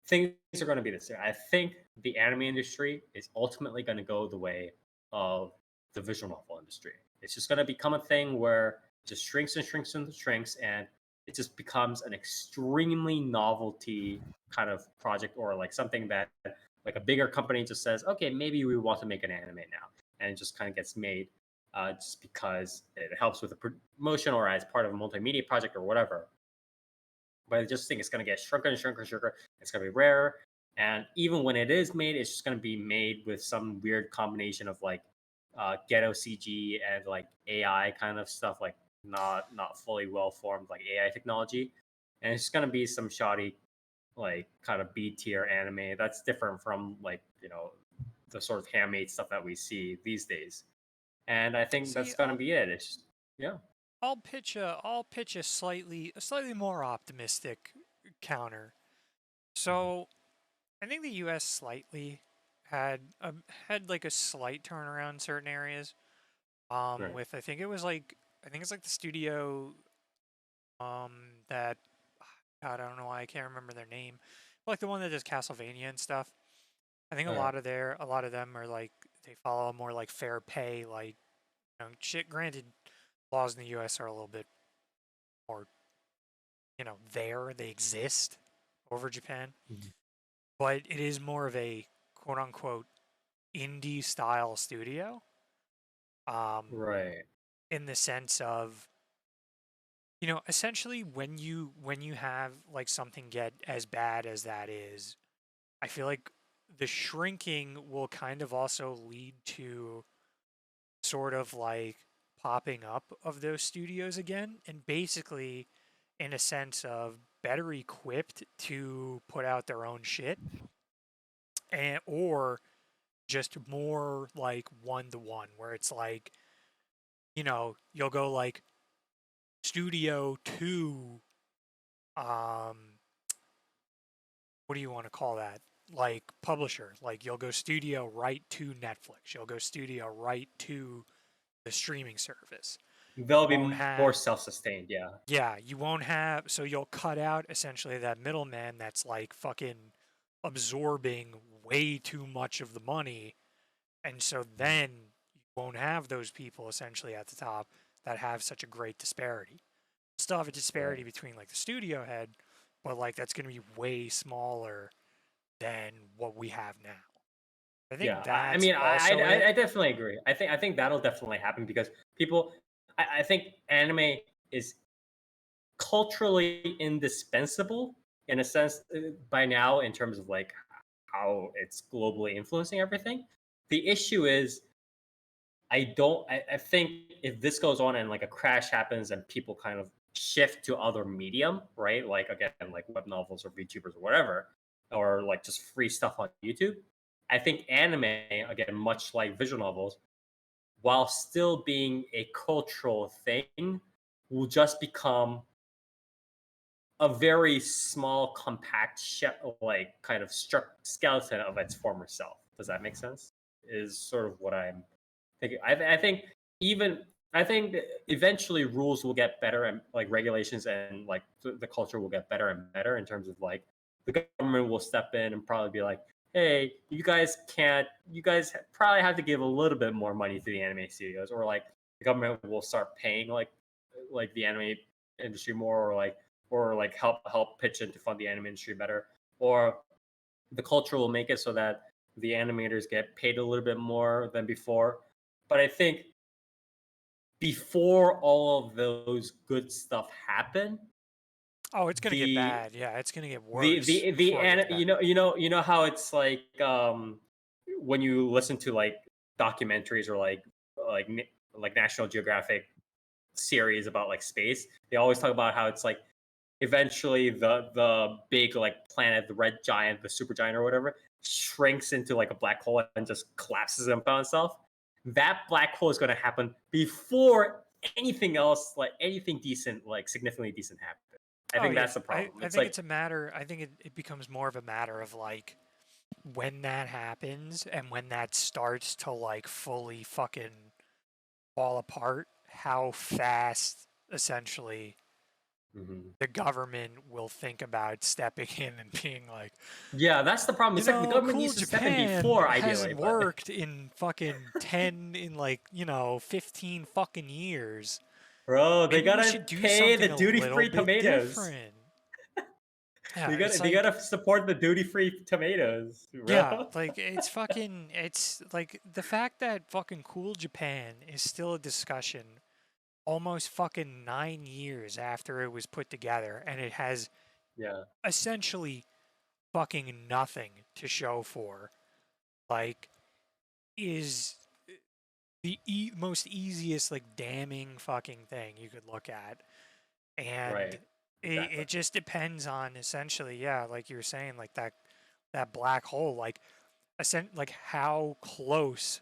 things are going to be the same. I think the anime industry is ultimately going to go the way of the visual novel industry. It's just going to become a thing where it just shrinks and shrinks and shrinks, and it just becomes an extremely novelty kind of project, or like something that like a bigger company just says, okay, maybe we want to make an anime now, and it just kind of gets made just because it helps with the promotion or as part of a multimedia project or whatever. But I just think it's going to get shrunker and shrunker and shrunker. It's going to be rarer. And even when it is made, it's just going to be made with some weird combination of like ghetto CG and like AI kind of stuff, like not fully well formed like AI technology. And it's just going to be some shoddy, like kind of B tier anime that's different from like, the sort of handmade stuff that we see these days. And I think that's See, going to be it. It's just, yeah. I'll pitch a slightly more optimistic counter. So I think the U.S. slightly had like a slight turnaround in certain areas. Right. With I think it's like the studio that God, I don't know why I can't remember their name. Like the one that does Castlevania and stuff. I think a lot of them are like they follow more like fair pay, like shit. Granted, laws in the U.S. are a little bit more, they exist over Japan, Mhm. but it is more of a quote unquote indie style studio. Right. In the sense of, essentially when you have like something get as bad as that is, I feel like the shrinking will kind of also lead to sort of like popping up of those studios again, and basically in a sense of better equipped to put out their own shit, and or just more like one to one where it's like, you'll go like studio 2, um what do you want to call that, like publisher, like you'll go studio right to Netflix, you'll go studio right to the streaming service. They'll be Won't more have self-sustained, yeah. Yeah, you won't have, so you'll cut out essentially that middleman that's like fucking absorbing way too much of the money. And so then you won't have those people essentially at the top that have such a great disparity. Still have a disparity Right. between like the studio head, but like that's going to be way smaller than what we have now. I think Yeah, I that's mean, also it. I definitely agree. I think that'll definitely happen because people, I think anime is culturally indispensable in a sense by now in terms of like how it's globally influencing everything. The issue is I think if this goes on and like a crash happens and people kind of shift to other medium, right? Like again, like web novels or VTubers or whatever, or like just free stuff on YouTube. I think anime, again, much like visual novels, while still being a cultural thing, will just become a very small, compact, like kind of skeleton of its former self. Does that make sense? Is sort of what I'm thinking. I think even I think that eventually rules will get better and like regulations and like the culture will get better and better in terms of like the government will step in and probably be like, hey, you guys can't. You guys probably have to give a little bit more money to the anime studios, or like the government will start paying like the anime industry more, or like help pitch in to fund the anime industry better, or the culture will make it so that the animators get paid a little bit more than before. But I think before all of those good stuff happen, Oh, it's going to get the bad. Yeah, it's going to get worse before it gets better. you know how it's like when you listen to like documentaries or like like National Geographic series about like space, they always talk about how it's like eventually the big like planet, the red giant, the super giant or whatever, shrinks into like a black hole and just collapses upon itself. That black hole is going to happen before anything else, like anything decent, like significantly decent happens. I Oh think yeah, that's the problem. I It's think like it's a matter. I think it becomes more of a matter of like when that happens and when that starts to like fully fucking fall apart, how fast essentially the government will think about stepping in and being like, Yeah, that's the problem. you It's like the know, government cool needs to step in Japan before, ideally. hasn't But worked in fucking 10, in like, 15 fucking years. bro, they Maybe we gotta should do pay the something a duty-free little bit tomatoes. different. Yeah, They gotta it's they like, gotta support the duty-free tomatoes, bro. yeah, like it's like the fact that fucking cool Japan is still a discussion almost fucking 9 years after it was put together, and it has Yeah, essentially fucking nothing to show for, like, is the most easiest, like, damning fucking thing you could look at. And right. Exactly. it just depends on, essentially, yeah, like you were saying, like that black hole, like how close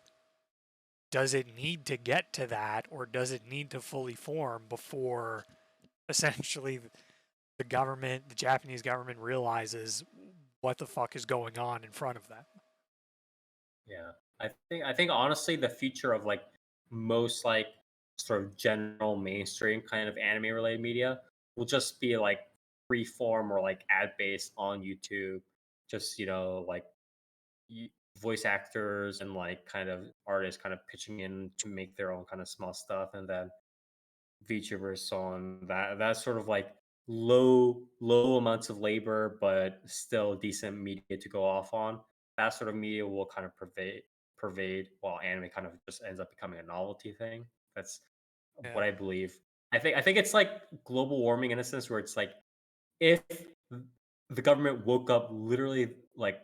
does it need to get to that, or does it need to fully form before essentially the government, the Japanese government, realizes what the fuck is going on in front of them? Yeah. I think honestly the future of like most like sort of general mainstream kind of anime related media will just be like free form or like ad based on YouTube. Just, like y- voice actors and like kind of artists kind of pitching in to make their own kind of small stuff, and then VTubers, so on. That's sort of like low amounts of labor, but still decent media to go off on. That sort of media will kind of pervade, while anime kind of just ends up becoming a novelty thing. That's what Yeah. I believe. I think it's like global warming in a sense, where it's like if the government woke up literally like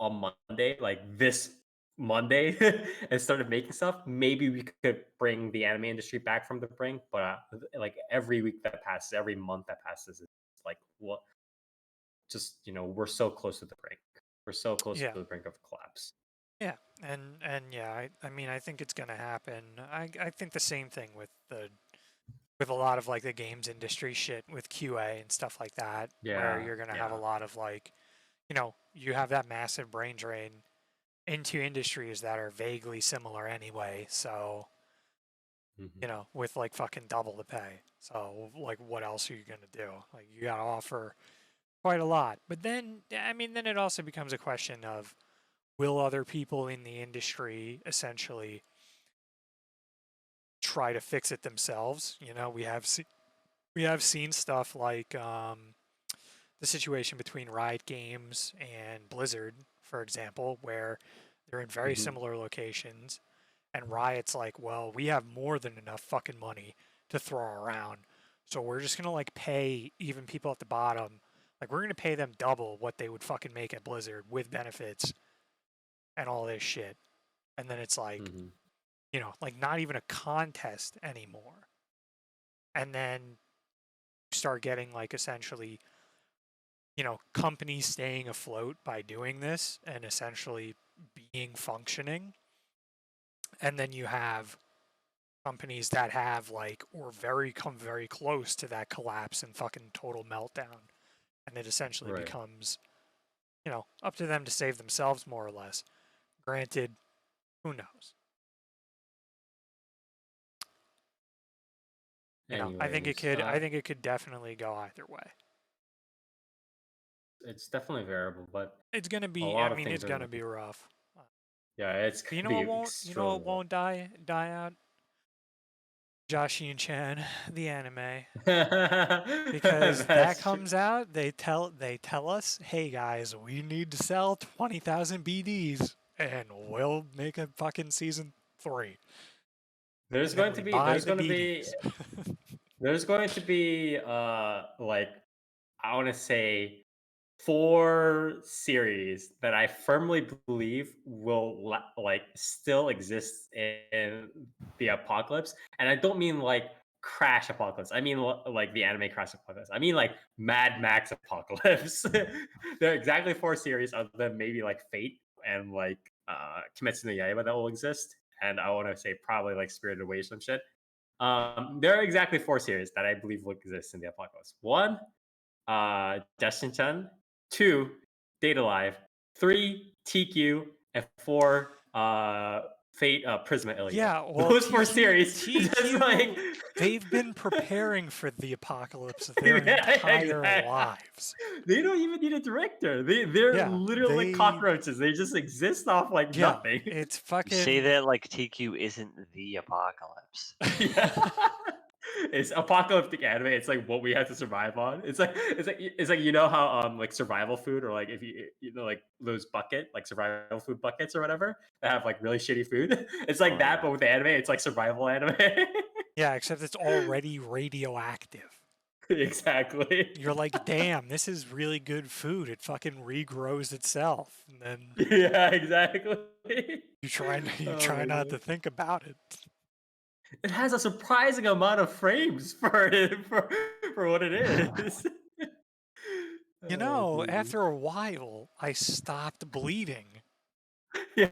on Monday, like this Monday, and started making stuff, maybe we could bring the anime industry back from the brink. But like every week that passes, every month that passes, it's like what? Just we're so close to the brink. We're so close to Yeah. the brink of collapse. Yeah, and yeah, I mean, I think it's gonna happen. I think the same thing with a lot of like the games industry shit with QA and stuff like that, where Yeah, you're gonna have a yeah. lot of like, you have that massive brain drain into industries that are vaguely similar anyway. So, Mhm. with like fucking double the pay. So like, what else are you gonna do? Like, you gotta offer quite a lot. But then, I mean, then it also becomes a question of, will other people in the industry essentially try to fix it themselves? We have seen stuff like the situation between Riot Games and Blizzard, for example, where they're in very Mhm. similar locations, and Riot's like, well, we have more than enough fucking money to throw around, so we're just gonna like pay even people at the bottom. Like, we're gonna pay them double what they would fucking make at Blizzard with benefits and all this shit. And then it's like, Mhm. like, not even a contest anymore. And then start getting like, essentially, companies staying afloat by doing this and essentially being functioning. And then you have companies that have like, or come very close to that collapse and fucking total meltdown. And it essentially Right. becomes, up to them to save themselves, more or less. Granted, who knows? Anyways, I think it could definitely go either way. it's definitely variable, but It's gonna a be, I lot of mean, things it's are gonna gonna be be. rough. Yeah, it's You gonna know be what won't, extremely die out? Joshi and Chan, the anime. Because that That's true. comes out, they tell us, hey guys, we need to sell 20,000 BDs, and we'll make a fucking season 3. There's And then going we to be buy there's the going to be BDs. there's going to be like I want to say 4 series that I firmly believe will like still exist in the apocalypse, and I don't mean like Crash Apocalypse. I mean like the anime Crash Apocalypse. I mean like Mad Max Apocalypse. There are exactly 4 series, other than maybe like Fate and like Kimetsu no Yaiba, that will exist, and I want to say probably like Spirited Away, some shit. There are exactly 4 series that I believe will exist in the apocalypse. One, Destin-chan. Two, Data Live. Three, TQ. And four, Fate Prisma Iliad. Yeah, well, those four series. Just TQ, like they've been preparing for the apocalypse their Yeah, entire exactly. lives. They don't even need a director. They're Yeah, literally like cockroaches. They just exist off like Yeah, nothing. it's You fucking. say that like TQ isn't the apocalypse. Yeah. It's apocalyptic anime. It's like what we have to survive on. It's like you know how like survival food, or like if you know like those like survival food buckets or whatever that have like really shitty food. It's like Oh, that, yeah. but with anime, it's like survival anime. Yeah, except it's already radioactive. Exactly. You're like, damn, this is really good food. It fucking regrows itself, and then Yeah, exactly. you try Oh try my not God. to think about it. It has a surprising amount of frames for it for what it is. You Oh, know, Jesus. after a while, I stopped bleeding. Yeah.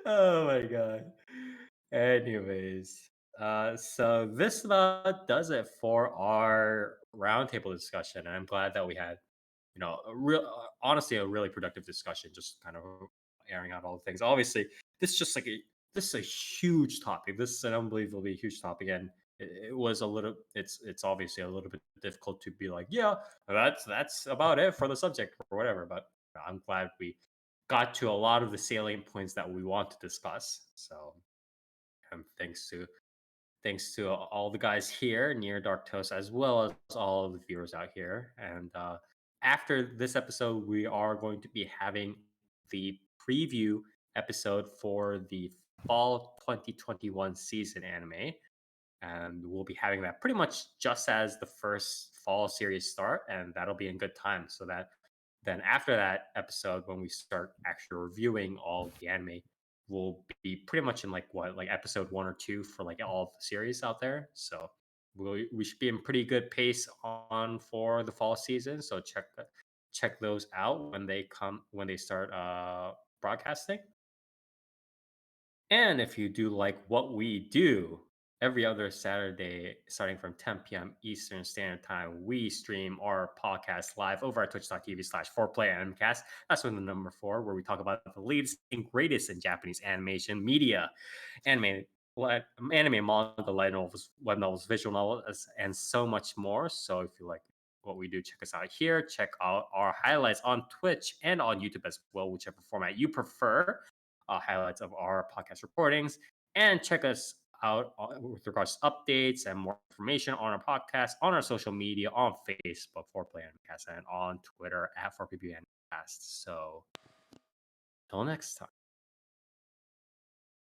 Oh my god. Anyways, so this about does it for our roundtable discussion, and I'm glad that we had, honestly, a really productive discussion, just kind of airing out all the things. Obviously, this is just like this is a huge topic. This is an unbelievably huge topic, and it was a little. It's obviously a little bit difficult to be like, yeah, that's about it for the subject or whatever. But I'm glad we got to a lot of the salient points that we want to discuss. So, thanks to all the guys here near Dark Toast, as well as all of the viewers out here. And after this episode, we are going to be having the preview episode for the fall 2021 season anime. And we'll be having that pretty much just as the first fall series start, and that'll be in good time. So that then after that episode, when we start actually reviewing all the anime, we'll be pretty much in like episode 1 or 2 for like all of the series out there. So we should be in pretty good pace on for the fall season. So check those out when they start broadcasting. And if you do like what we do, every other Saturday, starting from 10 p.m. Eastern Standard Time, we stream our podcast live over at twitch.tv/4PlayerAnimecast. That's with the number 4, where we talk about the latest and greatest in Japanese animation media, anime, manga, light novels, web novels, visual novels, and so much more. So if you like what we do, check us out here. Check out our highlights on Twitch and on YouTube as well, whichever format you prefer. Highlights of our podcast recordings, and check us out with regards to updates and more information on our podcast, on our social media, on Facebook, 4PlayerAnimecast, and on Twitter at 4PlayerAnimecast. So, till next time.